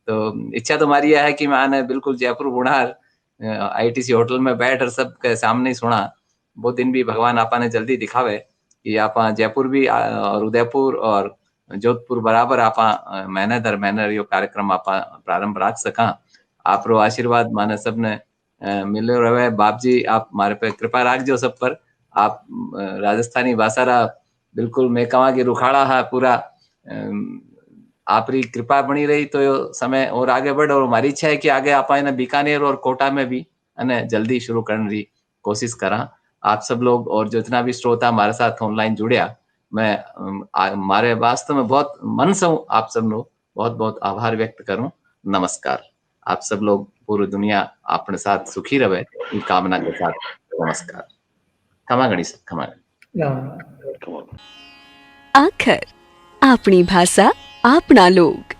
तो इच्छा तो हमारी यह है कि मैंने बिल्कुल जयपुर बुढ़ार ITC होटल में बैठ और सबके सामने ही सुना। वो दिन भी भगवान आपा ने जल्दी दिखावे कि आपा जयपुर भी और उदयपुर और जोधपुर बराबर आपा महीने दर महीने यो कार्यक्रम आपा प्रारंभ रख सका। आप रो आशीर्वाद माने सबने मिले रहे। बाप जी आप हमारे पे कृपा रखजो सब पर। आप राजस्थानी भाषा रा बिल्कुल मैं कहा कि रुखाड़ा है पूरा, आपरी कृपा बनी रही तो यो समय और आगे बढ़े। और हमारी इच्छा है कि आगे आप बीकानेर और कोटा में भी जल्दी शुरू करने की कोशिश करा। आप सब लोग और जितना भी श्रोता हमारे साथ ऑनलाइन जुड़िया, मैं हमारे वास्तव में बहुत मन से आप सब लोग बहुत बहुत आभार व्यक्त करूं। नमस्कार। आप सब लोग पूरी दुनिया अपने साथ सुखी रहे, इन कामना के साथ नमस्कार। क्षमा गणी सर, क्षमा गणी। आखर अपनी भाषा अपना लोग।